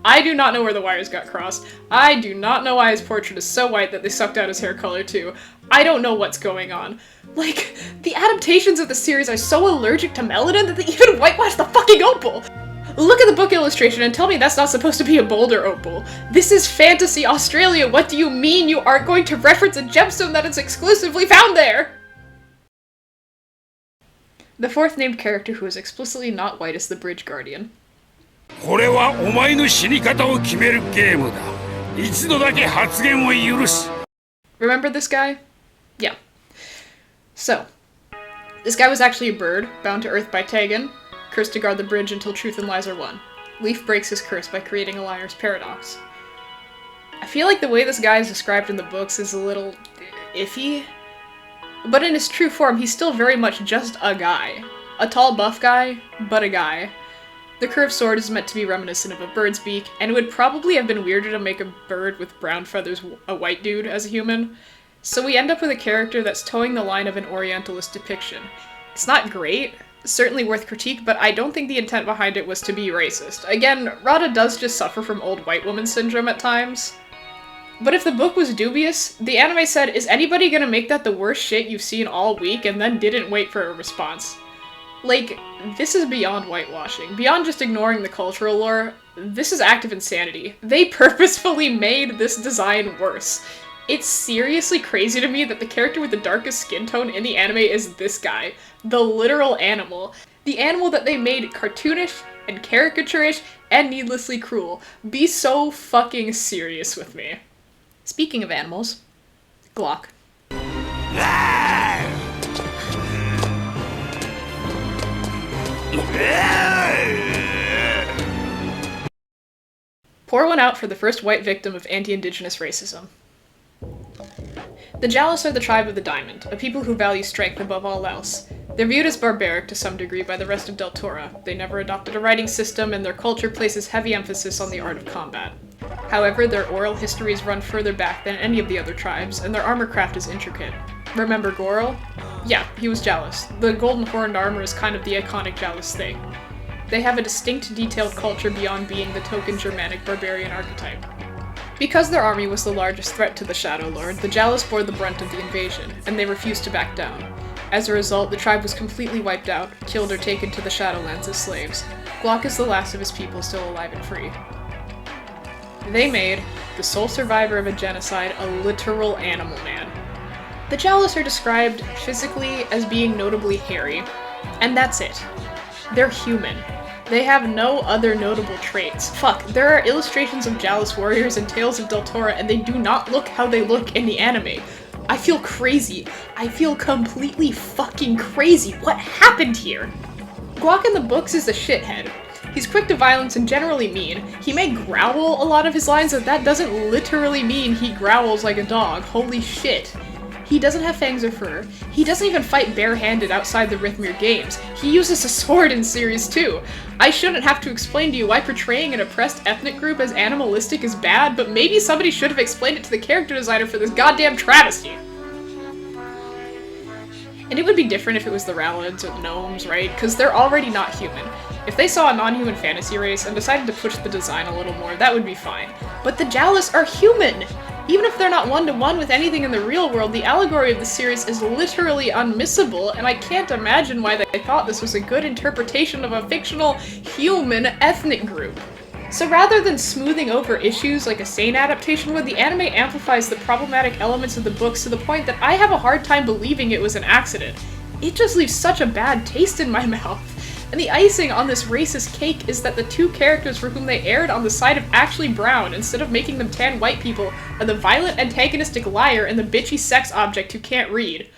I do not know where the wires got crossed. I do not know why his portrait is so white that they sucked out his hair color too. I don't know what's going on. Like, the adaptations of the series are so allergic to melanin that they even whitewashed the fucking opal! Look at the book illustration and tell me that's not supposed to be a bolder opal. This is Fantasy Australia, what do you mean you aren't going to reference a gemstone that is exclusively found there? The fourth named character who is explicitly not white is the Bridge Guardian. これはお前の死に方を決めるゲームだ。一度だけ発言を許す。 Remember this guy? Yeah. So, this guy was actually a bird, bound to Earth by Tegan, cursed to guard the bridge until truth and lies are one. Leaf breaks his curse by creating a liar's paradox. I feel like the way this guy is described in the books is a little iffy, but in his true form, he's still very much just a guy. A tall, buff guy, but a guy. The curved sword is meant to be reminiscent of a bird's beak, and it would probably have been weirder to make a bird with brown feathers a white dude as a human. So we end up with a character that's towing the line of an Orientalist depiction. It's not great, certainly worth critique, but I don't think the intent behind it was to be racist. Again, Rada does just suffer from old white woman syndrome at times. But if the book was dubious, the anime said, is anybody gonna make that the worst shit you've seen all week, and then didn't wait for a response. Like, this is beyond whitewashing. Beyond just ignoring the cultural lore, this is active insanity. They purposefully made this design worse. It's seriously crazy to me that the character with the darkest skin tone in the anime is this guy. The literal animal. The animal that they made cartoonish and caricaturish and needlessly cruel. Be so fucking serious with me. Speaking of animals, Glock. Pour one out for the first white victim of anti-indigenous racism. The Jalis are the tribe of the Diamond, a people who value strength above all else. They're viewed as barbaric to some degree by the rest of Deltora. They never adopted a writing system, and their culture places heavy emphasis on the art of combat. However, their oral histories run further back than any of the other tribes, and their armor craft is intricate. Remember Gorel? Yeah, he was Jalis. The golden horned armor is kind of the iconic Jalis thing. They have a distinct, detailed culture beyond being the token Germanic barbarian archetype. Because their army was the largest threat to the Shadow Lord, the Jalis bore the brunt of the invasion, and they refused to back down. As a result, the tribe was completely wiped out, killed or taken to the Shadowlands as slaves. Glock is the last of his people still alive and free. They made the sole survivor of a genocide a literal animal man. The Jalis are described physically as being notably hairy, and that's it. They're human. They have no other notable traits. Fuck, there are illustrations of Jalis warriors in Tales of Deltora, and they do not look how they look in the anime. I feel crazy. I feel completely fucking crazy. What happened here? Glock in the books is a shithead. He's quick to violence and generally mean. He may growl a lot of his lines, but that doesn't literally mean he growls like a dog. Holy shit. He doesn't have fangs or fur. He doesn't even fight barehanded outside the Rithmir games. He uses a sword in Series 2. I shouldn't have to explain to you why portraying an oppressed ethnic group as animalistic is bad, but maybe somebody should have explained it to the character designer for this goddamn travesty. And it would be different if it was the Rallids or the Gnomes, right? Because they're already not human. If they saw a non-human fantasy race and decided to push the design a little more, that would be fine. But the Jalis are human! Even if they're not one-to-one with anything in the real world, the allegory of the series is literally unmissable, and I can't imagine why they thought this was a good interpretation of a fictional human ethnic group. So rather than smoothing over issues like a sane adaptation would, the anime amplifies the problematic elements of the books to the point that I have a hard time believing it was an accident. It just leaves such a bad taste in my mouth. And the icing on this racist cake is that the two characters for whom they aired on the side of actually brown, instead of making them tan white people, are the violent antagonistic liar and the bitchy sex object who can't read.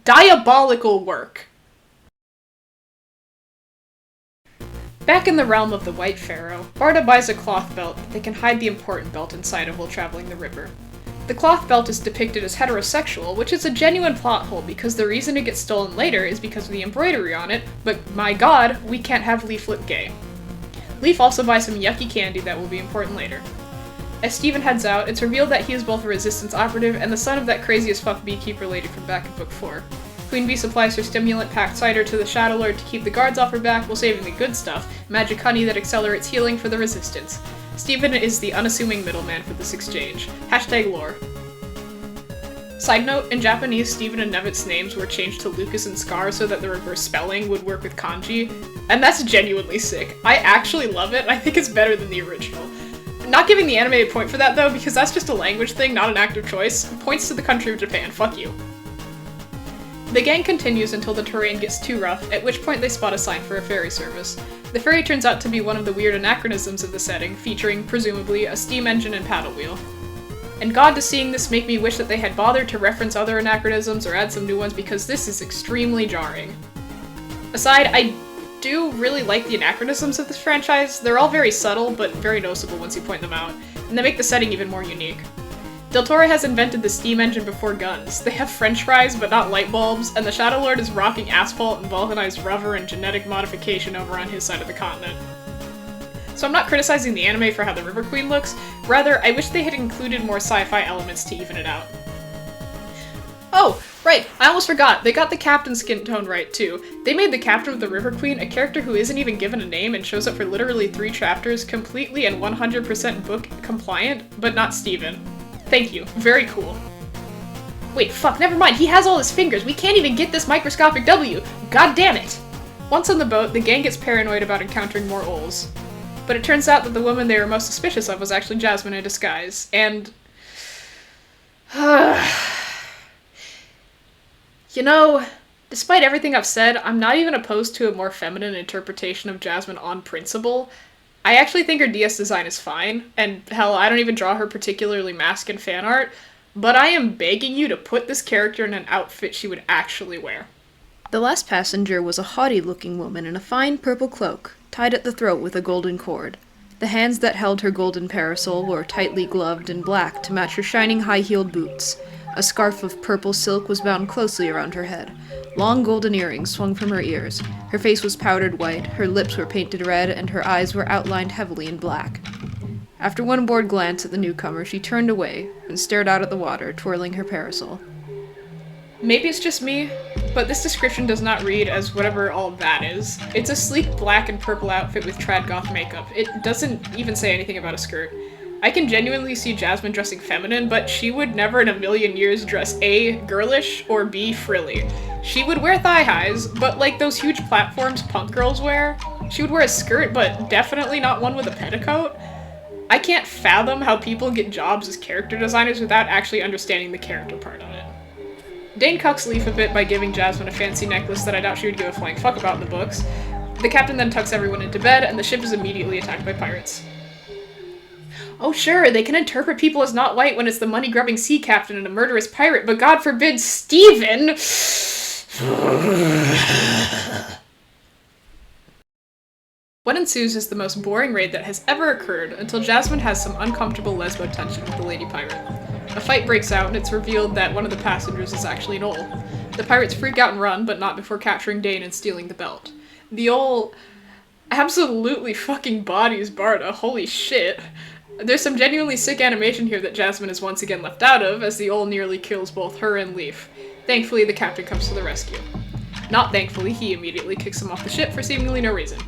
Diabolical work. Back in the realm of the White Pharaoh, Barda buys a cloth belt that they can hide the important belt inside of while traveling the river. The cloth belt is depicted as heterosexual, which is a genuine plot hole because the reason it gets stolen later is because of the embroidery on it, but my god, we can't have Leaf look gay. Leaf also buys some yucky candy that will be important later. As Steven heads out, it's revealed that he is both a Resistance operative and the son of that crazy as fuck beekeeper lady from back in Book 4. Queen Bee supplies her stimulant-packed cider to the Shadow Lord to keep the guards off her back while saving the good stuff, magic honey that accelerates healing for the Resistance. Steven is the unassuming middleman for this exchange. #lore. Side note, in Japanese, Steven and Nevit's names were changed to Lucas and Scar so that the reverse spelling would work with kanji, and that's genuinely sick. I actually love it, I think it's better than the original. Not giving the anime a point for that though, because that's just a language thing, not an active choice. Points to the country of Japan, fuck you. The gang continues until the terrain gets too rough, at which point they spot a sign for a ferry service. The ferry turns out to be one of the weird anachronisms of the setting, featuring, presumably, a steam engine and paddle wheel. And god, does seeing this make me wish that they had bothered to reference other anachronisms or add some new ones, because this is extremely jarring. Aside, I do really like the anachronisms of this franchise. They're all very subtle, but very noticeable once you point them out, and they make the setting even more unique. Deltora has invented the steam engine before guns. They have french fries, but not light bulbs, and the Shadow Lord is rocking asphalt and vulcanized rubber and genetic modification over on his side of the continent. So I'm not criticizing the anime for how the River Queen looks, rather, I wish they had included more sci-fi elements to even it out. Oh, right, I almost forgot, they got the captain skin tone right too. They made the captain of the River Queen a character who isn't even given a name and shows up for literally 3 chapters, completely and 100% book compliant, but not Steven. Thank you. Very cool. Wait, fuck, never mind. He has all his fingers. We can't even get this microscopic W. God damn it. Once on the boat, the gang gets paranoid about encountering more Ols. But it turns out that the woman they were most suspicious of was actually Jasmine in disguise, and... You know, despite everything I've said, I'm not even opposed to a more feminine interpretation of Jasmine on principle. I actually think her DS design is fine, and hell, I don't even draw her particularly masculine fan art, but I am begging you to put this character in an outfit she would actually wear. The last passenger was a haughty-looking woman in a fine purple cloak, tied at the throat with a golden cord. The hands that held her golden parasol were tightly gloved in black to match her shining high-heeled boots. A scarf of purple silk was bound closely around her head. Long golden earrings swung from her ears. Her face was powdered white, her lips were painted red, and her eyes were outlined heavily in black. After one bored glance at the newcomer, she turned away and stared out at the water, twirling her parasol. Maybe it's just me, but this description does not read as whatever all that is. It's a sleek black and purple outfit with trad goth makeup. It doesn't even say anything about a skirt. I can genuinely see Jasmine dressing feminine, but she would never in a million years dress A, girlish, or B, frilly. She would wear thigh highs, but like those huge platforms punk girls wear. She would wear a skirt, but definitely not one with a petticoat. I can't fathom how people get jobs as character designers without actually understanding the character part of it. Dane cucks Leaf a bit by giving Jasmine a fancy necklace that I doubt she would give a flying fuck about in the books. The captain then tucks everyone into bed, and the ship is immediately attacked by pirates. Oh sure, they can interpret people as not white when it's the money-grubbing sea captain and a murderous pirate, but God forbid, Steven! What ensues is the most boring raid that has ever occurred until Jasmine has some uncomfortable lesbo tension with the lady pirate. A fight breaks out and it's revealed that one of the passengers is actually an Ol. The pirates freak out and run, but not before capturing Dane and stealing the belt. The Ol absolutely fucking bodies Barda, holy shit. There's some genuinely sick animation here that Jasmine is once again left out of, as the Ol nearly kills both her and Leaf. Thankfully, the captain comes to the rescue. Not thankfully, he immediately kicks him off the ship for seemingly no reason.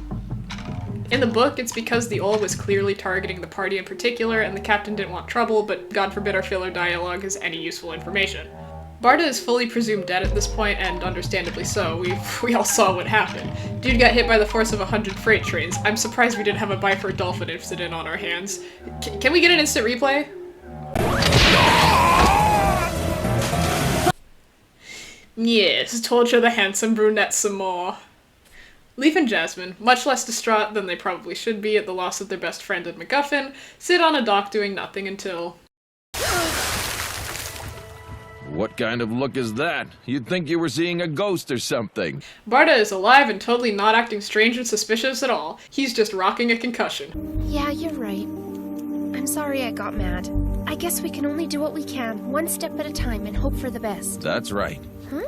In the book, it's because the Ol was clearly targeting the party in particular, and the captain didn't want trouble, but God forbid our filler dialogue has any useful information. Barda is fully presumed dead at this point, and understandably so. We all saw what happened. Dude got hit by the force of 100 freight trains. I'm surprised we didn't have a Bifur Dolphin incident on our hands. Can we get an instant replay? Yes, torture the handsome brunette some more. Leaf and Jasmine, much less distraught than they probably should be at the loss of their best friend and MacGuffin, sit on a dock doing nothing until... What kind of look is that? You'd think you were seeing a ghost or something. Barda is alive and totally not acting strange and suspicious at all. He's just rocking a concussion. Yeah, you're right. I'm sorry I got mad. I guess we can only do what we can, one step at a time, and hope for the best. That's right. Huh?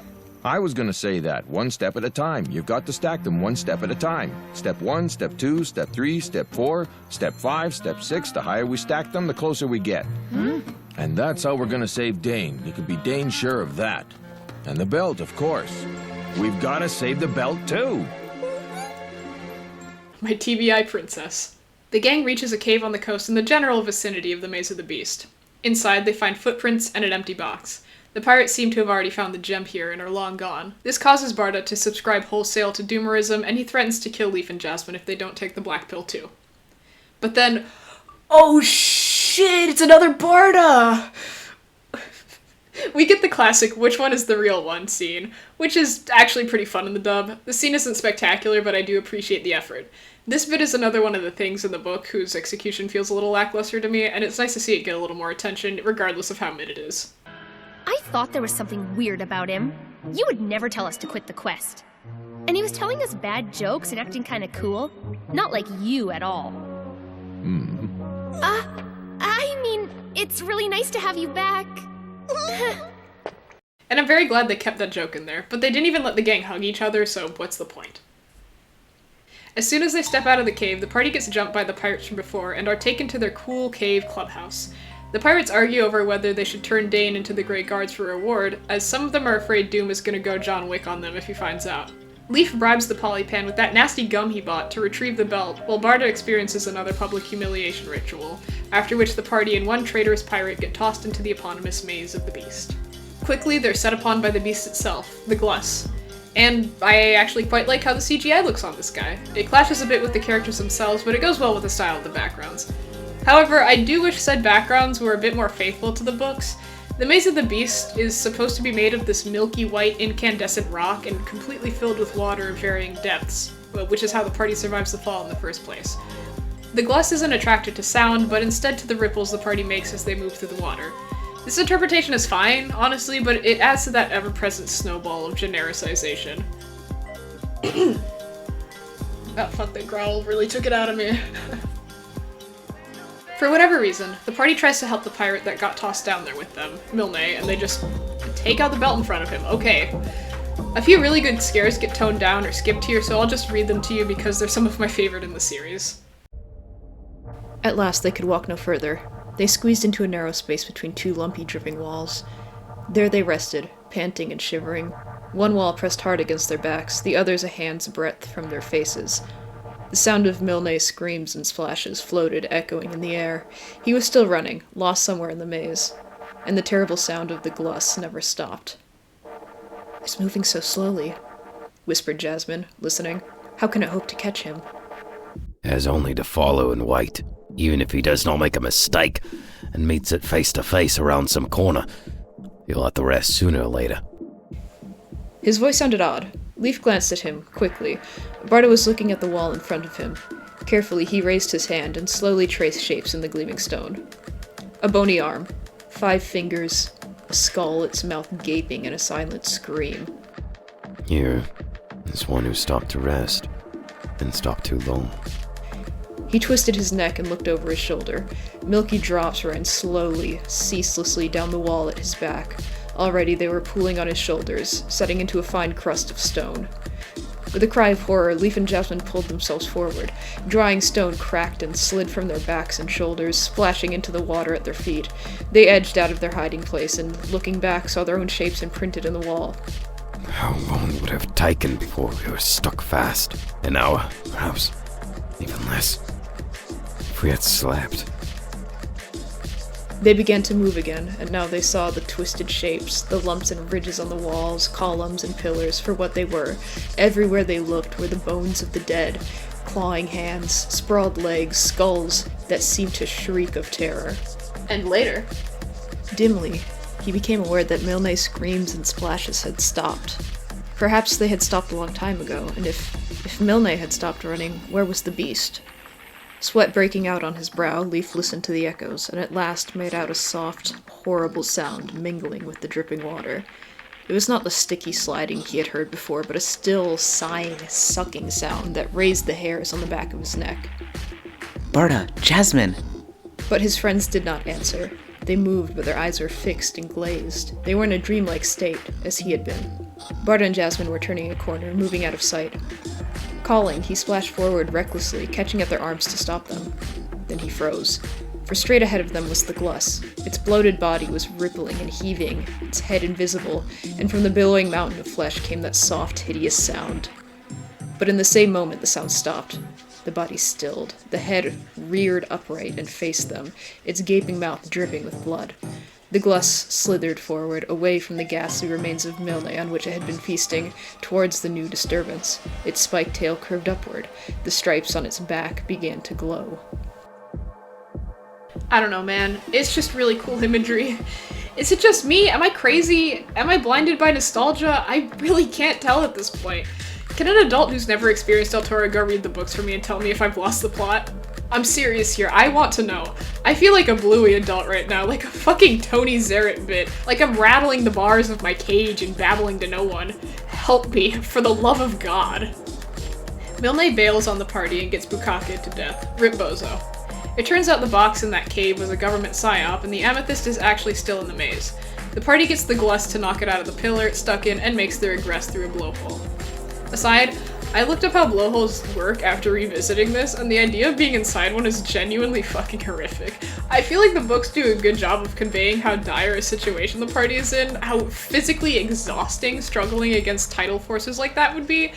I was gonna say that, one step at a time. You've got to stack them one step at a time. Step 1, step 2, step 3, step 4, step 5, step 6. The higher we stack them, the closer we get. And that's how we're gonna save Dane. You can be Dane sure of that. And the belt, of course. We've gotta save the belt, too. My TBI princess. The gang reaches a cave on the coast in the general vicinity of the Maze of the Beast. Inside, they find footprints and an empty box. The pirates seem to have already found the gem here and are long gone. This causes Barda to subscribe wholesale to doomerism, and he threatens to kill Leaf and Jasmine if they don't take the black pill too. But then... oh shit, it's another Barda! We get the classic which one is the real one scene, which is actually pretty fun in the dub. The scene isn't spectacular, but I do appreciate the effort. This bit is another one of the things in the book whose execution feels a little lackluster to me, and it's nice to see it get a little more attention, regardless of how mid it is. I thought there was something weird about him. You would never tell us to quit the quest. And he was telling us bad jokes and acting kinda cool. Not like you at all. I mean, it's really nice to have you back. And I'm very glad they kept that joke in there, but they didn't even let the gang hug each other, so what's the point? As soon as they step out of the cave, the party gets jumped by the pirates from before and are taken to their cool cave clubhouse. The pirates argue over whether they should turn Dane into the Grey Guards for reward, as some of them are afraid Doom is gonna go John Wick on them if he finds out. Leaf bribes the Polypan with that nasty gum he bought to retrieve the belt, while Barda experiences another public humiliation ritual, after which the party and one traitorous pirate get tossed into the eponymous Maze of the Beast. Quickly, they're set upon by the beast itself, the Gluss. And I actually quite like how the CGI looks on this guy. It clashes a bit with the characters themselves, but it goes well with the style of the backgrounds. However, I do wish said backgrounds were a bit more faithful to the books. The Maze of the Beast is supposed to be made of this milky white incandescent rock and completely filled with water of varying depths, which is how the party survives the fall in the first place. The Gluss isn't attracted to sound, but instead to the ripples the party makes as they move through the water. This interpretation is fine, honestly, but it adds to that ever-present snowball of genericization. Oh fuck, that growl really took it out of me. For whatever reason, the party tries to help the pirate that got tossed down there with them, Milne, and they just take out the belt in front of him. Okay. A few really good scares get toned down or skipped here, so I'll just read them to you because they're some of my favorite in the series. At last they could walk no further. They squeezed into a narrow space between two lumpy, dripping walls. There they rested, panting and shivering. One wall pressed hard against their backs, the others a hand's breadth from their faces. The sound of Milne's screams and splashes floated, echoing in the air. He was still running, lost somewhere in the maze. And the terrible sound of the Gluss never stopped. "He's moving so slowly," whispered Jasmine, listening. "How can it hope to catch him?" "Has only to follow and wait. Even if he does not make a mistake and meets it face to face around some corner, he'll have to rest sooner or later." His voice sounded odd. Leaf glanced at him, quickly. Barda was looking at the wall in front of him. Carefully, he raised his hand and slowly traced shapes in the gleaming stone. A bony arm, 5 fingers, a skull, its mouth gaping in a silent scream. "Here is one who stopped to rest, and stopped too long." He twisted his neck and looked over his shoulder. Milky drops ran slowly, ceaselessly down the wall at his back. Already they were pooling on his shoulders, setting into a fine crust of stone. With a cry of horror, Leaf and Jasmine pulled themselves forward. Drying stone cracked and slid from their backs and shoulders, splashing into the water at their feet. They edged out of their hiding place and, looking back, saw their own shapes imprinted in the wall. How long would it have taken before we were stuck fast? An hour, perhaps. Even less. If we had slept. They began to move again, and now they saw the twisted shapes, the lumps and ridges on the walls, columns and pillars, for what they were. Everywhere they looked were the bones of the dead, clawing hands, sprawled legs, skulls that seemed to shriek of terror. And later, dimly, he became aware that Milne's screams and splashes had stopped. Perhaps they had stopped a long time ago, and if If Milne had stopped running, where was the beast? Sweat breaking out on his brow, Leaf listened to the echoes, and at last made out a soft, horrible sound mingling with the dripping water. It was not the sticky sliding he had heard before, but a still, sighing, sucking sound that raised the hairs on the back of his neck. Barda, Jasmine! But his friends did not answer. They moved, but their eyes were fixed and glazed. They were in a dreamlike state, as he had been. Barda and Jasmine were turning a corner, moving out of sight. Calling, he splashed forward recklessly, catching at their arms to stop them. Then he froze. For straight ahead of them was the Gluss. Its bloated body was rippling and heaving, its head invisible, and from the billowing mountain of flesh came that soft, hideous sound. But in the same moment the sound stopped. The body stilled. The head reared upright and faced them, its gaping mouth dripping with blood. The Gluss slithered forward, away from the ghastly remains of Milne on which it had been feasting, towards the new disturbance. Its spiked tail curved upward. The stripes on its back began to glow. I don't know, man. It's just really cool imagery. Is it just me? Am I crazy? Am I blinded by nostalgia? I really can't tell at this point. Can an adult who's never experienced Deltora go read the books for me and tell me if I've lost the plot? I'm serious here. I want to know. I feel like a bluey adult right now, like a fucking Tony Zarrett bit. Like I'm rattling the bars of my cage and babbling to no one. Help me, for the love of God. Milne bails on the party and gets Bukake to death. Rip Bozo. It turns out the box in that cave was a government psyop, and the amethyst is actually still in the maze. The party gets the Gluss to knock it out of the pillar it's stuck in and makes their egress through a blowhole. Aside, I looked up how blowholes work after revisiting this, and the idea of being inside one is genuinely fucking horrific. I feel like the books do a good job of conveying how dire a situation the party is in, how physically exhausting struggling against tidal forces like that would be,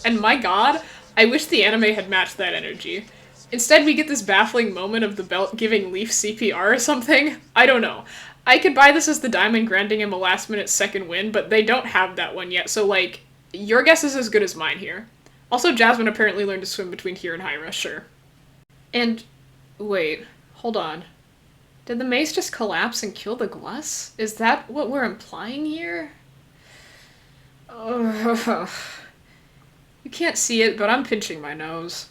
and my god, I wish the anime had matched that energy. Instead, we get this baffling moment of the belt giving Leaf CPR or something. I don't know. I could buy this as the diamond granting him a last-minute second win, but they don't have that one yet, so, like, your guess is as good as mine here. Also, Jasmine apparently learned to swim between here and Hyra, sure. And, wait, hold on. Did the maze just collapse and kill the Gluss? Is that what we're implying here? You can't see it, but I'm pinching my nose.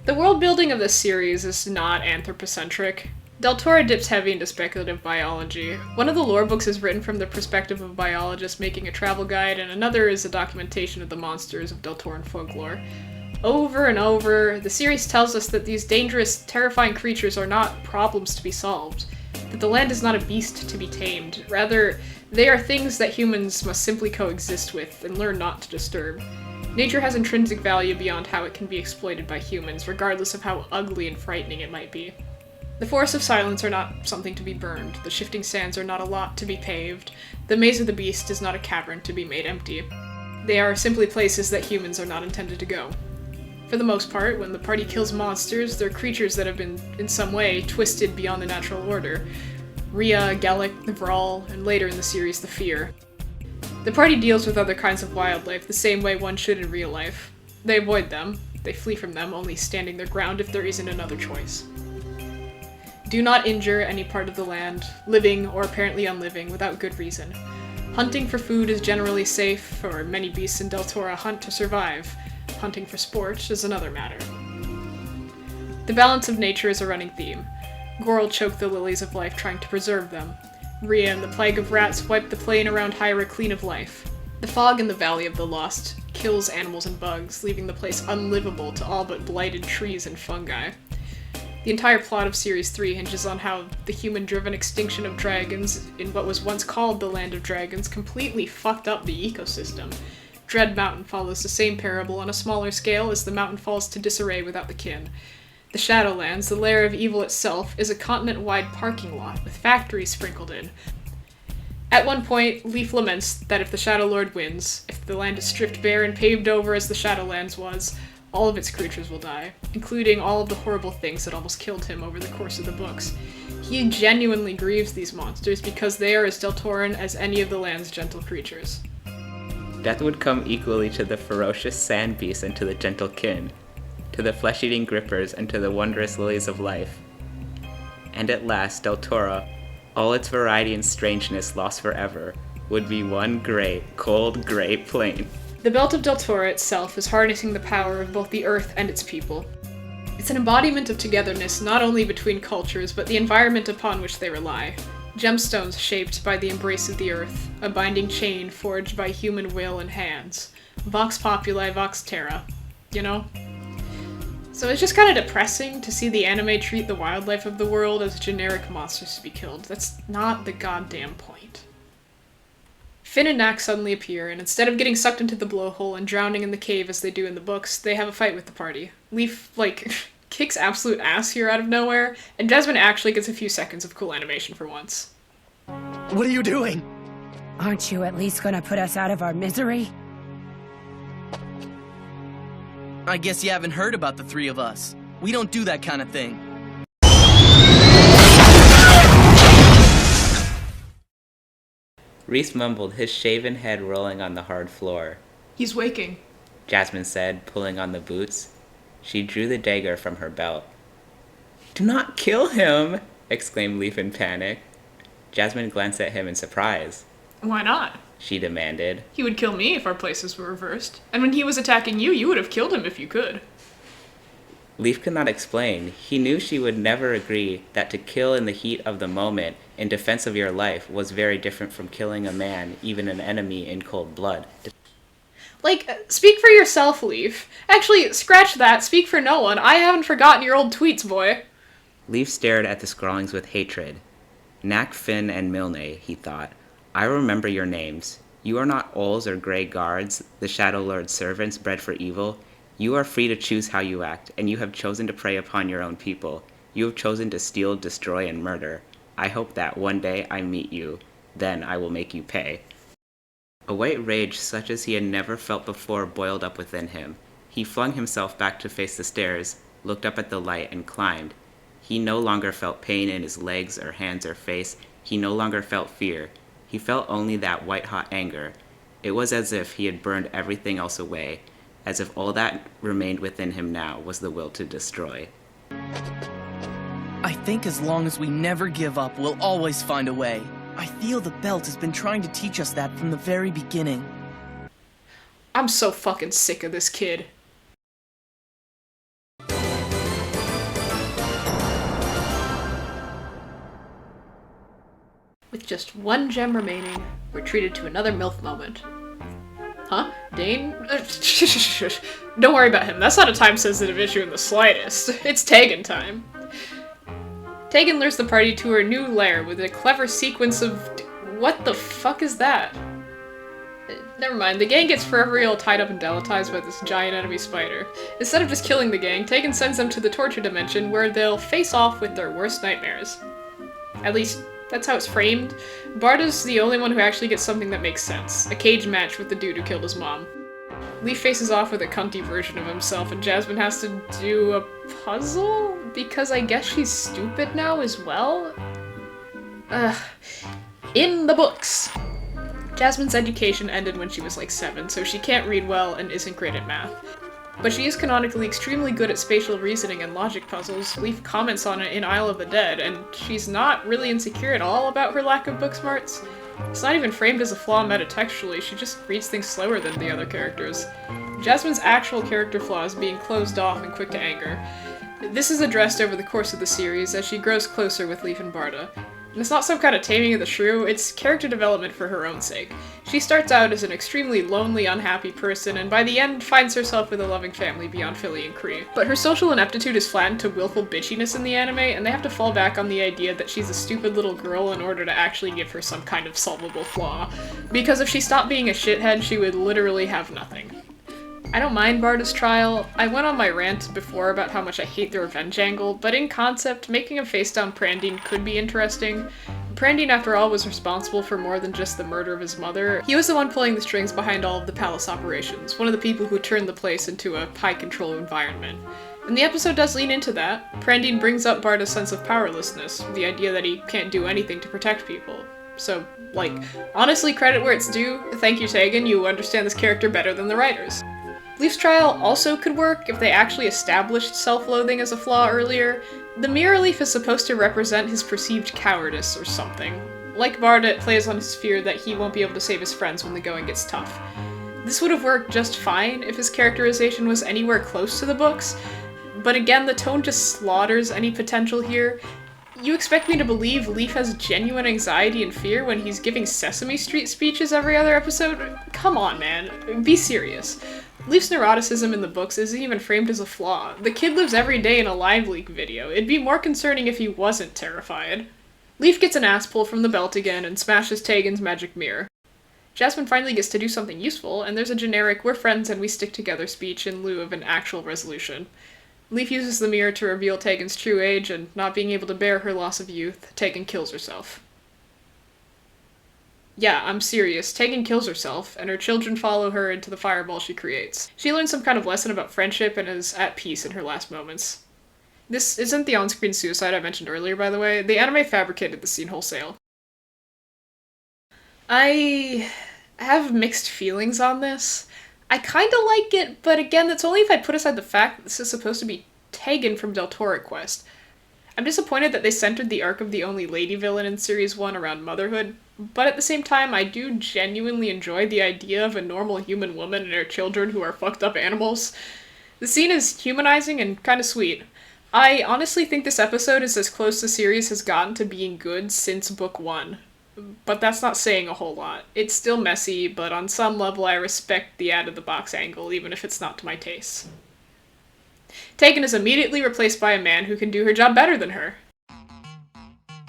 The world building of this series is not anthropocentric. Deltora dips heavy into speculative biology. One of the lore books is written from the perspective of a biologist making a travel guide, and another is a documentation of the monsters of Deltoran folklore. Over and over, the series tells us that these dangerous, terrifying creatures are not problems to be solved, that the land is not a beast to be tamed. Rather, they are things that humans must simply coexist with and learn not to disturb. Nature has intrinsic value beyond how it can be exploited by humans, regardless of how ugly and frightening it might be. The forests of silence are not something to be burned, the shifting sands are not a lot to be paved, the maze of the beast is not a cavern to be made empty. They are simply places that humans are not intended to go. For the most part, when the party kills monsters, they're creatures that have been, in some way, twisted beyond the natural order. Rhea, Gellick, the Vraal, and later in the series, the Fear. The party deals with other kinds of wildlife the same way one should in real life. They avoid them, they flee from them, only standing their ground if there isn't another choice. Do not injure any part of the land, living or apparently unliving, without good reason. Hunting for food is generally safe, for many beasts in Deltora hunt to survive. Hunting for sport is another matter. The balance of nature is a running theme. Goral choked the lilies of life trying to preserve them. Rhea and the plague of rats wiped the plain around Hyra clean of life. The fog in the Valley of the Lost kills animals and bugs, leaving the place unlivable to all but blighted trees and fungi. The entire plot of Series 3 hinges on how the human-driven extinction of dragons in what was once called the Land of Dragons completely fucked up the ecosystem. Dread Mountain follows the same parable on a smaller scale as the mountain falls to disarray without the kin. The Shadowlands, the lair of evil itself, is a continent-wide parking lot with factories sprinkled in. At one point, Leaf laments that if the Shadow Lord wins, if the land is stripped bare and paved over as the Shadowlands was, all of its creatures will die, including all of the horrible things that almost killed him over the course of the books. He genuinely grieves these monsters because they are as Deltoran as any of the land's gentle creatures. Death would come equally to the ferocious sand beasts and to the gentle kin, to the flesh-eating grippers and to the wondrous lilies of life. And at last, Deltora, all its variety and strangeness lost forever, would be one great, cold, grey plain. The Belt of Deltora itself is harnessing the power of both the Earth and its people. It's an embodiment of togetherness not only between cultures, but the environment upon which they rely. Gemstones shaped by the embrace of the Earth, a binding chain forged by human will and hands. Vox populi, vox terra. You know? So it's just kind of depressing to see the anime treat the wildlife of the world as generic monsters to be killed. That's not the goddamn point. Finn and Nak suddenly appear, and instead of getting sucked into the blowhole and drowning in the cave as they do in the books, they have a fight with the party. Leaf, kicks absolute ass here out of nowhere, and Jasmine actually gets a few seconds of cool animation for once. What are you doing? Aren't you at least gonna put us out of our misery? I guess you haven't heard about the three of us. We don't do that kind of thing. Reese mumbled, his shaven head rolling on the hard floor. He's waking, Jasmine said, pulling on the boots. She drew the dagger from her belt. Do not kill him! Exclaimed Leaf in panic. Jasmine glanced at him in surprise. Why not? She demanded. He would kill me if our places were reversed. And when he was attacking you, you would have killed him if you could. Leaf could not explain. He knew she would never agree that to kill in the heat of the moment, in defense of your life, was very different from killing a man, even an enemy, in cold blood. Speak for yourself, Leaf. Actually, scratch that, speak for no one. I haven't forgotten your old tweets, boy. Leaf stared at the scrawlings with hatred. Nak, Finn, and Milne, he thought. I remember your names. You are not Ols or Grey Guards, the Shadow Lord's servants bred for evil. You are free to choose how you act, and you have chosen to prey upon your own people. You have chosen to steal, destroy, and murder. I hope that one day I meet you. Then I will make you pay. A white rage such as he had never felt before boiled up within him. He flung himself back to face the stairs, looked up at the light, and climbed. He no longer felt pain in his legs or hands or face. He no longer felt fear. He felt only that white-hot anger. It was as if he had burned everything else away, as if all that remained within him now was the will to destroy. I think as long as we never give up, we'll always find a way. I feel the belt has been trying to teach us that from the very beginning. I'm so fucking sick of this kid. With just one gem remaining, we're treated to another MILF moment. Huh? Dane? Don't worry about him. That's not a time-sensitive issue in the slightest. It's Tegan time. Tegan lures the party to her new lair with a clever sequence of... What the fuck is that? Never mind, the gang gets forever all tied up and delatized by this giant enemy spider. Instead of just killing the gang, Tegan sends them to the torture dimension where they'll face off with their worst nightmares. At least, that's how it's framed. Barda's the only one who actually gets something that makes sense. A cage match with the dude who killed his mom. Leaf faces off with a cunty version of himself, and Jasmine has to do a puzzle? Because I guess she's stupid now as well? In the books! Jasmine's education ended when she was like 7, so she can't read well and isn't great at math. But she is canonically extremely good at spatial reasoning and logic puzzles. Leaf comments on it in Isle of the Dead, and she's not really insecure at all about her lack of book smarts. It's not even framed as a flaw metatextually, she just reads things slower than the other characters. Jasmine's actual character flaw is being closed off and quick to anger. This is addressed over the course of the series as she grows closer with Leaf and Barda. And it's not some kind of taming of the shrew, it's character development for her own sake. She starts out as an extremely lonely, unhappy person, and by the end finds herself with a loving family beyond Philly and Cree. But her social ineptitude is flattened to willful bitchiness in the anime, and they have to fall back on the idea that she's a stupid little girl in order to actually give her some kind of solvable flaw. Because if she stopped being a shithead, she would literally have nothing. I don't mind Barda's trial. I went on my rant before about how much I hate the revenge angle, but in concept, making him face down Prandine could be interesting. Prandine, after all, was responsible for more than just the murder of his mother. He was the one pulling the strings behind all of the palace operations, one of the people who turned the place into a high-control environment. And the episode does lean into that. Prandine brings up Barda's sense of powerlessness, the idea that he can't do anything to protect people. So, honestly, credit where it's due. Thank you, Tegan, you understand this character better than the writers. Leaf's trial also could work if they actually established self-loathing as a flaw earlier. The mirror leaf is supposed to represent his perceived cowardice or something. Like Barda, it plays on his fear that he won't be able to save his friends when the going gets tough. This would have worked just fine if his characterization was anywhere close to the books, but again, the tone just slaughters any potential here. You expect me to believe Leaf has genuine anxiety and fear when he's giving Sesame Street speeches every other episode? Come on, man. Be serious. Leaf's neuroticism in the books isn't even framed as a flaw. The kid lives every day in a live leak video. It'd be more concerning if he wasn't terrified. Leaf gets an ass pull from the belt again and smashes Tegan's magic mirror. Jasmine finally gets to do something useful, and there's a generic "we're friends and we stick together" speech in lieu of an actual resolution. Leaf uses the mirror to reveal Tegan's true age, and not being able to bear her loss of youth, Tegan kills herself. Yeah, I'm serious. Tegan kills herself, and her children follow her into the fireball she creates. She learns some kind of lesson about friendship and is at peace in her last moments. This isn't the on-screen suicide I mentioned earlier, by the way. The anime fabricated the scene wholesale. I have mixed feelings on this. I kinda like it, but again, that's only if I put aside the fact that this is supposed to be Tegan from Deltora Quest. I'm disappointed that they centered the arc of the only lady villain in Series 1 around motherhood, but at the same time, I do genuinely enjoy the idea of a normal human woman and her children who are fucked up animals. The scene is humanizing and kinda sweet. I honestly think this episode is as close the series has gotten to being good since Book 1. But that's not saying a whole lot. It's still messy, but on some level I respect the out-of-the-box angle, even if it's not to my taste. Tegan is immediately replaced by a man who can do her job better than her.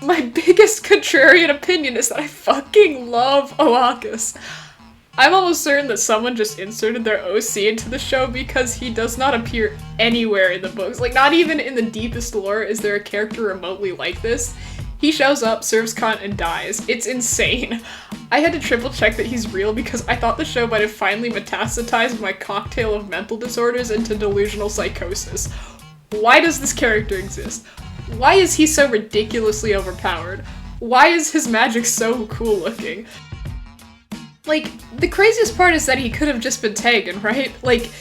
My biggest contrarian opinion is that I fucking love Oakus. I'm almost certain that someone just inserted their OC into the show because he does not appear anywhere in the books. Like, not even in the deepest lore is there a character remotely like this. He shows up, serves cunt, and dies. It's insane. I had to triple check that he's real because I thought the show might have finally metastasized my cocktail of mental disorders into delusional psychosis. Why does this character exist? Why is he so ridiculously overpowered? Why is his magic so cool looking? Like, the craziest part is that he could have just been Tegan, right? Like,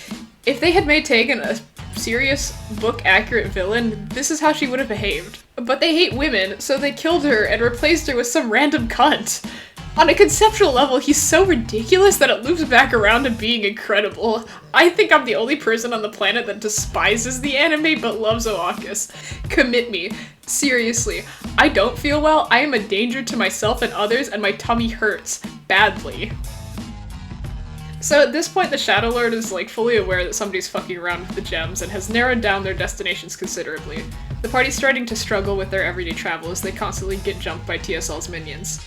if they had made Tegan a serious, book-accurate villain, this is how she would have behaved. But they hate women, so they killed her and replaced her with some random cunt. On a conceptual level, he's so ridiculous that it loops back around to being incredible. I think I'm the only person on the planet that despises the anime but loves Oakus. Commit me. Seriously. I don't feel well, I am a danger to myself and others, and my tummy hurts. Badly. So at this point, the Shadow Lord is like fully aware that somebody's fucking around with the gems and has narrowed down their destinations considerably. The party's starting to struggle with their everyday travel as they constantly get jumped by TSL's minions.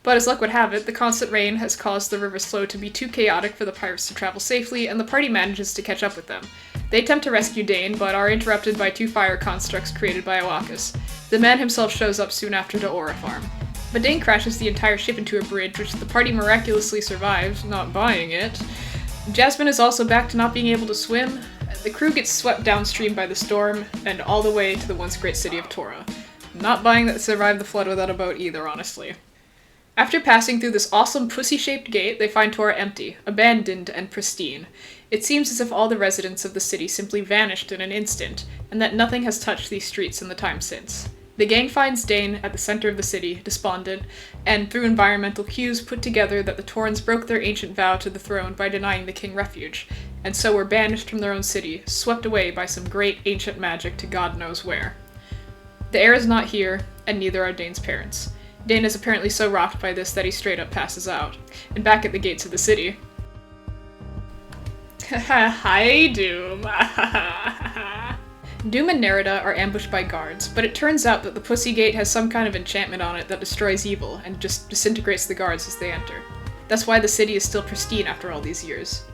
But as luck would have it, the constant rain has caused the river's flow to be too chaotic for the pirates to travel safely, and the party manages to catch up with them. They attempt to rescue Dane, but are interrupted by 2 fire constructs created by Oakus. The man himself shows up soon after to Aura Farm. But Dane crashes the entire ship into a bridge, which the party miraculously survives, not buying it. Jasmine is also back to not being able to swim. The crew gets swept downstream by the storm, and all the way to the once great city of Tora. Not buying that they survived the flood without a boat either, honestly. After passing through this awesome pussy-shaped gate, they find Tora empty, abandoned, and pristine. It seems as if all the residents of the city simply vanished in an instant, and that nothing has touched these streets in the time since. The gang finds Dane at the center of the city, despondent, and through environmental cues put together that the Torrens broke their ancient vow to the throne by denying the king refuge, and so were banished from their own city, swept away by some great ancient magic to God knows where. The heir is not here, and neither are Dane's parents. Dane is apparently so rocked by this that he straight up passes out. And back at the gates of the city. Hi, Doom. Doom and Nerida are ambushed by guards, but it turns out that the Pussy Gate has some kind of enchantment on it that destroys evil, and just disintegrates the guards as they enter. That's why the city is still pristine after all these years.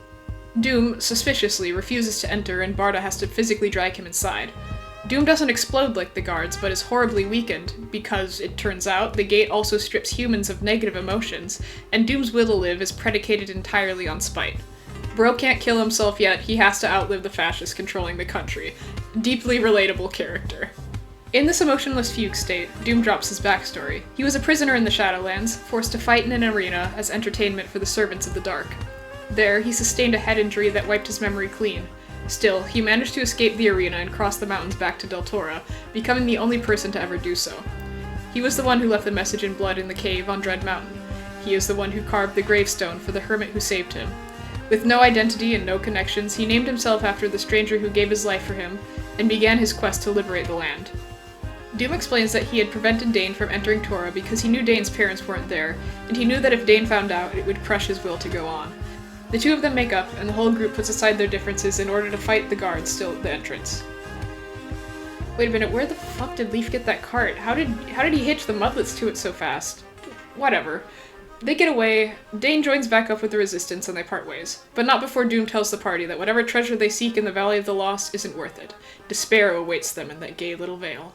Doom, suspiciously, refuses to enter, and Barda has to physically drag him inside. Doom doesn't explode like the guards, but is horribly weakened, because, it turns out, the gate also strips humans of negative emotions, and Doom's will to live is predicated entirely on spite. Bro can't kill himself yet, he has to outlive the fascists controlling the country. Deeply relatable character. In this emotionless fugue state, Doom drops his backstory. He was a prisoner in the Shadowlands, forced to fight in an arena as entertainment for the servants of the dark. There, he sustained a head injury that wiped his memory clean. Still, he managed to escape the arena and cross the mountains back to Deltora, becoming the only person to ever do so. He was the one who left the message in blood in the cave on Dread Mountain. He is the one who carved the gravestone for the hermit who saved him. With no identity and no connections, he named himself after the stranger who gave his life for him, and began his quest to liberate the land. Doom explains that he had prevented Dane from entering Tora because he knew Dane's parents weren't there, and he knew that if Dane found out, it would crush his will to go on. The two of them make up, and the whole group puts aside their differences in order to fight the guards still at the entrance. Wait a minute, where the fuck did Leaf get that cart? How did he hitch the mudlets to it so fast? Whatever. They get away, Dane joins back up with the Resistance, and they part ways. But not before Doom tells the party that whatever treasure they seek in the Valley of the Lost isn't worth it. Despair awaits them in that gay little vale.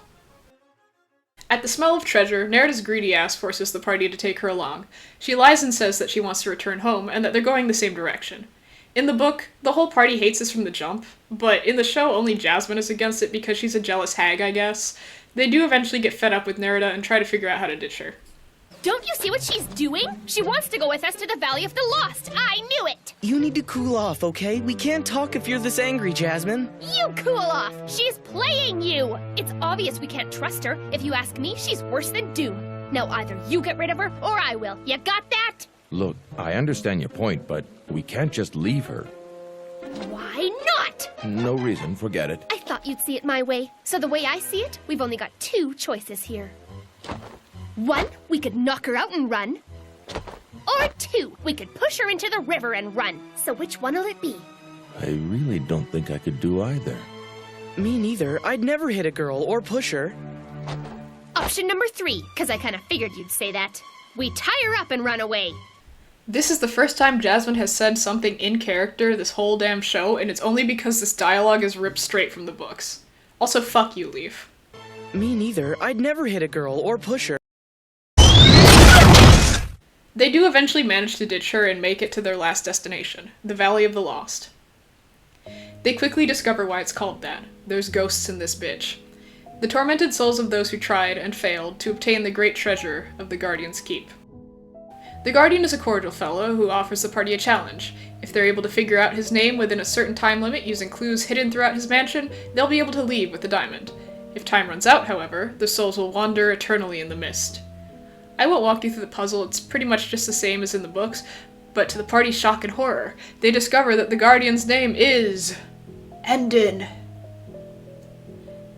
At the smell of treasure, Nerida's greedy ass forces the party to take her along. She lies and says that she wants to return home, and that they're going the same direction. In the book, the whole party hates this from the jump, but in the show only Jasmine is against it because she's a jealous hag, I guess. They do eventually get fed up with Nerida and try to figure out how to ditch her. Don't you see what she's doing? She wants to go with us to the Valley of the Lost. I knew it! You need to cool off, okay? We can't talk if you're this angry, Jasmine. You cool off! She's playing you! It's obvious we can't trust her. If you ask me, she's worse than Doom. Now either you get rid of her, or I will. You got that? Look, I understand your point, but we can't just leave her. Why not? No reason, forget it. I thought you'd see it my way. So the way I see it, we've only got two choices here. 1, we could knock her out and run. Or 2, we could push her into the river and run. So which one will it be? I really don't think I could do either. Me neither. I'd never hit a girl or push her. Option number 3, because I kind of figured you'd say that. We tie her up and run away. This is the first time Jasmine has said something in character this whole damn show, and it's only because this dialogue is ripped straight from the books. Also, fuck you, Leaf. Me neither. I'd never hit a girl or push her. They do eventually manage to ditch her and make it to their last destination, the Valley of the Lost. They quickly discover why it's called that. There's ghosts in this bitch. The tormented souls of those who tried and failed to obtain the great treasure of the Guardian's Keep. The Guardian is a cordial fellow who offers the party a challenge. If they're able to figure out his name within a certain time limit using clues hidden throughout his mansion, they'll be able to leave with the diamond. If time runs out, however, the souls will wander eternally in the mist. I won't walk you through the puzzle, it's pretty much just the same as in the books, but to the party's shock and horror, they discover that the Guardian's name is... Endin.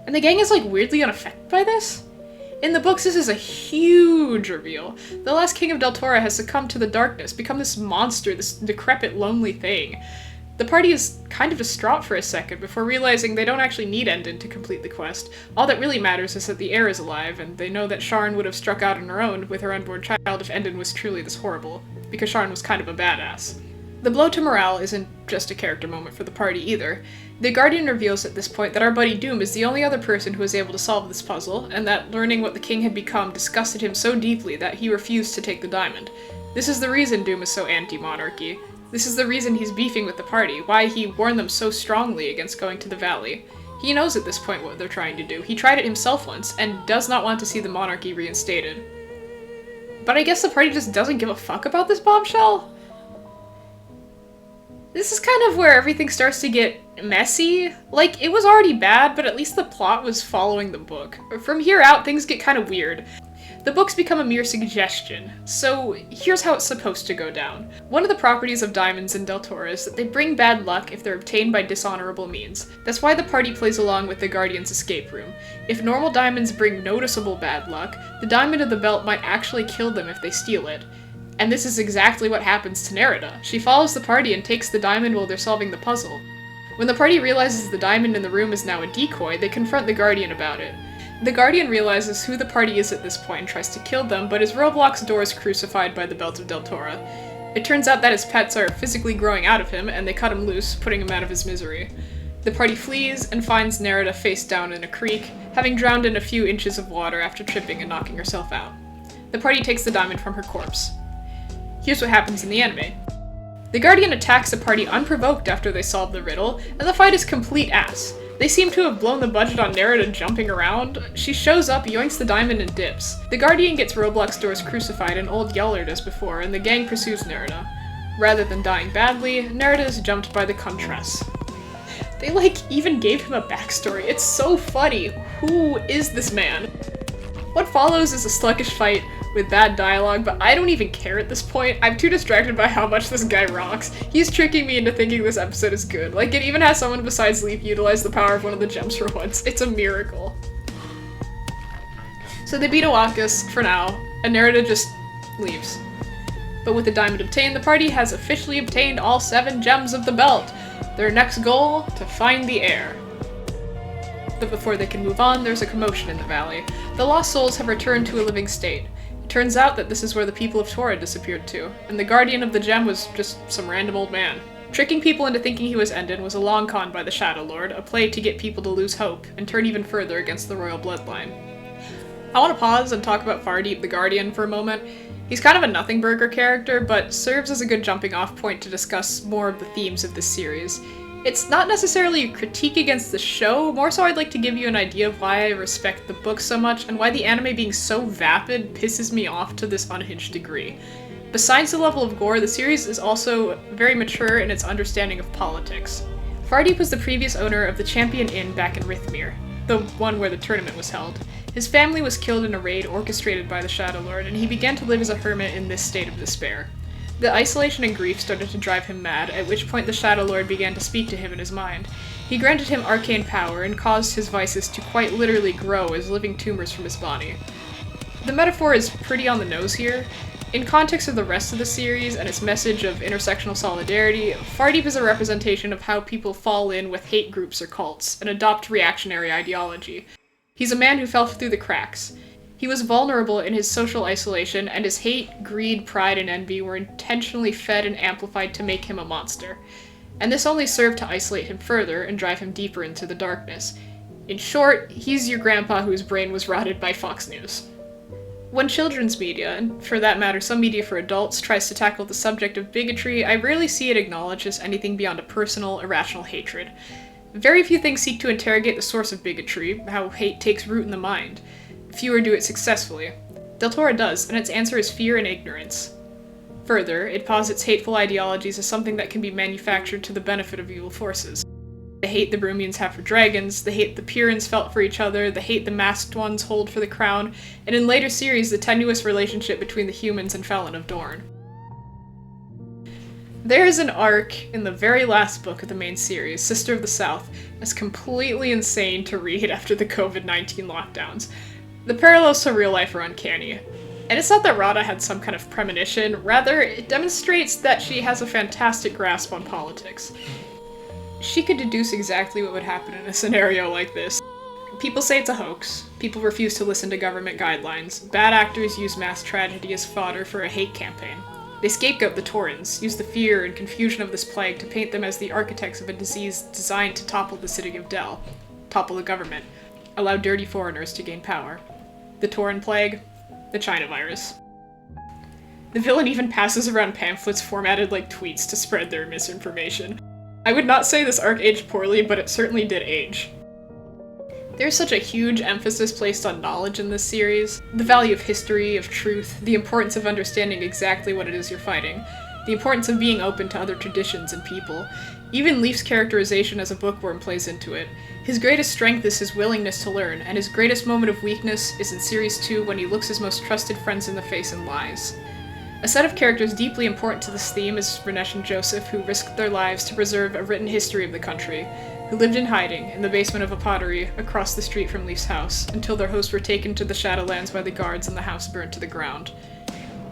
And the gang is like weirdly unaffected by this? In the books, this is a huge reveal. The last king of Deltora has succumbed to the darkness, become this monster, this decrepit, lonely thing. The party is kind of distraught for a second before realizing they don't actually need Endin to complete the quest. All that really matters is that the heir is alive, and they know that Sharn would have struck out on her own with her unborn child if Endin was truly this horrible, because Sharn was kind of a badass. The blow to morale isn't just a character moment for the party either. The Guardian reveals at this point that our buddy Doom is the only other person who was able to solve this puzzle, and that learning what the king had become disgusted him so deeply that he refused to take the diamond. This is the reason Doom is so anti-monarchy. This is the reason he's beefing with the party, why he warned them so strongly against going to the valley. He knows at this point what they're trying to do. He tried it himself once, and does not want to see the monarchy reinstated. But I guess the party just doesn't give a fuck about this bombshell? This is kind of where everything starts to get messy. Like, it was already bad, but at least the plot was following the book. From here out, things get kind of weird. The books become a mere suggestion, so here's how it's supposed to go down. One of the properties of diamonds in Deltora is that they bring bad luck if they're obtained by dishonorable means. That's why the party plays along with the Guardian's escape room. If normal diamonds bring noticeable bad luck, the diamond of the belt might actually kill them if they steal it. And this is exactly what happens to Nerida. She follows the party and takes the diamond while they're solving the puzzle. When the party realizes the diamond in the room is now a decoy, they confront the Guardian about it. The Guardian realizes who the party is at this point and tries to kill them, but his Roblox door is crucified by the Belt of Deltora. It turns out that his pets are physically growing out of him, and they cut him loose, putting him out of his misery. The party flees and finds Nerida face down in a creek, having drowned in a few inches of water after tripping and knocking herself out. The party takes the diamond from her corpse. Here's what happens in the anime. The Guardian attacks the party unprovoked after they solve the riddle, and the fight is complete ass. They seem to have blown the budget on Nerida jumping around. She shows up, yoinks the diamond, and dips. The Guardian gets Roblox doors crucified and Old Yeller as before, and the gang pursues Nerida. Rather than dying badly, Nerida is jumped by the Contras. They, even gave him a backstory. It's so funny. Who is this man? What follows is a sluggish fight with bad dialogue, but I don't even care at this point. I'm too distracted by how much this guy rocks. He's tricking me into thinking this episode is good. Like, it even has someone besides Leaf utilize the power of one of the gems for once. It's a miracle. So they beat Awakas for now, and Nerida just leaves. But with the diamond obtained, the party has officially obtained all 7 gems of the belt. Their next goal, to find the heir. But before they can move on, there's a commotion in the valley. The lost souls have returned to a living state. It turns out that this is where the people of Tora disappeared to, and the guardian of the gem was just some random old man. Tricking people into thinking he was Endon was a long con by the Shadow Lord, a play to get people to lose hope, and turn even further against the royal bloodline. I want to pause and talk about Fardeep the Guardian for a moment. He's kind of a nothing burger character, but serves as a good jumping off point to discuss more of the themes of this series. It's not necessarily a critique against the show, more so I'd like to give you an idea of why I respect the book so much, and why the anime being so vapid pisses me off to this unhinged degree. Besides the level of gore, the series is also very mature in its understanding of politics. Fardeep was the previous owner of the Champion Inn back in Rithmir, the one where the tournament was held. His family was killed in a raid orchestrated by the Shadow Lord, and he began to live as a hermit in this state of despair. The isolation and grief started to drive him mad, at which point the Shadow Lord began to speak to him in his mind. He granted him arcane power and caused his vices to quite literally grow as living tumors from his body. The metaphor is pretty on the nose here. In context of the rest of the series and its message of intersectional solidarity, Fardeep is a representation of how people fall in with hate groups or cults and adopt reactionary ideology. He's a man who fell through the cracks. He was vulnerable in his social isolation, and his hate, greed, pride, and envy were intentionally fed and amplified to make him a monster. And this only served to isolate him further and drive him deeper into the darkness. In short, he's your grandpa whose brain was rotted by Fox News. When children's media, and for that matter some media for adults, tries to tackle the subject of bigotry, I rarely see it acknowledged as anything beyond a personal, irrational hatred. Very few things seek to interrogate the source of bigotry, how hate takes root in the mind. Fewer do it successfully. Deltora does, and its answer is fear and ignorance. Further, it posits hateful ideologies as something that can be manufactured to the benefit of evil forces. The hate the Brumians have for dragons, the hate the Purans felt for each other, the hate the masked ones hold for the crown, and in later series the tenuous relationship between the humans and Felon of Dorne. There is an arc in the very last book of the main series, Sister of the South, that's completely insane to read after the COVID-19 lockdowns. The parallels to real life are uncanny. And it's not that Radha had some kind of premonition, rather it demonstrates that she has a fantastic grasp on politics. She could deduce exactly what would happen in a scenario like this. People say it's a hoax, people refuse to listen to government guidelines, bad actors use mass tragedy as fodder for a hate campaign. They scapegoat the Taurans, use the fear and confusion of this plague to paint them as the architects of a disease designed to topple the city of Del, topple the government, allow dirty foreigners to gain power. The Tauran plague, the China virus. The villain even passes around pamphlets formatted like tweets to spread their misinformation. I would not say this arc aged poorly, but it certainly did age. There's such a huge emphasis placed on knowledge in this series. The value of history, of truth, the importance of understanding exactly what it is you're fighting, the importance of being open to other traditions and people. Even Leaf's characterization as a bookworm plays into it. His greatest strength is his willingness to learn, and his greatest moment of weakness is in Series 2 when he looks his most trusted friends in the face and lies. A set of characters deeply important to this theme is Ranesh and Joseph, who risked their lives to preserve a written history of the country, who lived in hiding in the basement of a pottery across the street from Leaf's house, until their hosts were taken to the Shadowlands by the guards and the house burned to the ground.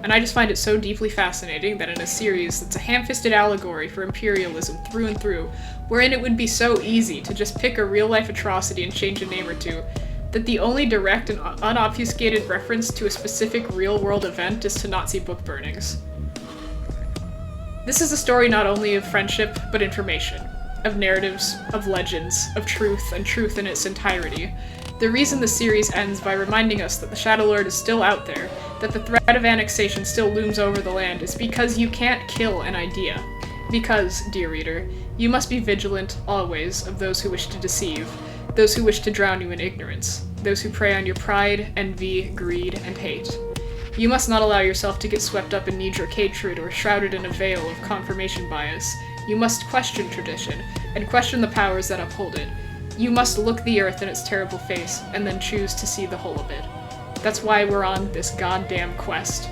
And I just find it so deeply fascinating that in a series that's a ham-fisted allegory for imperialism through and through, wherein it would be so easy to just pick a real-life atrocity and change a name or two, that the only direct and unobfuscated reference to a specific real-world event is to Nazi book burnings. This is a story not only of friendship, but information, of narratives, of legends, of truth, and truth in its entirety. The reason the series ends by reminding us that the Shadow Lord is still out there, that the threat of annexation still looms over the land, is because you can't kill an idea. Because, dear reader, you must be vigilant, always, of those who wish to deceive, those who wish to drown you in ignorance, those who prey on your pride, envy, greed, and hate. You must not allow yourself to get swept up in knee-jerk hatred or shrouded in a veil of confirmation bias. You must question tradition, and question the powers that uphold it. You must look the earth in its terrible face, and then choose to see the whole of it. That's why we're on this goddamn quest.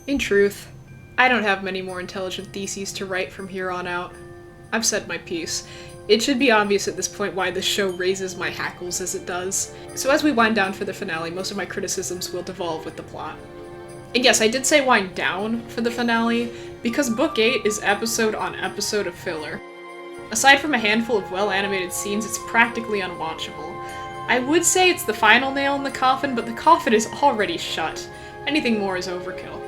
In truth, I don't have many more intelligent theses to write from here on out. I've said my piece. It should be obvious at this point why this show raises my hackles as it does. So as we wind down for the finale, most of my criticisms will devolve with the plot. And yes, I did say wind down for the finale, because Book 8 is episode on episode of filler. Aside from a handful of well-animated scenes, it's practically unwatchable. I would say it's the final nail in the coffin, but the coffin is already shut. Anything more is overkill.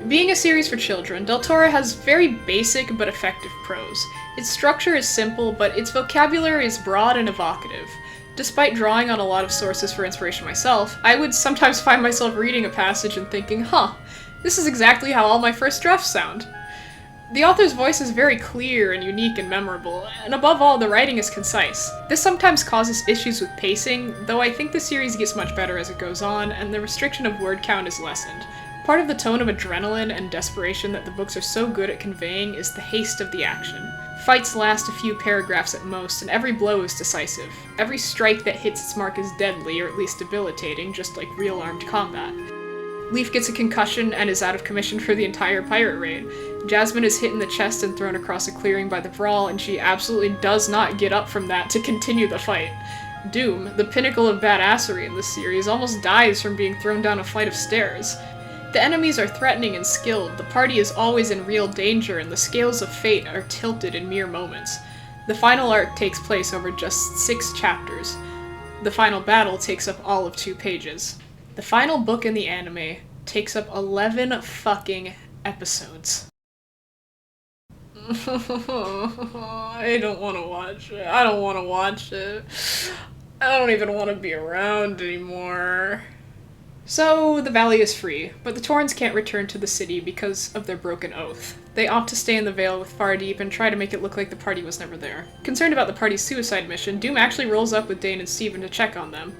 Being a series for children, Deltora has very basic but effective prose. Its structure is simple, but its vocabulary is broad and evocative. Despite drawing on a lot of sources for inspiration myself, I would sometimes find myself reading a passage and thinking, huh, this is exactly how all my first drafts sound. The author's voice is very clear and unique and memorable, and above all, the writing is concise. This sometimes causes issues with pacing, though I think the series gets much better as it goes on, and the restriction of word count is lessened. Part of the tone of adrenaline and desperation that the books are so good at conveying is the haste of the action. Fights last a few paragraphs at most, and every blow is decisive. Every strike that hits its mark is deadly, or at least debilitating, just like real armed combat. Leaf gets a concussion and is out of commission for the entire pirate raid. Jasmine is hit in the chest and thrown across a clearing by the brawl, and she absolutely does not get up from that to continue the fight. Doom, the pinnacle of badassery in this series, almost dies from being thrown down a flight of stairs. The enemies are threatening and skilled, the party is always in real danger, and the scales of fate are tilted in mere moments. The final arc takes place over just 6 chapters. The final battle takes up all of 2 pages. The final book in the anime takes up 11 fucking episodes. I don't want to watch it. I don't want to watch it. I don't even want to be around anymore. So, the valley is free, but the Torrens can't return to the city because of their broken oath. They opt to stay in the Vale with Fardeep and try to make it look like the party was never there. Concerned about the party's suicide mission, Doom actually rolls up with Dane and Steven to check on them.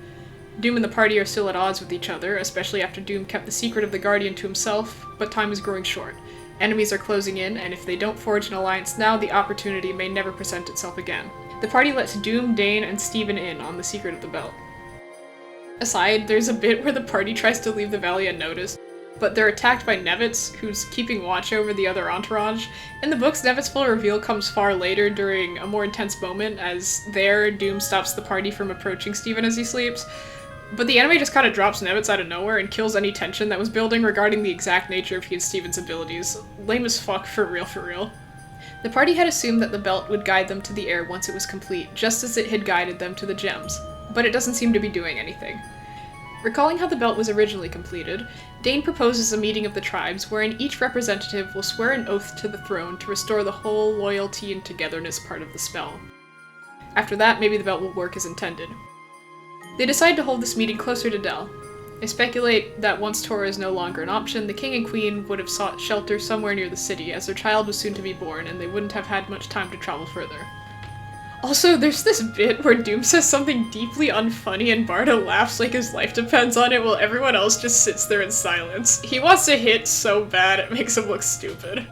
Doom and the party are still at odds with each other, especially after Doom kept the secret of the Guardian to himself, but time is growing short. Enemies are closing in, and if they don't forge an alliance now, the opportunity may never present itself again. The party lets Doom, Dane, and Steven in on the secret of the belt. Aside, there's a bit where the party tries to leave the valley unnoticed, but they're attacked by Nevitz, who's keeping watch over the other entourage. In the books, Nevitz's full reveal comes far later during a more intense moment, as there, Doom stops the party from approaching Steven as he sleeps. But the anime just kind of drops Nevitz out of nowhere and kills any tension that was building regarding the exact nature of he and Steven's abilities. Lame as fuck, for real, for real. The party had assumed that the belt would guide them to the air once it was complete, just as it had guided them to the gems. But it doesn't seem to be doing anything. Recalling how the belt was originally completed, Dane proposes a meeting of the tribes wherein each representative will swear an oath to the throne to restore the whole loyalty and togetherness part of the spell. After that, maybe the belt will work as intended. They decide to hold this meeting closer to Del. They speculate that once Tora is no longer an option, the king and queen would have sought shelter somewhere near the city, as their child was soon to be born and they wouldn't have had much time to travel further. Also, there's this bit where Doom says something deeply unfunny and Barda laughs like his life depends on it while everyone else just sits there in silence. He wants to hit so bad it makes him look stupid.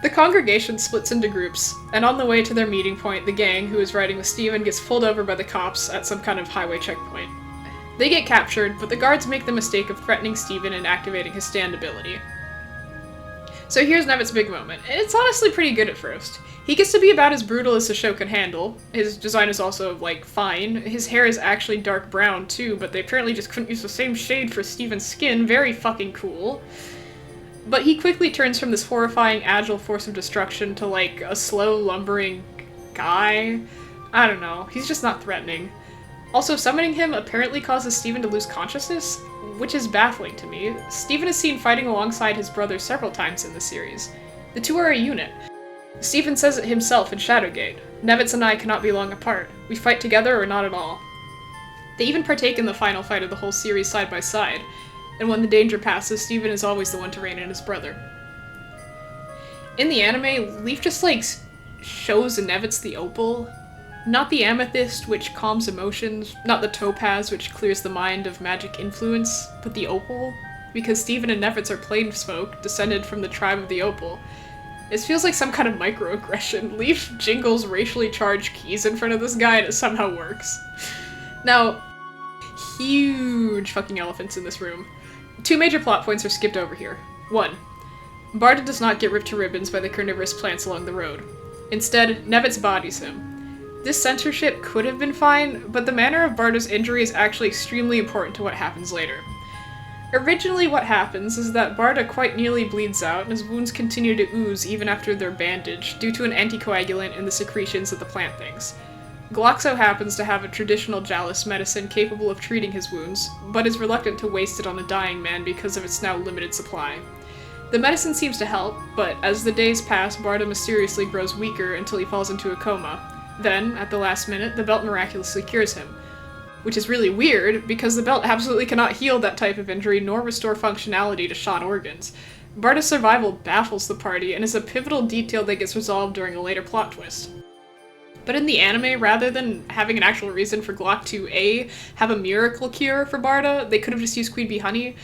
The congregation splits into groups, and on the way to their meeting point, the gang, who is riding with Steven, gets pulled over by the cops at some kind of highway checkpoint. They get captured, but the guards make the mistake of threatening Steven and activating his stand ability. So here's Nevitz's big moment, and it's honestly pretty good at first. He gets to be about as brutal as the show can handle. His design is also, like, fine. His hair is actually dark brown, too, but they apparently just couldn't use the same shade for Steven's skin. Very fucking cool. But he quickly turns from this horrifying, agile force of destruction to, like, a slow, lumbering guy. I don't know. He's just not threatening. Also, summoning him apparently causes Steven to lose consciousness, which is baffling to me. Steven is seen fighting alongside his brother several times in the series. The two are a unit. Steven says it himself in Shadowgate. Nevitz and I cannot be long apart. We fight together or not at all. They even partake in the final fight of the whole series side by side, and when the danger passes, Steven is always the one to rein in his brother. In the anime, Leaf just, like, shows Nevitz the opal. Not the amethyst, which calms emotions, not the topaz, which clears the mind of magic influence, but the opal. because Stephen and Nevitz are plain smoke, descended from the tribe of the Opal. This feels like some kind of microaggression. Leaf jingles racially charged keys in front of this guy and it somehow works. Now, huge fucking elephants in this room. 2 major plot points are skipped over here. 1. Barda does not get ripped to ribbons by the carnivorous plants along the road. Instead, Nevitz bodies him. This censorship could have been fine, but the manner of Barda's injury is actually extremely important to what happens later. Originally what happens is that Barda quite nearly bleeds out and his wounds continue to ooze even after they're bandaged due to an anticoagulant in the secretions of the plant things. Gloxo happens to have a traditional Jalis medicine capable of treating his wounds, but is reluctant to waste it on a dying man because of its now limited supply. The medicine seems to help, but as the days pass, Barda mysteriously grows weaker until he falls into a coma. Then, at the last minute, the belt miraculously cures him. Which is really weird, because the belt absolutely cannot heal that type of injury nor restore functionality to shot organs. Barda's survival baffles the party and is a pivotal detail that gets resolved during a later plot twist. But in the anime, rather than having an actual reason for Glock to A, have a miracle cure for Barda, they could have just used Queen Bee honey,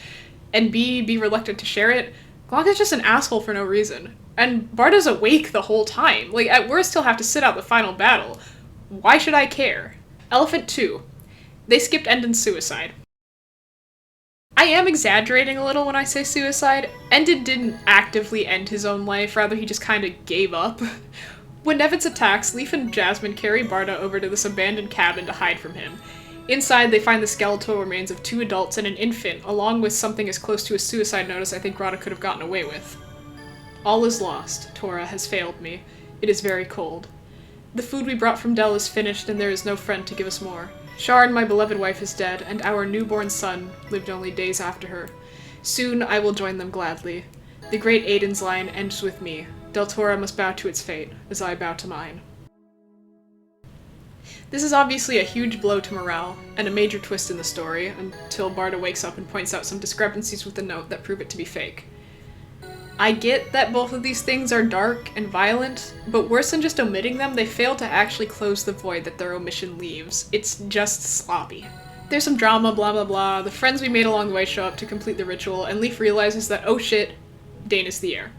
and B, be reluctant to share it. Glock is just an asshole for no reason. And Barda's awake the whole time. Like, at worst he'll have to sit out the final battle. Why should I care? Elephant 2. They skipped Endon's suicide. I am exaggerating a little when I say suicide. Endon didn't actively end his own life, rather he just kinda gave up. When Nevitz attacks, Leaf and Jasmine carry Barda over to this abandoned cabin to hide from him. Inside, they find the skeletal remains of 2 adults and an infant, along with something as close to a suicide note as I think Rada could have gotten away with. All is lost. Tora has failed me. It is very cold. The food we brought from Del is finished, and there is no friend to give us more. Sharn, my beloved wife, is dead, and our newborn son lived only days after her. Soon I will join them gladly. The great Aiden's line ends with me. Deltora must bow to its fate, as I bow to mine. This is obviously a huge blow to morale, and a major twist in the story, until Barda wakes up and points out some discrepancies with the note that prove it to be fake. I get that both of these things are dark and violent, but worse than just omitting them, they fail to actually close the void that their omission leaves. It's just sloppy. There's some drama, blah blah blah, the friends we made along the way show up to complete the ritual, and Leaf realizes that, oh shit, Dane is the heir.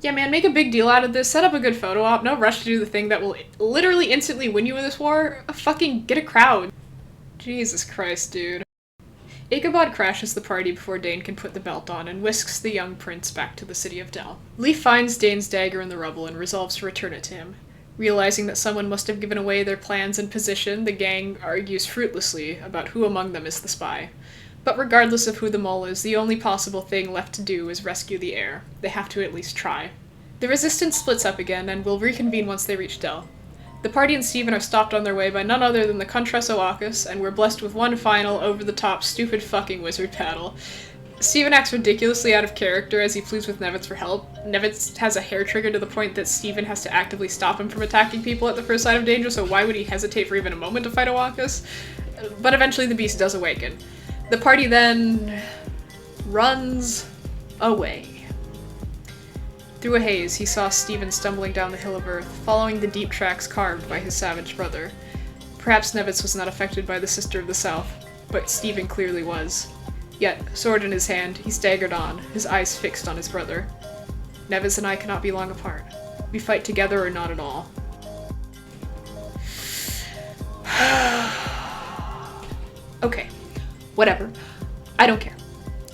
Yeah man, make a big deal out of this, set up a good photo op, no rush to do the thing that will literally instantly win you in this war. Fucking get a crowd. Jesus Christ, dude. Ichabod crashes the party before Dane can put the belt on and whisks the young prince back to the city of Del. Leaf finds Dane's dagger in the rubble and resolves to return it to him. Realizing that someone must have given away their plans and position, the gang argues fruitlessly about who among them is the spy. But regardless of who the mole is, the only possible thing left to do is rescue the heir. They have to at least try. The resistance splits up again and will reconvene once they reach Del. The party and Stephen are stopped on their way by none other than the Contras Oakus, and we're blessed with one final, over-the-top, stupid fucking wizard battle. Stephen acts ridiculously out of character as he pleads with Nevitz for help. Nevitz has a hair trigger to the point that Stephen has to actively stop him from attacking people at the first sign of danger, so why would he hesitate for even a moment to fight Oakus? But eventually the beast does awaken. The party then runs away. Through a haze, he saw Stephen stumbling down the hill of earth, following the deep tracks carved by his savage brother. Perhaps Nevitz was not affected by the Sister of the South, but Stephen clearly was. Yet, sword in his hand, he staggered on, his eyes fixed on his brother. Nevitz and I cannot be long apart. We fight together or not at all. Okay, whatever. I don't care.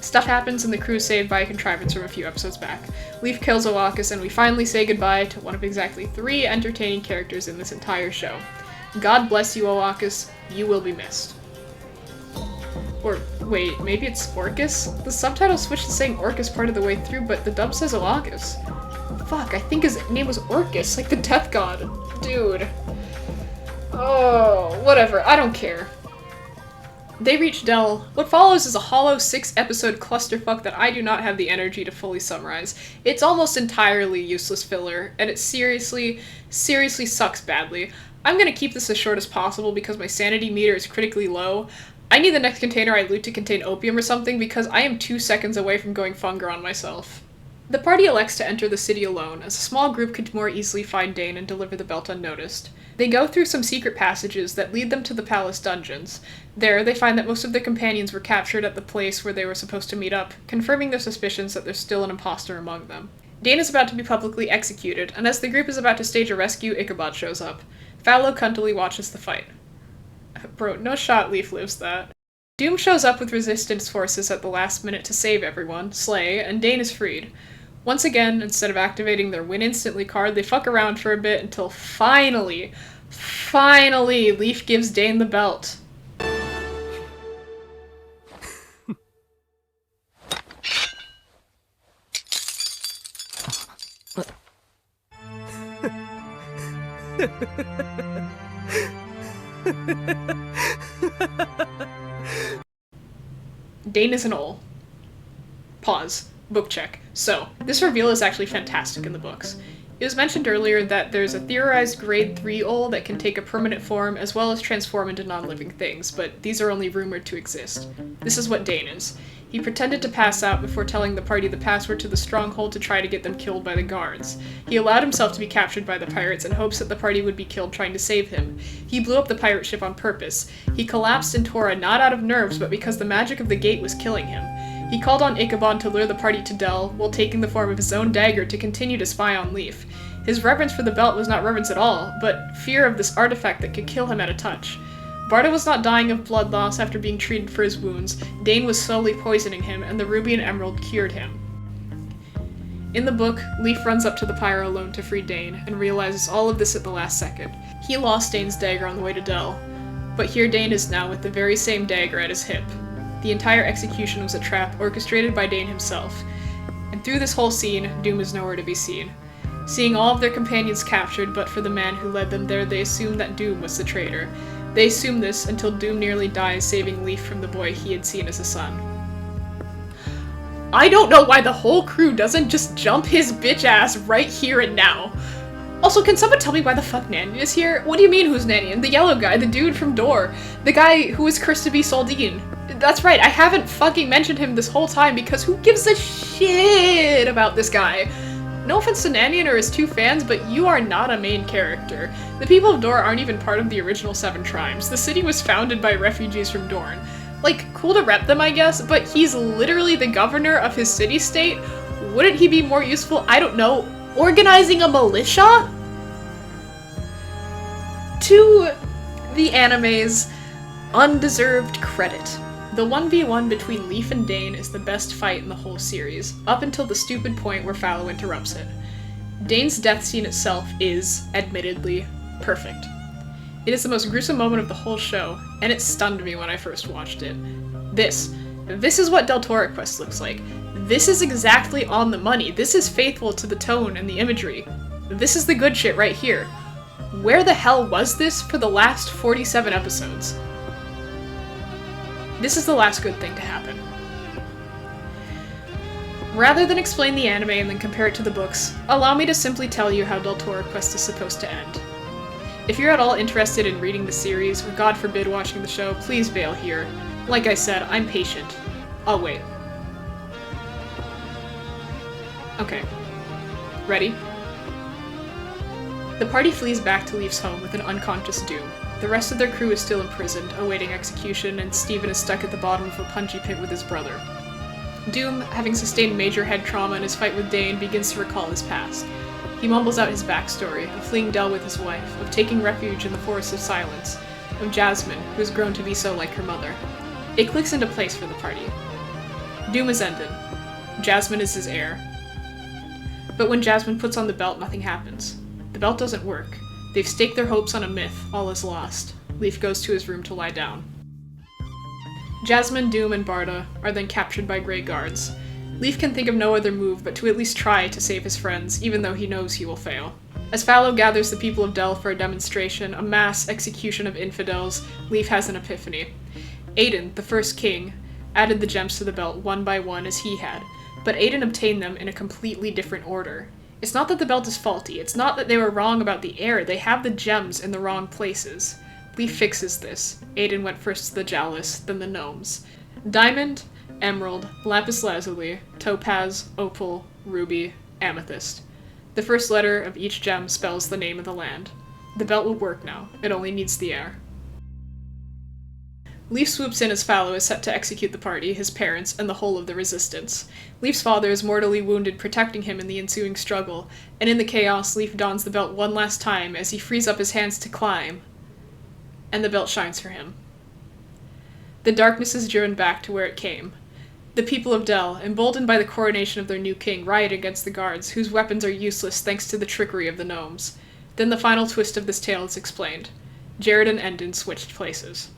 Stuff happens and the crew is saved by a contrivance from a few episodes back. Leaf kills Oakus and we finally say goodbye to one of exactly 3 entertaining characters in this entire show. God bless you, Oakus. You will be missed. Or, wait, maybe it's Orcus? The subtitle switched to saying Orcus part of the way through, but the dub says Oakus. Fuck, I think his name was Orcus, like the death god. Dude. Oh, whatever, I don't care. They reach Del. What follows is a hollow 6-episode clusterfuck that I do not have the energy to fully summarize. It's almost entirely useless filler, and it seriously sucks badly. I'm gonna keep this as short as possible because my sanity meter is critically low. I need the next container I loot to contain opium or something because I am 2 seconds away from going Funger on myself. The party elects to enter the city alone, as a small group could more easily find Dane and deliver the belt unnoticed. They go through some secret passages that lead them to the palace dungeons. There, they find that most of their companions were captured at the place where they were supposed to meet up, confirming their suspicions that there's still an imposter among them. Dane is about to be publicly executed, and as the group is about to stage a rescue, Ichabod shows up. Fallow cuntily watches the fight. Bro, no shot Leaf lives that. Doom shows up with resistance forces at the last minute to save everyone, slay, and Dane is freed. Once again, instead of activating their win instantly card, they fuck around for a bit until finally, Leaf gives Dane the belt. Dane is an ol'. Pause. Book check. So, this reveal is actually fantastic in the books. It was mentioned earlier that there's a theorized grade 3 ol that can take a permanent form as well as transform into non-living things, but these are only rumored to exist. This is what Dane is. He pretended to pass out before telling the party the password to the stronghold to try to get them killed by the guards. He allowed himself to be captured by the pirates in hopes that the party would be killed trying to save him. He blew up the pirate ship on purpose. He collapsed in Tora not out of nerves, but because the magic of the gate was killing him. He called on Ichabod to lure the party to Del, while taking the form of his own dagger to continue to spy on Leaf. His reverence for the belt was not reverence at all, but fear of this artifact that could kill him at a touch. Barda was not dying of blood loss after being treated for his wounds. Dane was slowly poisoning him, and the ruby and emerald cured him. In the book, Leaf runs up to the pyre alone to free Dane, and realizes all of this at the last second. He lost Dane's dagger on the way to Del, but here Dane is now with the very same dagger at his hip. The entire execution was a trap orchestrated by Dane himself, and through this whole scene, Doom is nowhere to be seen. Seeing all of their companions captured, but for the man who led them there, they assumed that Doom was the traitor. They assumed this until Doom nearly dies saving Leaf from the boy he had seen as a son. I don't know why the whole crew doesn't just jump his bitch ass right here and now. Also, can someone tell me why the fuck Nanny is here? What do you mean who's Nanny? The yellow guy, the dude from Door, the guy who is cursed to be Saldine. That's right, I haven't fucking mentioned him this whole time because who gives a shit about this guy? No offense to Nanian or his two fans, but you are not a main character. The people of Dor aren't even part of the original 7 tribes. The city was founded by refugees from Dorne. Like, cool to rep them, I guess, but he's literally the governor of his city-state. Wouldn't he be more useful, I don't know, organizing a militia? To the anime's undeserved credit. The 1v1 between Leaf and Dane is the best fight in the whole series, up until the stupid point where Fallow interrupts it. Dane's death scene itself is, admittedly, perfect. It is the most gruesome moment of the whole show, and it stunned me when I first watched it. This is what Deltora Quest looks like. This is exactly on the money. This is faithful to the tone and the imagery. This is the good shit right here. Where the hell was this for the last 47 episodes? This is the last good thing to happen. Rather than explain the anime and then compare it to the books, allow me to simply tell you how Deltora Quest is supposed to end. If you're at all interested in reading the series, or God forbid watching the show, please bail here. Like I said, I'm patient. I'll wait. Okay. Ready? The party flees back to Leaf's home with an unconscious Doom. The rest of their crew is still imprisoned, awaiting execution, and Steven is stuck at the bottom of a punchy pit with his brother. Doom, having sustained major head trauma in his fight with Dane, begins to recall his past. He mumbles out his backstory, of fleeing Del with his wife, of taking refuge in the Forest of Silence, of Jasmine, who has grown to be so like her mother. It clicks into place for the party. Doom is ended. Jasmine is his heir. But when Jasmine puts on the belt, nothing happens. The belt doesn't work. They've staked their hopes on a myth, all is lost. Leaf goes to his room to lie down. Jasmine, Doom, and Barda are then captured by Grey Guards. Leaf can think of no other move but to at least try to save his friends, even though he knows he will fail. As Fallow gathers the people of Del for a demonstration, a mass execution of infidels, Leaf has an epiphany. Aiden, the first king, added the gems to the belt one by one as he had, but Aiden obtained them in a completely different order. It's not that the belt is faulty, it's not that they were wrong about the heir, they have the gems in the wrong places. Leaf fixes this. Aiden went first to the Jalis, then the gnomes. Diamond, emerald, lapis lazuli, topaz, opal, ruby, amethyst. The first letter of each gem spells the name of the land. The belt will work now. It only needs the air. Leaf swoops in as Fallow is set to execute the party, his parents, and the whole of the resistance. Leaf's father is mortally wounded, protecting him in the ensuing struggle, and in the chaos, Leaf dons the belt one last time as he frees up his hands to climb, and the belt shines for him. The darkness is driven back to where it came. The people of Dell, emboldened by the coronation of their new king, riot against the guards, whose weapons are useless thanks to the trickery of the gnomes. Then the final twist of this tale is explained. Jared and Endon switched places.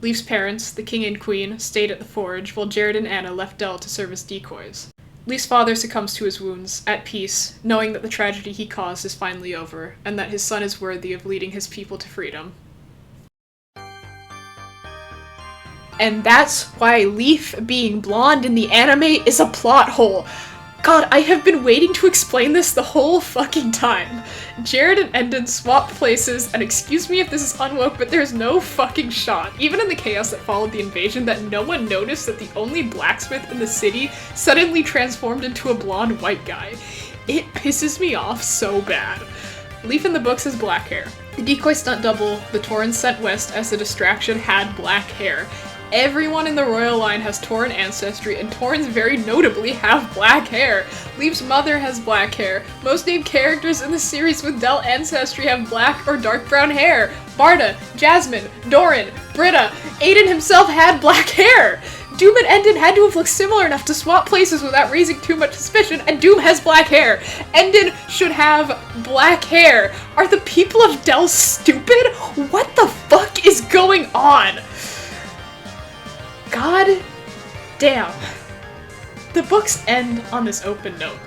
Leaf's parents, the king and queen, stayed at the forge, while Jared and Anna left Dell to serve as decoys. Leaf's father succumbs to his wounds, at peace, knowing that the tragedy he caused is finally over, and that his son is worthy of leading his people to freedom. And that's why Leaf being blonde in the anime is a plot hole. God, I have been waiting to explain this the whole fucking time. Jared and Endon swap places, and excuse me if this is unwoke, but there's no fucking shot, even in the chaos that followed the invasion, that no one noticed that the only blacksmith in the city suddenly transformed into a blonde white guy. It pisses me off so bad. Leaf in the books has black hair. The decoy stunt double the Taurens sent west as a distraction had black hair. Everyone in the royal line has Tauren ancestry, and Taurens very notably have black hair. Leaf's mother has black hair. Most named characters in the series with Dell ancestry have black or dark brown hair. Barda, Jasmine, Doran, Britta, Aiden himself had black hair. Doom and Endon had to have looked similar enough to swap places without raising too much suspicion, and Doom has black hair. Endon should have black hair. Are the people of Dell stupid? What the fuck is going on? God damn. The books end on this open note.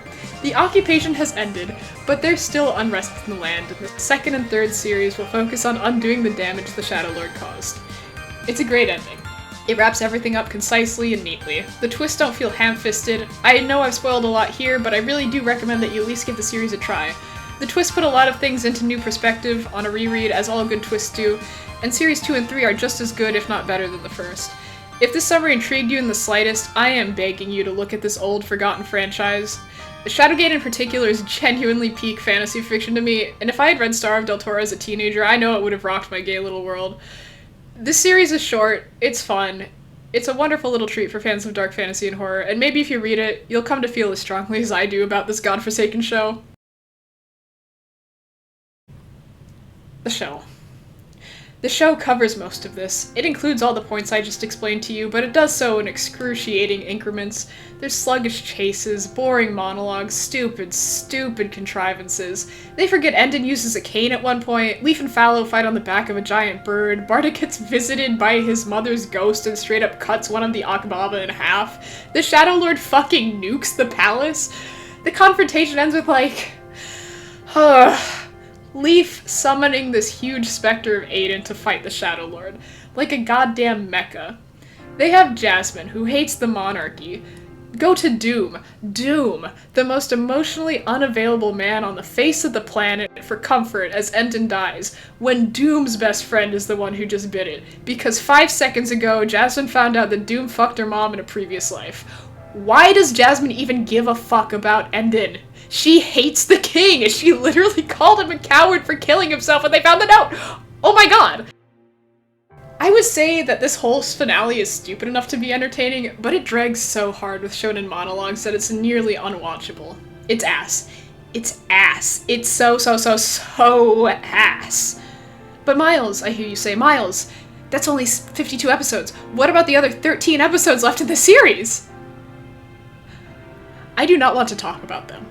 The occupation has ended, but there's still unrest in the land, and the second and third series will focus on undoing the damage the Shadow Lord caused. It's a great ending. It wraps everything up concisely and neatly. The twists don't feel ham-fisted. I know I've spoiled a lot here, but I really do recommend that you at least give the series a try. The twists put a lot of things into new perspective on a reread, as all good twists do, and series 2 and 3 are just as good, if not better, than the first. If this summary intrigued you in the slightest, I am begging you to look at this old, forgotten franchise. Shadowgate in particular is genuinely peak fantasy fiction to me, and if I had read Star of Deltora as a teenager, I know it would have rocked my gay little world. This series is short, it's fun, it's a wonderful little treat for fans of dark fantasy and horror, and maybe if you read it, you'll come to feel as strongly as I do about this godforsaken show. The show. The show covers most of this. It includes all the points I just explained to you, but it does so in excruciating increments. There's sluggish chases, boring monologues, stupid contrivances. They forget Endon uses a cane at one point, Leaf and Fallow fight on the back of a giant bird, Barda gets visited by his mother's ghost and straight up cuts one of the Akbaba in half, the Shadow Lord fucking nukes the palace. The confrontation ends with like, Leaf summoning this huge specter of Aiden to fight the Shadow Lord, like a goddamn mecha. They have Jasmine, who hates the monarchy. Go to Doom, the most emotionally unavailable man on the face of the planet for comfort as Endon dies, when Doom's best friend is the one who just bit it, because 5 seconds ago, Jasmine found out that Doom fucked her mom in a previous life. Why does Jasmine even give a fuck about Endon? She hates the king, and she literally called him a coward for killing himself when they found that out! Oh my god! I would say that this whole finale is stupid enough to be entertaining, but it drags so hard with shonen monologues that it's nearly unwatchable. It's ass. It's ass. It's so ass. But Miles, I hear you say, Miles, that's only 52 episodes. What about the other 13 episodes left in the series? I do not want to talk about them.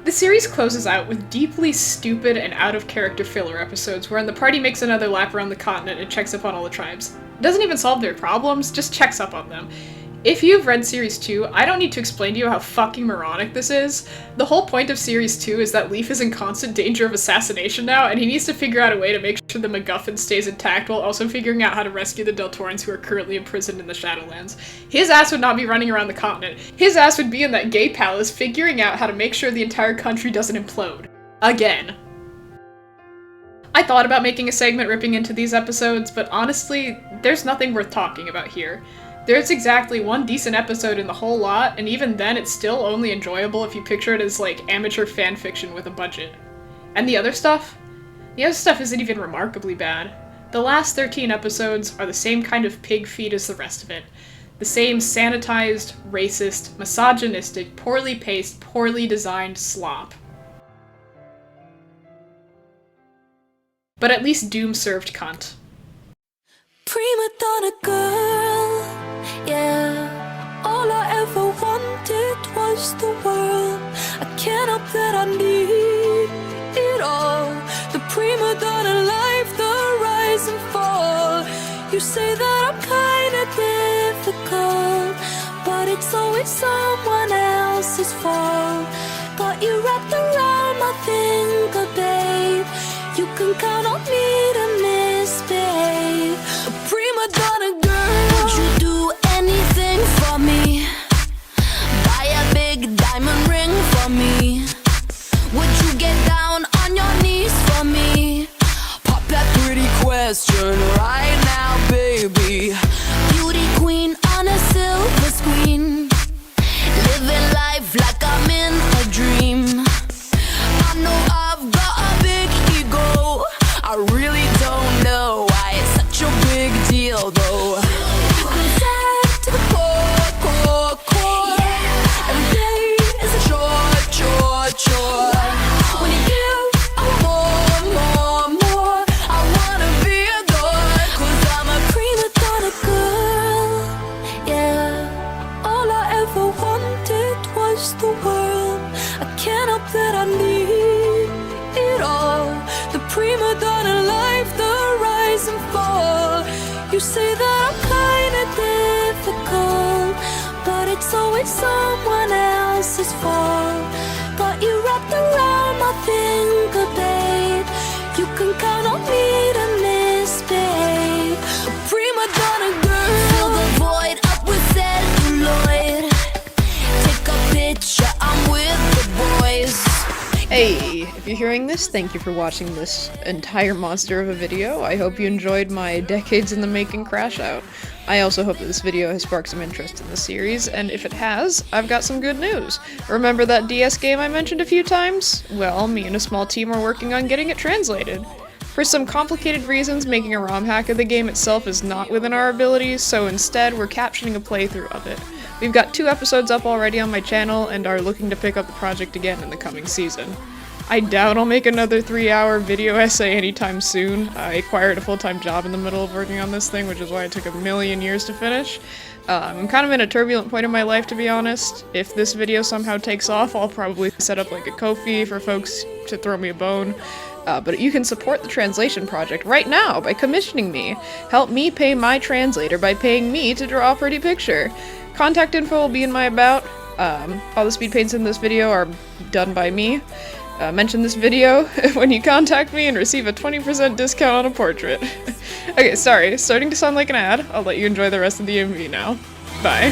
The series closes out with deeply stupid and out-of-character filler episodes wherein the party makes another lap around the continent and checks up on all the tribes. It doesn't even solve their problems, just checks up on them. If you've read Series 2, I don't need to explain to you how fucking moronic this is. The whole point of Series 2 is that Leaf is in constant danger of assassination now, and he needs to figure out a way to make sure the MacGuffin stays intact while also figuring out how to rescue the Deltorans who are currently imprisoned in the Shadowlands. His ass would not be running around the continent. His ass would be in that gay palace figuring out how to make sure the entire country doesn't implode. Again. I thought about making a segment ripping into these episodes, but honestly, there's nothing worth talking about here. There's exactly one decent episode in the whole lot, and even then it's still only enjoyable if you picture it as like amateur fanfiction with a budget. And the other stuff? The other stuff isn't even remarkably bad. The last 13 episodes are the same kind of pig feed as the rest of it. The same sanitized, racist, misogynistic, poorly paced, poorly designed slop. But at least Doom served cunt. Prima donna girl, yeah. All I ever wanted was the world. I can't help that I need it all. The prima donna life, the rise and fall. You say that I'm kinda difficult, but it's always someone else's fault. Got you wrapped around my finger, babe. You can count on me to misbehave. A prima donna girl, would you do anything for me? Buy a big diamond ring for me? Would you get down on your knees for me? Pop that pretty question right now, baby. Beauty queen on a silver screen, living life like I'm in a dream. I know I've got a big ego. I really don't know why it's such a big deal, though. I'm sad to the core, core, core. Every day is a chore, chore, chore. When you give, I want more, more, more. I wanna be adored, 'cause I'm a prima donna girl, yeah. All I ever wanted was the world. I can't help that I need it all. The prima donna life, the rise and fall. You say that I'm kinda difficult, but it's always someone else's fault. Got you wrapped around my finger, babe. You can count on me to misbehave. A prima donna girl, fill the void up with celluloid. Take a picture, I'm with the boys. Hey, if you're hearing this, thank you for watching this entire monster of a video. I hope you enjoyed my decades in the making crash out. I also hope that this video has sparked some interest in the series, and if it has, I've got some good news. Remember that DS game I mentioned a few times? Well, me and a small team are working on getting it translated. For some complicated reasons, making a ROM hack of the game itself is not within our abilities, so instead we're captioning a playthrough of it. We've got 2 episodes up already on my channel and are looking to pick up the project again in the coming season. I doubt I'll make another 3-hour video essay anytime soon. I acquired a full-time job in the middle of working on this thing, which is why it took a million years to finish. I'm kind of in a turbulent point in my life, to be honest. If this video somehow takes off, I'll probably set up like a Ko-fi for folks to throw me a bone. But you can support the translation project right now by commissioning me. Help me pay my translator by paying me to draw a pretty picture. Contact info will be in my about. All the speed paints in this video are done by me. Mention this video when you contact me and receive a 20% discount on a portrait. Okay, sorry, starting to sound like an ad. I'll let you enjoy the rest of the MV now. Bye.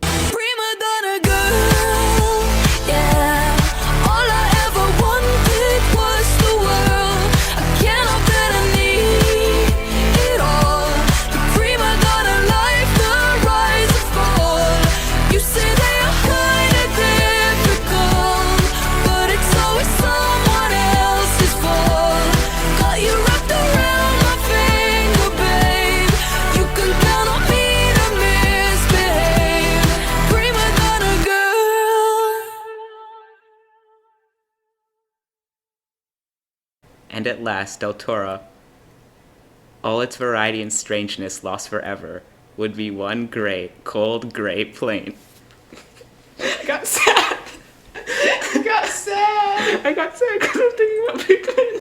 Prima donna girl, yeah. All I ever wanted was the world. I can't help that I need it all. The prima donna life, the rise and fall. You say they are kinda difficult, but it's always someone else's fault. Got you wrapped around my finger, babe. You can count on me to misbehave. Prima donna girl. And at last, Deltora, all its variety and strangeness lost forever, would be one great, cold, gray plain. I got sad. I got sad because I was thinking about Big Ben.